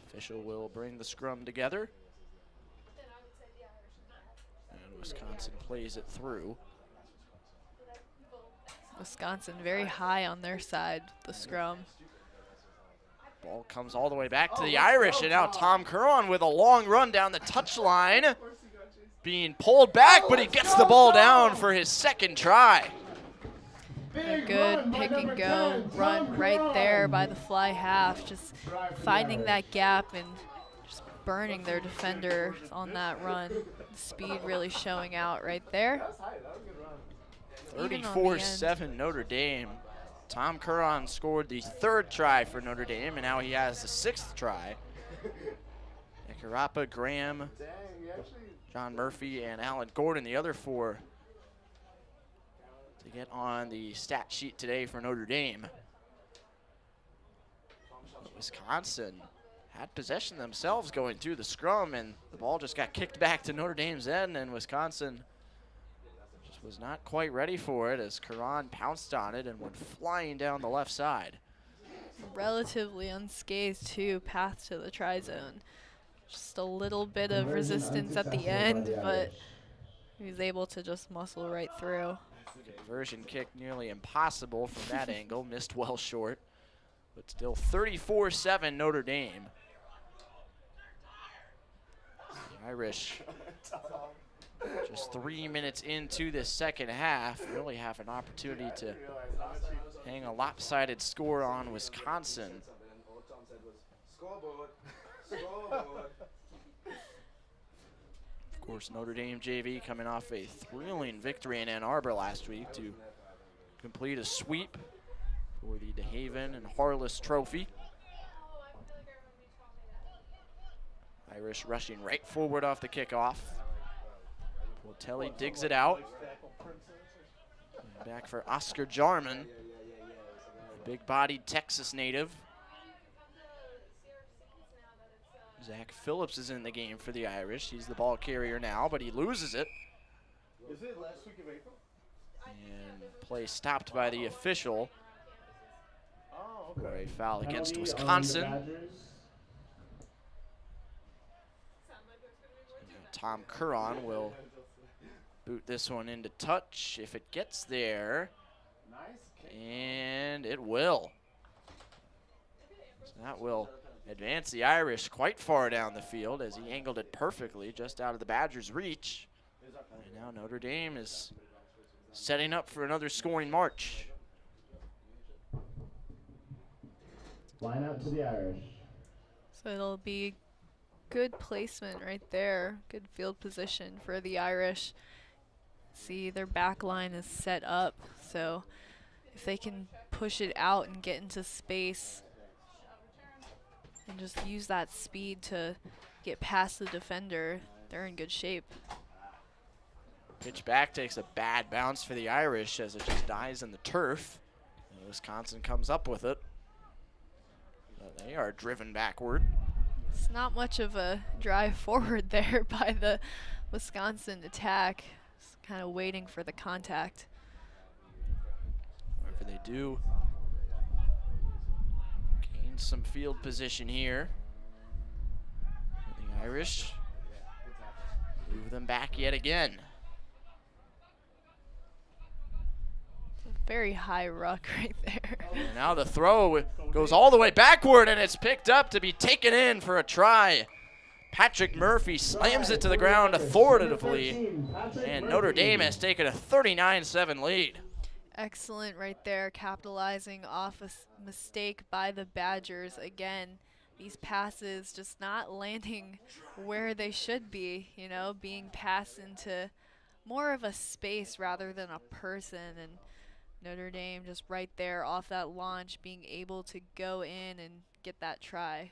B: Official will bring the scrum together. And Wisconsin plays it through.
C: Wisconsin very high on their side, the scrum.
B: Ball comes all the way back to the Irish, and now Tom Curran with a long run down the touchline. Being pulled back, but he gets the ball down for his second try.
C: A good pick and go run right there by the fly half, just finding that gap and just burning their defender on that run. The speed really showing out right there.
B: 34-7 Notre Dame. Tom Curran scored the third try for Notre Dame, and now he has the sixth try. Ikarapa, Graham, John Murphy, and Alan Gordon, the other four, to get on the stat sheet today for Notre Dame. But Wisconsin had possession themselves going through the scrum, and the ball just got kicked back to Notre Dame's end, and Wisconsin just was not quite ready for it as Curran pounced on it and went flying down the left side.
C: Relatively unscathed too, path to the try zone. Just a little bit of resistance at the end, but he was able to just muscle right through.
B: Conversion kick nearly impossible from that angle, missed well short, but still 34-7 Notre Dame. The Irish, just 3 minutes into this second half, really have an opportunity to hang a lopsided score on Wisconsin. Of course, Notre Dame JV coming off a thrilling victory in Ann Arbor last week to complete a sweep for the DeHaven and Harless Trophy. Irish rushing right forward off the kickoff. Portelli digs it out. And back for Oscar Jarman, a big-bodied Texas native. Zach Phillips is in the game for the Irish. He's the ball carrier now, but he loses it.
E: Is it last week of April?
B: And play stopped by the official
E: Oh,
B: for
E: okay.
B: a foul against
F: Penalty on the
B: Wisconsin.
F: Badgers.
B: Tom Curran will Boot this one into touch if it gets there.
F: Nice kick.
B: And it will. So that will advance the Irish quite far down the field as he angled it perfectly just out of the Badgers' reach. And now Notre Dame is setting up for another scoring march.
D: Line out to the Irish.
C: So it'll be good placement right there. Good field position for the Irish. See, their back line is set up, so if they can push it out and get into space and just use that speed to get past the defender, they're in good shape.
B: Pitch back takes a bad bounce for the Irish as it just dies in the turf. And Wisconsin comes up with it. But they are driven backward.
C: It's not much of a drive forward there by the Wisconsin attack. Just kind of waiting for the contact.
B: Whatever they do, gain some field position here. The Irish move them back yet again.
C: Very high ruck right there.
B: And now the throw goes all the way backward, and it's picked up to be taken in for a try. Patrick Murphy slams it to the ground authoritatively, and Notre Dame has taken a 39-7 lead.
C: Excellent right there, capitalizing off a mistake by the Badgers. Again, these passes just not landing where they should be, you know, being passed into more of a space rather than a person. And Notre Dame just right there off that launch being able to go in and get that try.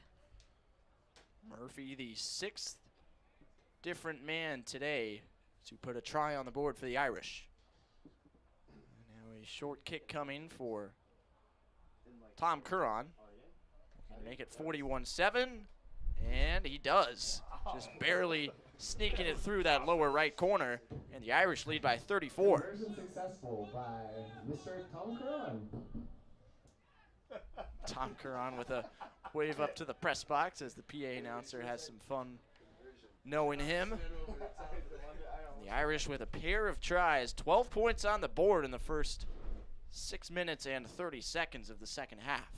B: Murphy, the 6th different man today to put a try on the board for the Irish. And now a short kick coming for Tom Curran. Can make it 41-7, and he does. Just barely sneaking it through that lower right corner, and the Irish lead by 34.
D: Conversion successful by Mr. Tom Curran.
B: Tom Curran with a wave up to the press box as the PA announcer has some fun knowing him. And the Irish with a pair of tries, 12 points on the board in the first 6 minutes and 30 seconds of the second half.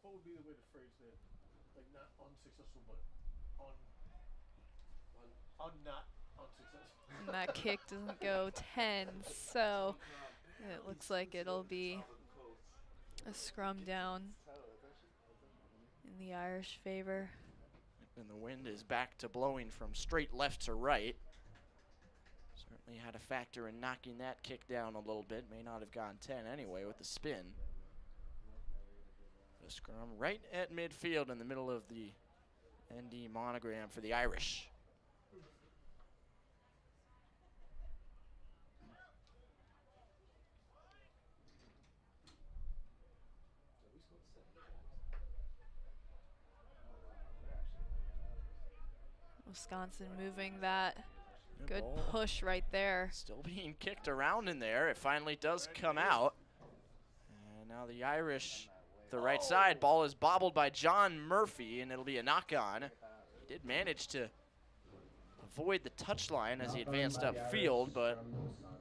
E: What would be the way to phrase that? Like not unsuccessful, but not unsuccessful.
C: And that kick doesn't go 10, so it looks like it'll be a scrum down in the Irish favor.
B: And the wind is back to blowing from straight left to right. Certainly had a factor in knocking that kick down a little bit. May not have gone 10 anyway with the spin. The scrum right at midfield in the middle of the ND monogram for the Irish.
C: Wisconsin moving that. Good
B: ball.
C: push right there.
B: Still being kicked around in there. It finally does come out. And now the Irish, the right side, ball is bobbled by John Murphy, and it'll be a knock-on. He did manage to avoid the touchline as he advanced upfield, but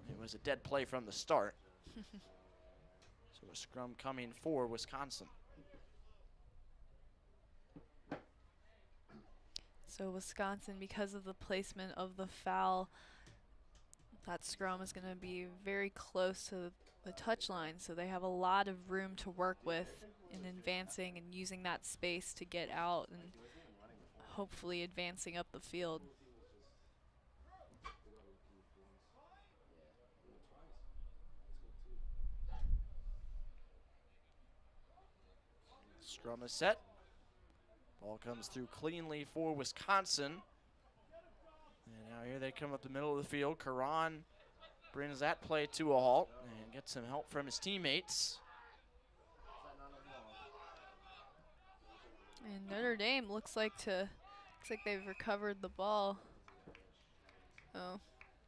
B: it was a dead play from the start. So a scrum coming for Wisconsin.
C: So Wisconsin, because of the placement of the foul, that scrum is going to be very close to the touchline, so they have a lot of room to work with in advancing and using that space to get out and hopefully advancing up the field.
B: Scrum is set. Ball comes through cleanly for Wisconsin. And now here they come up the middle of the field. Curran brings that play to a halt and gets some help from his teammates.
C: And Notre Dame looks like they've recovered the ball. Oh,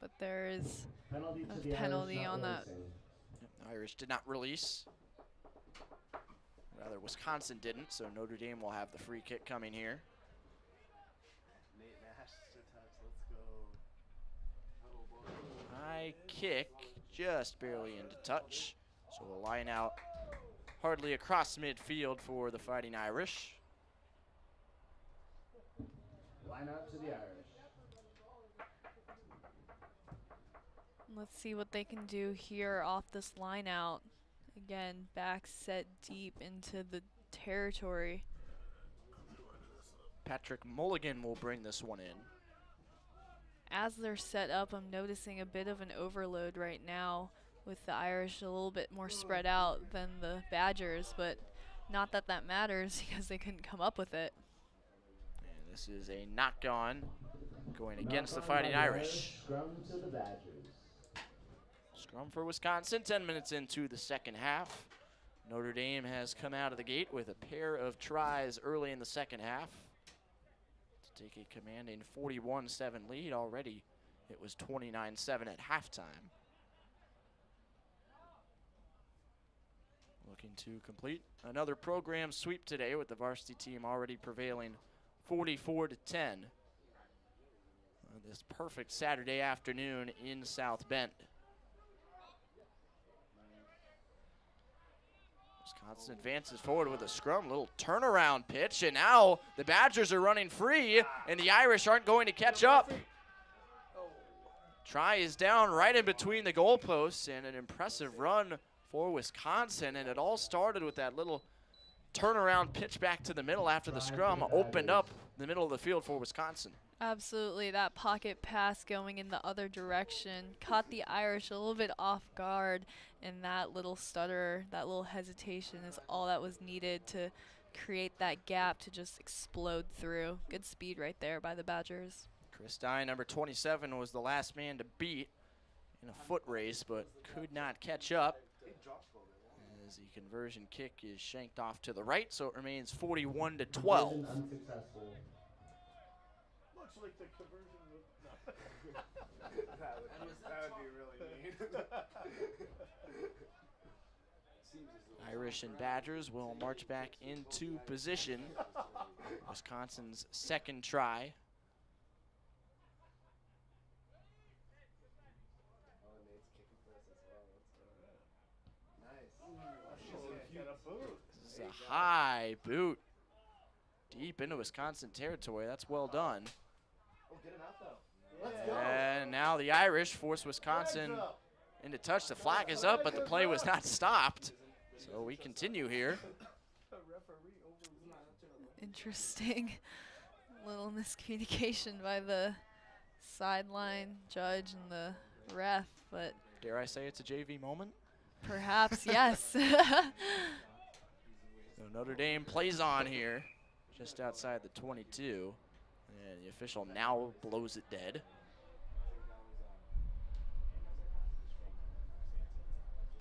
C: but there is a penalty on that.
B: The Irish did not release. Rather, Wisconsin didn't, so Notre Dame will have the free kick coming here. high kick, just barely into touch. So a line out hardly across midfield for the Fighting Irish.
F: Line out to the Irish.
C: Let's see what they can do here off this line out. Again, back set deep into the territory.
B: Patrick Mulligan will bring this one in.
C: As they're set up, I'm noticing a bit of an overload right now with the Irish a little bit more spread out than the Badgers, but not that that matters because they couldn't come up with it.
B: And this is a knock-on going against the Fighting Irish.
F: Scrum to the Badgers.
B: Scrum for Wisconsin, 10 minutes into the second half. Notre Dame has come out of the gate with a pair of tries early in the second half to take a commanding 41-7 lead. Already it was 29-7 at halftime. Looking to complete another program sweep today with the varsity team already prevailing 44-10 on this perfect Saturday afternoon in South Bend. Wisconsin advances forward with a scrum, little turnaround pitch, and now the Badgers are running free, and the Irish aren't going to catch up. Try is down right in between the goalposts, and an impressive run for Wisconsin, and it all started with that little turnaround pitch back to the middle after the scrum opened up the middle of the field for Wisconsin.
C: Absolutely, that pocket pass going in the other direction caught the Irish a little bit off guard, and that little stutter, that little hesitation is all that was needed to create that gap to just explode through. Good speed right there by the Badgers.
B: Chris Dye, number 27, was the last man to beat in a foot race, but could not catch up as the conversion kick is shanked off to the right, so it remains 41-12.
F: Unsuccessful.
E: Looks like the conversion was
F: that would be really mean.
B: Irish and Badgers will march back into position. Wisconsin's second try. This is a high boot deep into Wisconsin territory. That's well done. And now the Irish force Wisconsin into touch. The flag is up, but the play was not stopped. So we continue here.
C: Interesting little miscommunication by the sideline judge and the ref, but
B: Dare I say it's a JV moment?
C: perhaps, yes.
B: So Notre Dame plays on here, just outside the 22. And the official now blows it dead.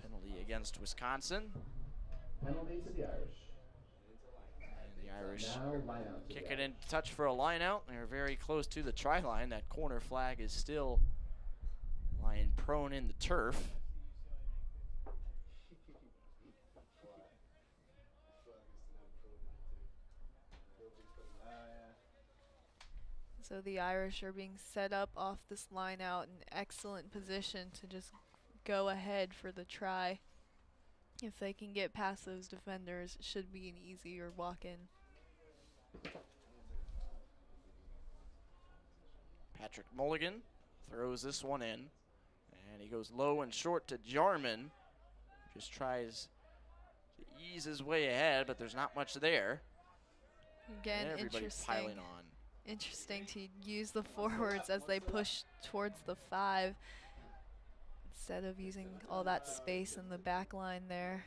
B: Penalty against Wisconsin.
F: Penalty to the Irish.
B: And the Irish
F: Now line out to
B: kick
F: the
B: it into touch for a line out. They're very close to the try line. That corner flag is still lying prone in the turf.
C: So the Irish are being set up off this line out in excellent position to just go ahead for the try. If they can get past those defenders, it should be an easier walk-in.
B: Patrick Mulligan throws this one in, and he goes low and short to Jarman. Just tries to ease his way ahead, but there's not much there.
C: Again,
B: And everybody
C: interesting.
B: piling on.
C: Interesting to use the forwards as they push towards the 5 instead of using all that space in the back line there.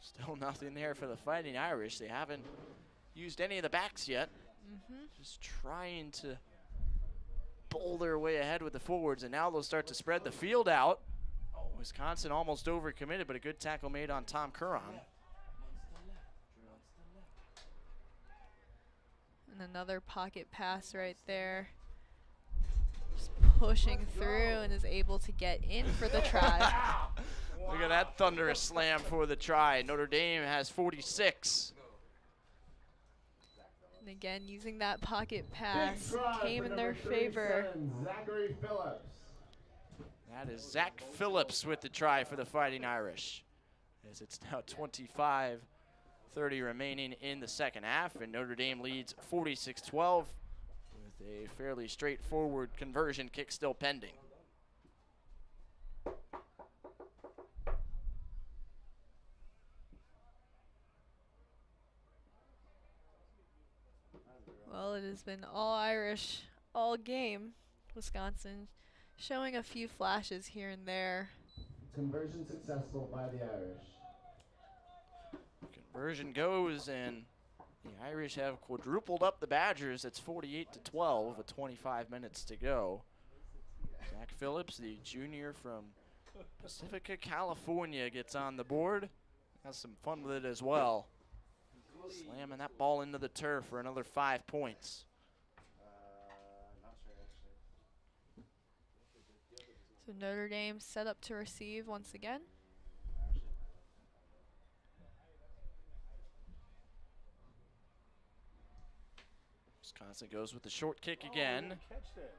B: Still nothing there for the Fighting Irish. They haven't used any of the backs yet. Just trying to bowl their way ahead with the forwards, and now they'll start to spread the field out. Wisconsin almost overcommitted, but a good tackle made on Tom Curran.
C: And another pocket pass right there. Just pushing through and is able to get in for the try.
B: Look at that thunderous slam for the try. Notre Dame has 46.
C: And again, using that pocket
D: Big
C: pass
D: try
C: came
D: for
C: in their
D: number
C: favor.
D: 37, Zachary Phillips.
B: That is Zach Phillips with the try for the Fighting Irish. As it's now 25-30 remaining in the second half, and Notre Dame leads 46-12 with a fairly straightforward conversion kick still pending.
C: Well, it has been all Irish all game. Wisconsin showing a few flashes here and there.
D: Conversion successful by the Irish.
B: Conversion goes, and the Irish have quadrupled up the Badgers. It's 48-12 with 25 minutes to go. Zach Phillips, the junior from Pacifica, California, gets on the board. Has some fun with it as well. Slamming that ball into the turf for another 5 points.
F: Not sure actually.
C: So Notre Dame set up to receive once again.
B: Wisconsin goes with the short kick again.
E: Catch that.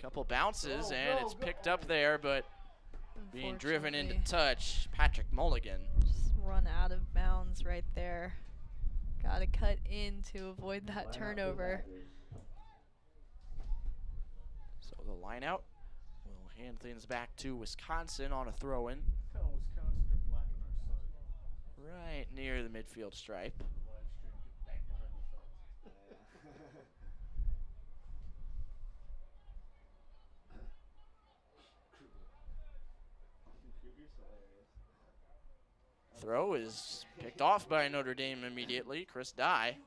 B: Couple bounces,
E: Go,
B: and
E: go,
B: it's
E: go.
B: picked up there, but being driven into
C: Unfortunately,
B: touch, Patrick Mulligan.
C: just run out of bounds right there. Got to cut in to avoid that turnover.
B: So the line out will hand things back to Wisconsin on a throw-in
E: Tell Wisconsin they're black on our side.
B: right near the midfield stripe.
E: Live stream, get back behind the fence.
F: Kruger's hilarious.
B: Throw is picked off by Notre Dame immediately. Chris Dye.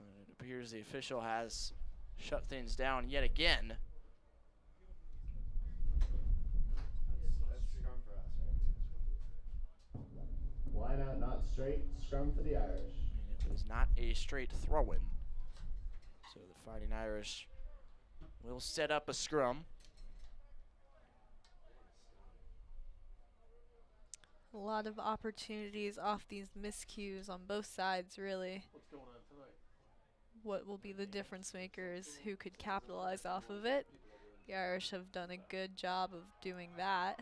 B: And it appears the official has shut things down yet again.
F: That's scrum for us, right?
D: Line out not straight, scrum for the Irish.
B: And it was not a straight throw-in. So the Fighting Irish will set up a scrum.
C: A lot of opportunities off these miscues on both sides, really.
E: What's going on tonight?
C: What will be the difference makers who could capitalize off of it? The Irish have done a good job of doing that.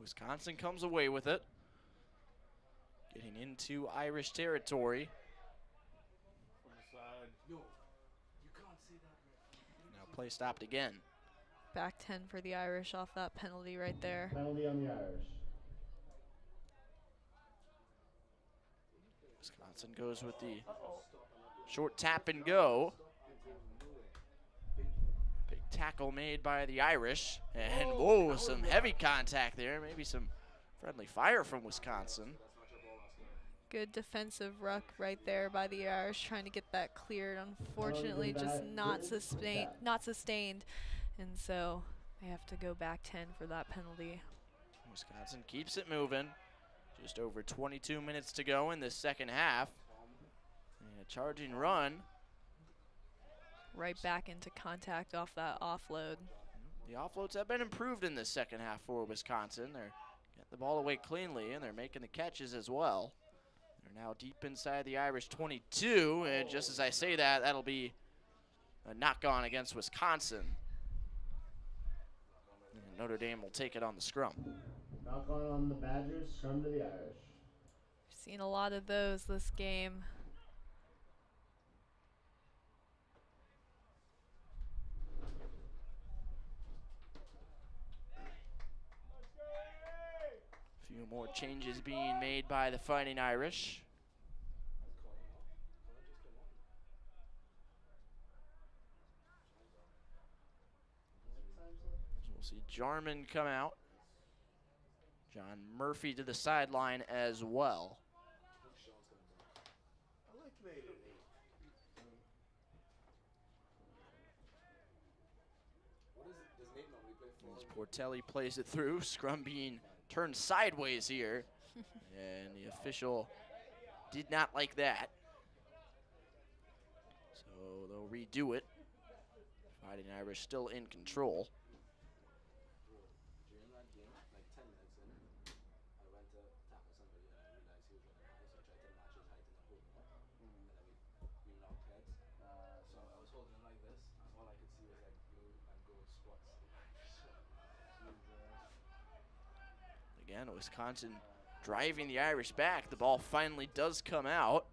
B: Wisconsin comes away with it. Getting into Irish territory.
E: From the side.
B: Now play stopped again.
C: Back 10 for the Irish off that penalty right there.
D: Penalty on the Irish.
B: Wisconsin goes with the short tap and go. Big tackle made by the Irish. And whoa, some heavy contact there. Maybe some friendly fire from Wisconsin.
C: Good defensive ruck right there by the Irish, trying to get that cleared. Unfortunately, just not sustained. And so they have to go back 10 for that penalty.
B: Wisconsin keeps it moving. Just over 22 minutes to go in the second half. And a charging run.
C: Right back into contact off that offload.
B: The offloads have been improved in this second half for Wisconsin. They're getting the ball away cleanly, and they're making the catches as well. They're now deep inside the Irish 22, and just as I say that, that'll be a knock-on against Wisconsin. And Notre Dame will take it on the scrum.
D: Knock on the Badgers, scrum to the Irish.
C: Seen a lot of those this game.
B: A few more changes being made by the Fighting Irish. So we'll see Jarman come out. John Murphy to the sideline as well.
E: I like made it 8.
B: As Portelli plays it through, scrum being turned sideways here. And the official did not like that. So they'll redo it. Fighting Irish still in control.
F: During that game, like 10 minutes in, I went to tackle somebody and I realized he was running high, so I tried to match his height and then hold him up. And then we knocked heads. So I was holding him like this, and all I could see was like blue and gold spots.
B: Again, Wisconsin driving the Irish back. The ball finally does come out.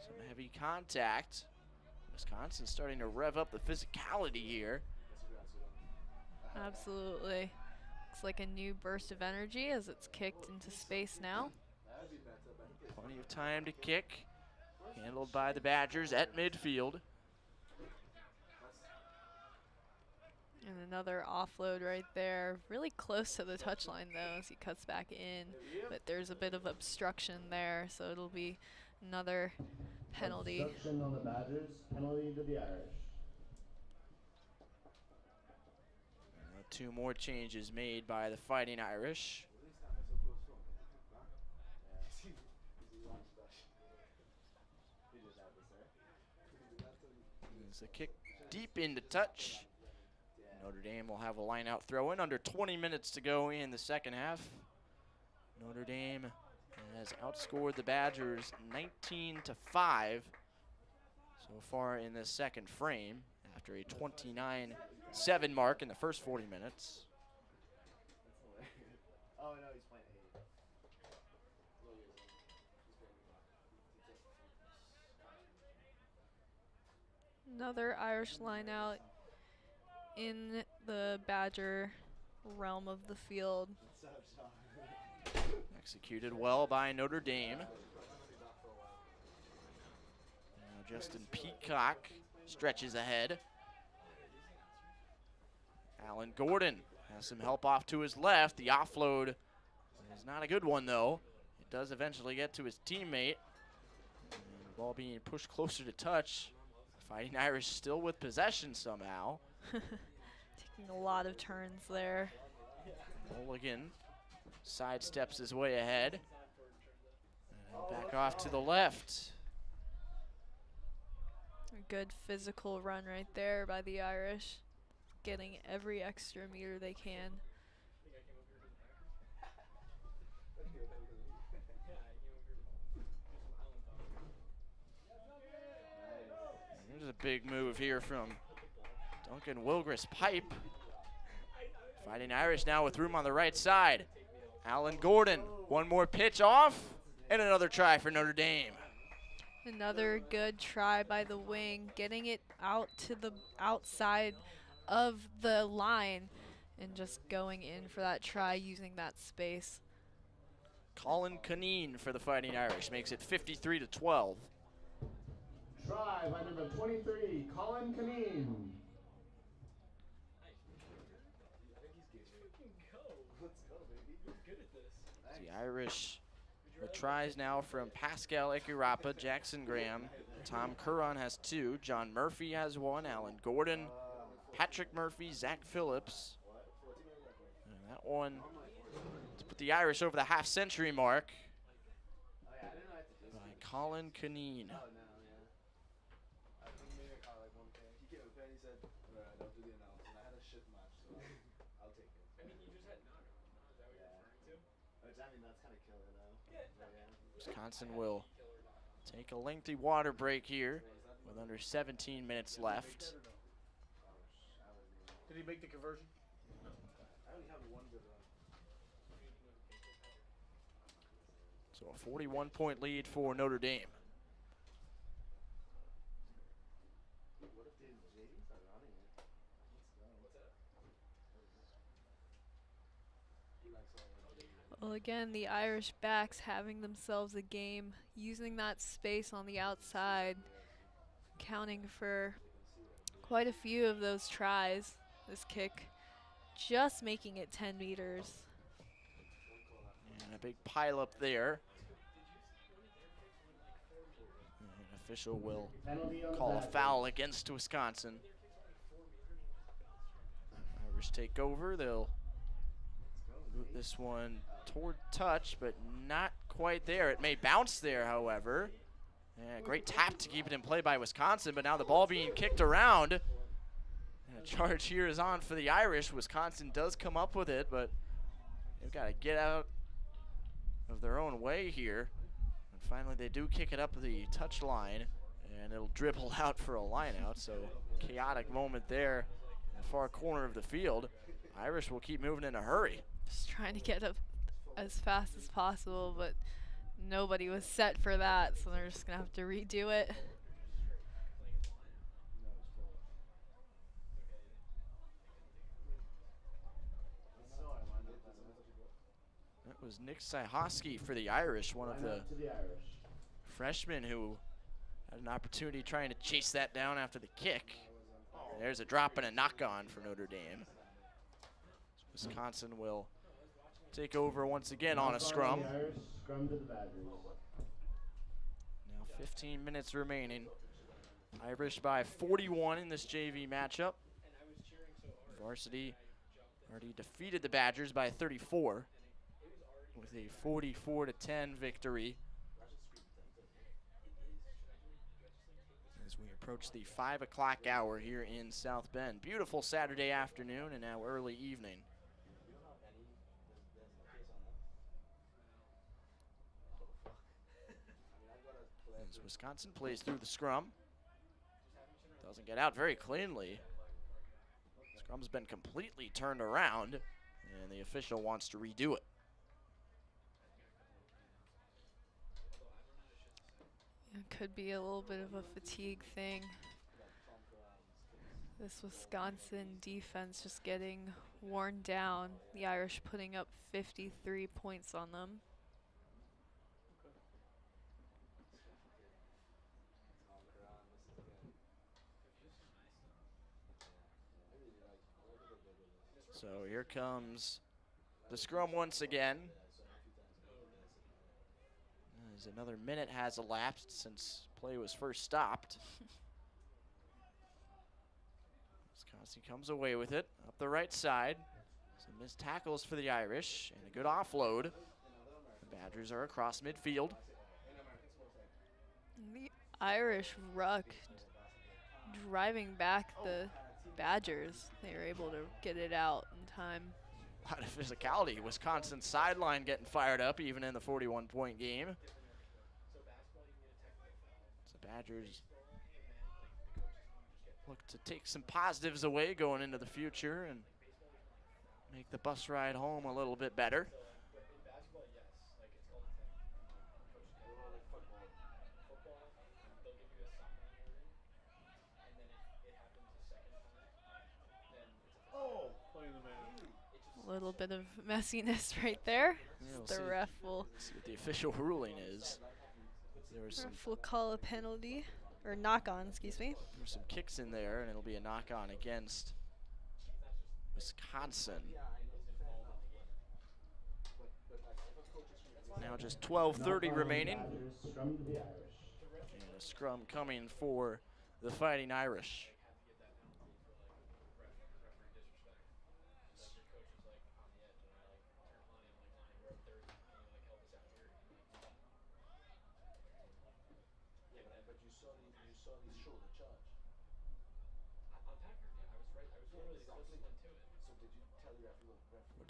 B: Some heavy contact. Wisconsin starting to rev up the physicality here.
C: Absolutely. Looks like a new burst of energy as it's kicked into space now.
B: Plenty of time to kick. Handled by the Badgers at midfield.
C: And another offload right there. Really close to the touchline though as he cuts back in. But there's a bit of obstruction there, so it'll be another penalty.
D: Obstruction on the Badgers, penalty to the Irish.
B: Two more changes made by the Fighting Irish. It's a kick deep into touch. Notre Dame will have a line-out throw in. Under 20 minutes to go in the second half. Notre Dame has outscored the Badgers 19-5 so far in this second frame after a 29-7 mark in the first 40 minutes.
F: Oh no, he's playing 8.
C: Another Irish line out in the Badger realm of the field.
B: Executed well by Notre Dame. Now Justin Peacock stretches ahead. Alan Gordon has some help off to his left. The offload is not a good one though. It does eventually get to his teammate. And the ball being pushed closer to touch. Fighting Irish still with possession somehow.
C: Taking a lot of turns there.
B: Mulligan sidesteps his way ahead. And back off to the left.
C: A good physical run right there by the Irish. Getting every extra meter they can.
B: There's a big move here from Duncan Wilgris Pipe. Fighting Irish now with room on the right side. Alan Gordon, one more pitch off, and another try for Notre Dame.
C: Another good try by the wing, getting it out to the outside of the line and just going in for that try using that space.
B: Colin Caneen for the Fighting Irish makes it 53-12.
D: Try by number 23, Colin Caneen.
B: The Irish with tries now from Pascal Ekirapa, Jackson Graham, Tom Curran has 2, John Murphy has 1, Alan Gordon, Patrick Murphy, Zach Phillips. And that one to put the Irish over the half-century mark by Colin Caneen. Wisconsin will take a lengthy water break here with under 17 minutes left.
E: Did he make the conversion?
B: So a 41-point lead for Notre Dame.
C: Well, again, the Irish backs having themselves a game, using that space on the outside, counting for quite a few of those tries. This kick just making it 10 meters.
B: And a big pile up there. And an official will call a foul against Wisconsin. Irish take over. They'll move this one toward touch, but not quite there. It may bounce there, however. Yeah, great tap to keep it in play by Wisconsin, but now the ball being kicked around. And a charge here is on for the Irish. Wisconsin does come up with it, but they've got to get out of their own way here. And finally they do kick it up the touch line, and it'll dribble out for a line out. So chaotic moment there in the far corner of the field. Irish will keep moving in a hurry.
C: Just trying to get up as fast as possible, but nobody was set for that, so they're just going to have to redo it.
B: That was Nick Syhosky for the Irish, one of the freshmen who had an opportunity trying to chase that down after the kick. There's a drop and a knock-on for Notre Dame. Wisconsin will take over once again on a scrum. Now 15 minutes remaining. Irish by 41 in this JV matchup. Varsity already defeated the Badgers by 34 with a 44-10 victory. As we approach the 5 o'clock hour here in South Bend. Beautiful Saturday afternoon and now early evening. As Wisconsin plays through the scrum. Doesn't get out very cleanly. Scrum's been completely turned around, and the official wants to redo it.
C: It could be a little bit of a fatigue thing. This Wisconsin defense just getting worn down. The Irish putting up 53 points on them.
B: So here comes the scrum once again. As another minute has elapsed since play was first stopped. Wisconsin comes away with it up the right side. Some missed tackles for the Irish and a good offload. The Badgers are across midfield.
C: The Irish ruck driving back the Badgers. They were able to get it out in time.
B: A lot of physicality. Wisconsin's sideline getting fired up even in the 41-point game. So Badgers look to take some positives away going into the future and make the bus ride home a little bit better.
C: A little bit of messiness right there.
B: Yeah, we'll
C: The
B: see.
C: ref will
B: See what the official ruling is. There was some,
C: ref will call a penalty, or knock on, excuse me.
B: there were some kicks in there, and it'll be a knock-on against Wisconsin. Now just 12:30 remaining. And a scrum coming for the Fighting Irish.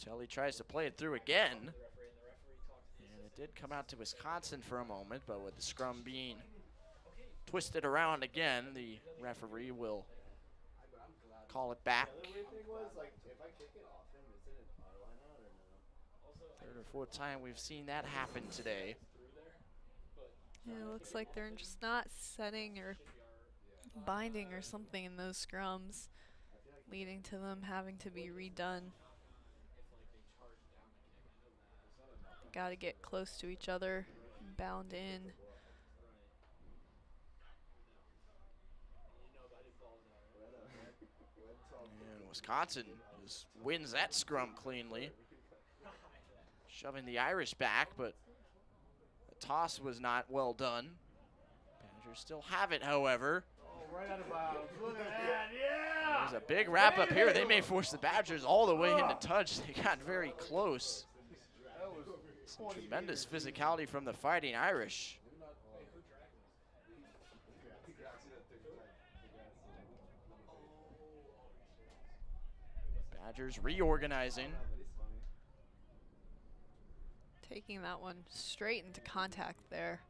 B: Telly tries to play it through again. And it did come out to Wisconsin for a moment, but with the scrum being twisted around again, the referee will call it back. Third or fourth time we've seen that happen today.
C: Yeah, it looks like they're just not setting or binding or something in those scrums, leading to them having to be redone. Got to get close to each other, bound in.
B: And Wisconsin just wins that scrum cleanly, shoving the Irish back, but the toss was not well done. Badgers still have it, however.
E: Right out of bounds. Look at that. Yeah!
B: There's a big wrap up here. They may force the Badgers all the way into touch. They got very close. Some tremendous physicality from the Fighting Irish. Badgers reorganizing.
C: Taking that one straight into contact there.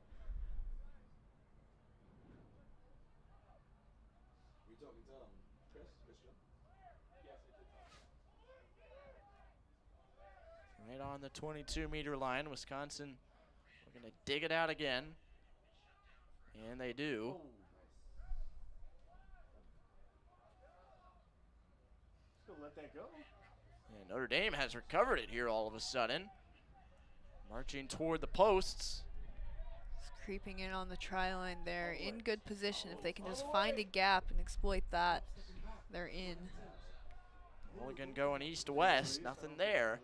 F: Were you talking to Christian?
B: Right on the 22-meter line. Wisconsin looking to dig it out again. And they do.
E: Still let that go.
B: And Notre Dame has recovered it here all of a sudden. Marching toward the posts.
C: Just creeping in on the try line there. In good position. If they can just find a gap and exploit that, they're in.
B: Mulligan going east-west. Nothing there.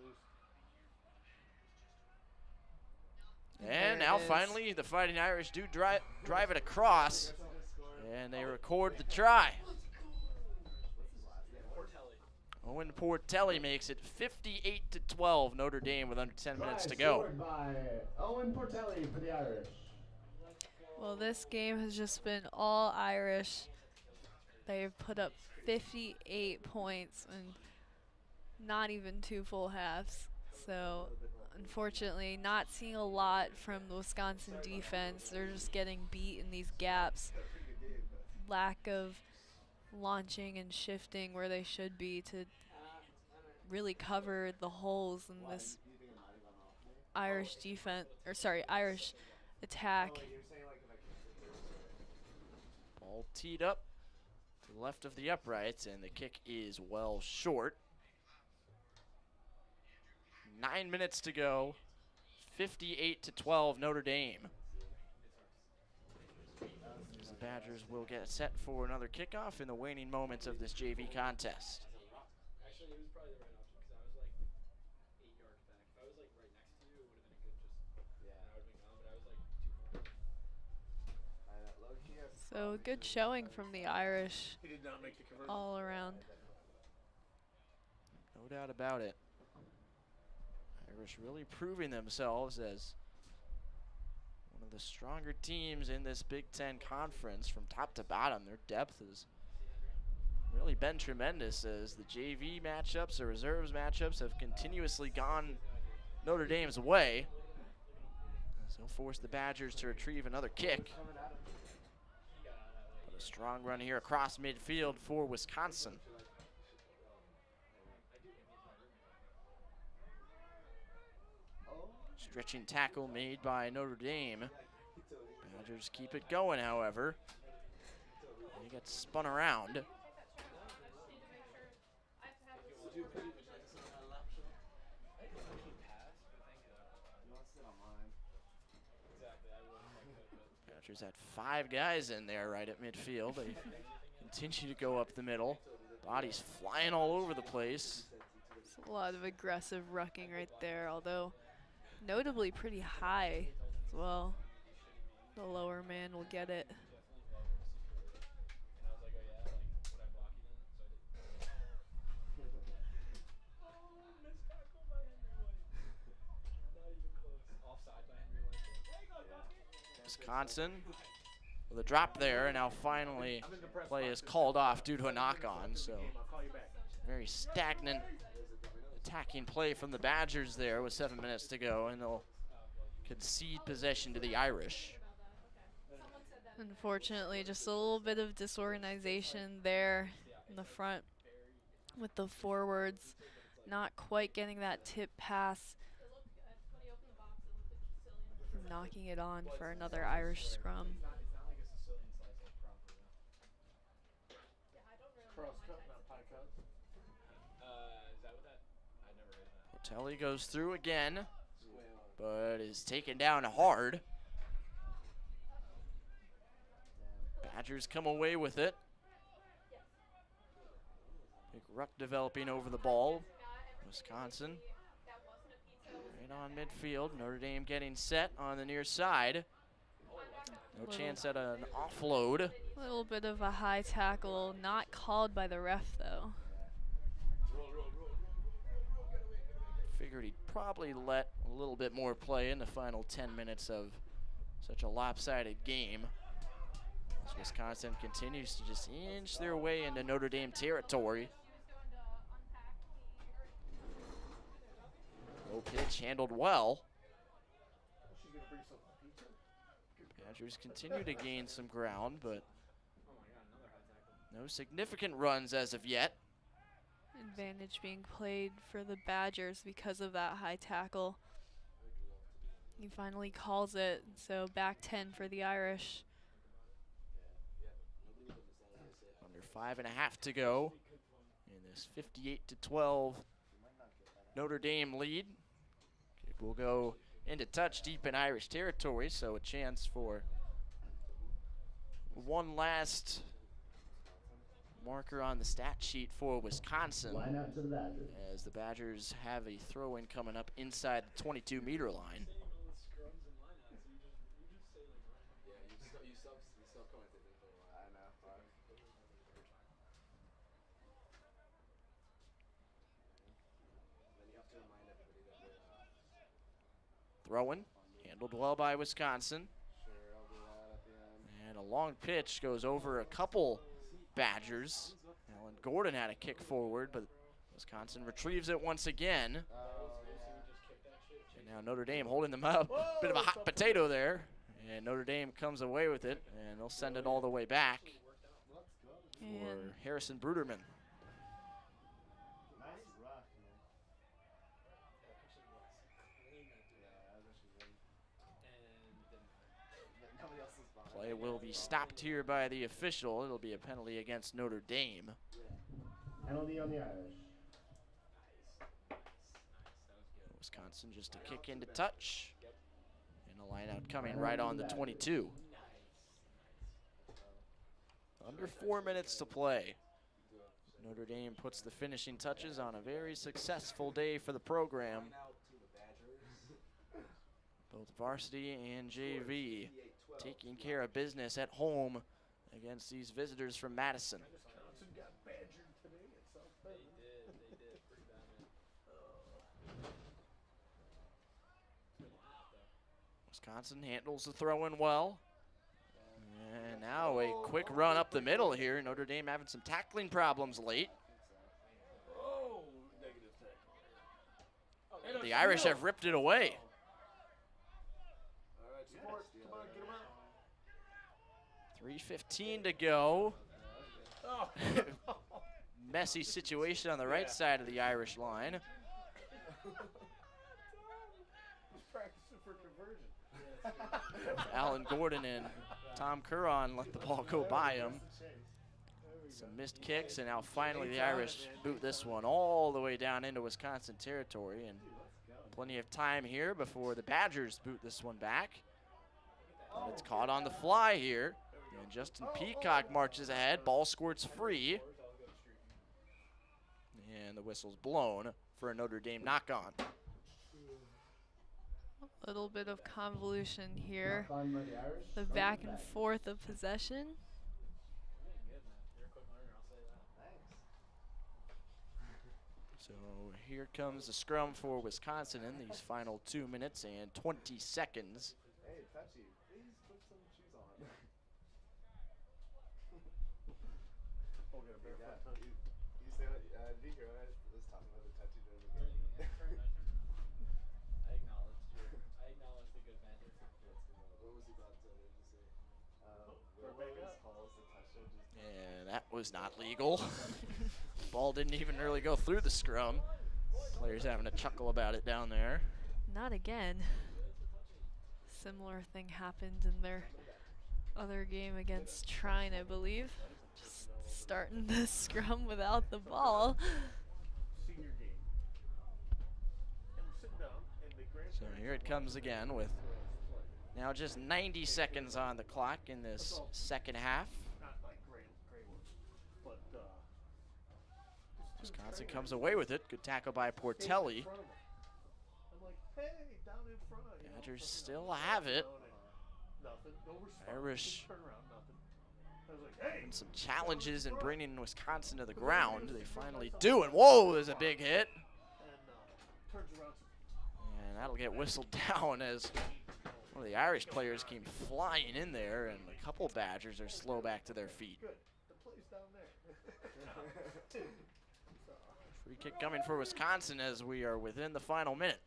B: And now finally the Fighting Irish do drive it across. And they record the try. Owen Portelli makes it 58-12, Notre Dame with under 10 minutes to go.
D: Scored by Owen Portelli for the Irish.
C: Well, this game has just been all Irish. They've put up 58 points and not even 2 full halves. So, unfortunately, not seeing a lot from the Wisconsin defense. They're just getting beat in these gaps. Lack of launching and shifting where they should be to really cover the holes in this Irish defense, or sorry, Irish attack.
B: Ball teed up to the left of the uprights, and the kick is well short. 9 minutes to go. 58-12, Notre Dame. As the Badgers will get set for another kickoff in the waning moments of this JV contest.
F: Actually, it was probably the right option because I was like 8 yards back. If I was like right next to you, it would have been a good I would have been gone, but I was like too far.
C: So good showing from the Irish
E: He did not make the conversion.
C: all around.
B: No doubt about it. Irish really proving themselves as one of the stronger teams in this Big Ten conference from top to bottom. Their depth has really been tremendous as the JV matchups, the reserves matchups have continuously gone Notre Dame's way. So force the Badgers to retrieve another kick. But a strong run here across midfield for Wisconsin. Stretching tackle made by Notre Dame. Badgers keep it going, however. He gets spun around. Badgers had 5 guys in there right at midfield. They continue to go up the middle. Bodies flying all over the place.
C: It's a lot of aggressive rucking right there, although notably pretty high as well. The lower man will get it.
B: Wisconsin with a drop there, and now finally play is called off due to a knock-on. So very stagnant attacking play from the Badgers there with 7 minutes to go, and they'll concede possession to the Irish.
C: Unfortunately, just a little bit of disorganization there in the front with the forwards, not quite getting that tip pass, knocking it on for another Irish scrum.
B: Portelli goes through again, but is taken down hard. Badgers come away with it. Big ruck developing over the ball. Wisconsin right on midfield. Notre Dame getting set on the near side. No chance at an offload.
C: A little bit of a high tackle, not called by the ref though.
B: Figured he'd probably let a little bit more play in the final 10 minutes of such a lopsided game. As Wisconsin continues to just inch their way into Notre Dame territory. Low pitch handled well.
E: She's gonna bring some pizza.
B: Badgers continue to gain some ground, but no significant runs as of yet.
C: Advantage being played for the Badgers because of that high tackle. He finally calls it, so back 10 for the Irish.
B: Under 5.5 to go in this 58-12 Notre Dame lead. Kick will go into touch deep in Irish territory, so a chance for one last marker on the stat sheet for Wisconsin.
G: Line out to the Badgers.
B: As the Badgers have a throw-in coming up inside the 22-meter line. Throwing, handled well by Wisconsin. And a long pitch goes over a couple Badgers. Alan Gordon had a kick forward, but Wisconsin retrieves it once again. And now Notre Dame holding them up. Bit of a hot potato there. And Notre Dame comes away with it, and they'll send it all the way back for Harrison Bruderman. Play will be stopped here by the official. It'll be a penalty against Notre Dame.
G: Penalty on the Irish.
B: Wisconsin just a kick into touch. And a line out coming right on the 22. Under 4 minutes to play. Notre Dame puts the finishing touches on a very successful day for the program. Both varsity and JV taking care of business at home against these visitors from Madison.
E: Wisconsin got badgered today at South Bend.
F: They did pretty bad, man.
B: Wisconsin handles the throw-in well. And now a quick run up the middle here. Notre Dame having some tackling problems late.
E: Oh, negative tackle.
B: The Irish have ripped it away.
E: Support. Come on, get him out.
B: 3:15 to go.
E: Oh.
B: Messy situation on the right side of the Irish line.
E: He's practicing for conversion.
B: Alan Gordon and Tom Curran let the ball go by him. Some missed kicks, and now finally the Irish boot this one all the way down into Wisconsin territory. And plenty of time here before the Badgers boot this one back. But it's caught on the fly here. And Justin Peacock marches ahead. Ball squirts free. And the whistle's blown for a Notre Dame knock-on.
C: A little bit of convolution here.
G: Fun by the Irish.
C: The back and forth of possession.
B: So here comes the scrum for Wisconsin in these final 2 minutes and 20 seconds.
H: Hey, Touchy, please put some shoes on.
E: Oh, we got a
H: Yeah,
E: barefoot touch.
H: you say what, did you hear what I was talking about the Touchy during the game?
F: I acknowledge the good banter.
H: What was he about to say?
E: Throw
H: What
E: back
H: was
E: up.
H: calls the touchdown just
B: And that was not legal. Ball didn't even really go through the scrum. Players having a chuckle about it down there.
C: Not again. Similar thing happened in their other game against Trine, I believe. Just starting the scrum without the ball.
E: Senior game. And we're sitting down, and the
B: So here it comes again with now just 90 seconds on the clock in this second half.
E: not like gray ones, but
B: Wisconsin comes away with it. Good tackle by Portelli.
E: I'm like, hey, down in front. You know,
B: Badgers
E: something
B: still
E: like
B: have
E: that,
B: it.
E: you know, and nothing, no response.
B: Irish
E: Just turn around, nothing. I was like, hey.
B: And some challenges in bringing Wisconsin to the ground. They finally do, and whoa, there's a big hit.
E: And turns around.
B: And that'll get whistled down as one of the Irish players came flying in there, and a couple Badgers are slow back to their feet.
E: Good. The play's down there.
B: Free kick coming for Wisconsin as we are within the final minute.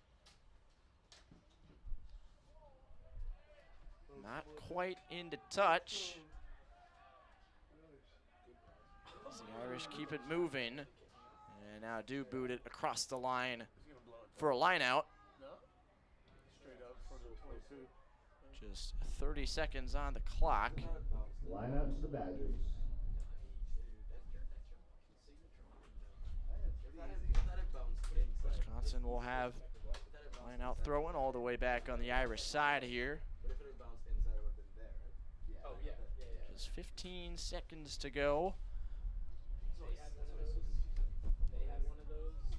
B: Not quite into touch. As the Irish keep it moving. And now do boot it across the line for a line out.
E: Straight up for the 22.
B: Just 30 seconds on the clock.
G: Line out to the Badgers.
B: Wisconsin will have line out throwing all the way back on the Irish side here. Just 15 seconds to go.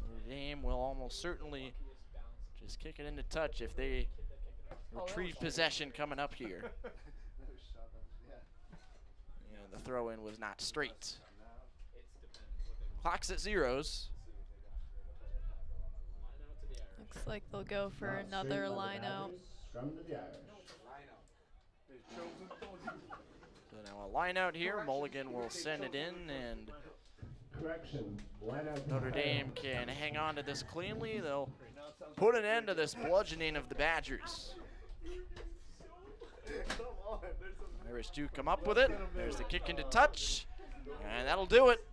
B: Notre Dame will almost certainly just kick it into touch if they retrieve possession coming up here. And the throw-in was not straight. Clock's at zeros.
C: Looks like they'll go for another line out.
G: Scrum to the Irish.
B: So now a line out here. Mulligan will send it in, and
G: Correction. Line out to
B: Notre
G: the
B: Dame can hang on to this cleanly. They'll put an end to this bludgeoning of the Badgers. Irish do come up with it. There's the kick into touch, and that'll do it.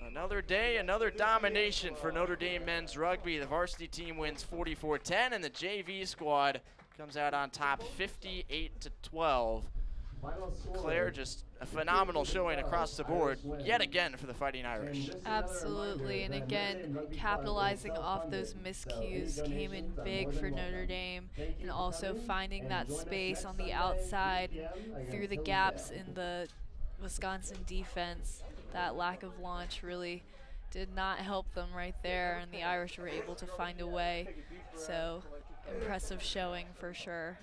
B: Another day, another domination for Notre Dame men's rugby. The varsity team wins 44-10, and the JV squad comes out on top 58-12.
G: Final score.
B: Claire, just a phenomenal showing across the board, yet again for the Fighting Irish.
C: Absolutely, and again, capitalizing off those miscues came in big for Notre Dame, and also finding that space on the outside through the gaps in the Wisconsin defense. That lack of launch really did not help them right there, and the Irish were able to find a way. So, impressive showing for sure.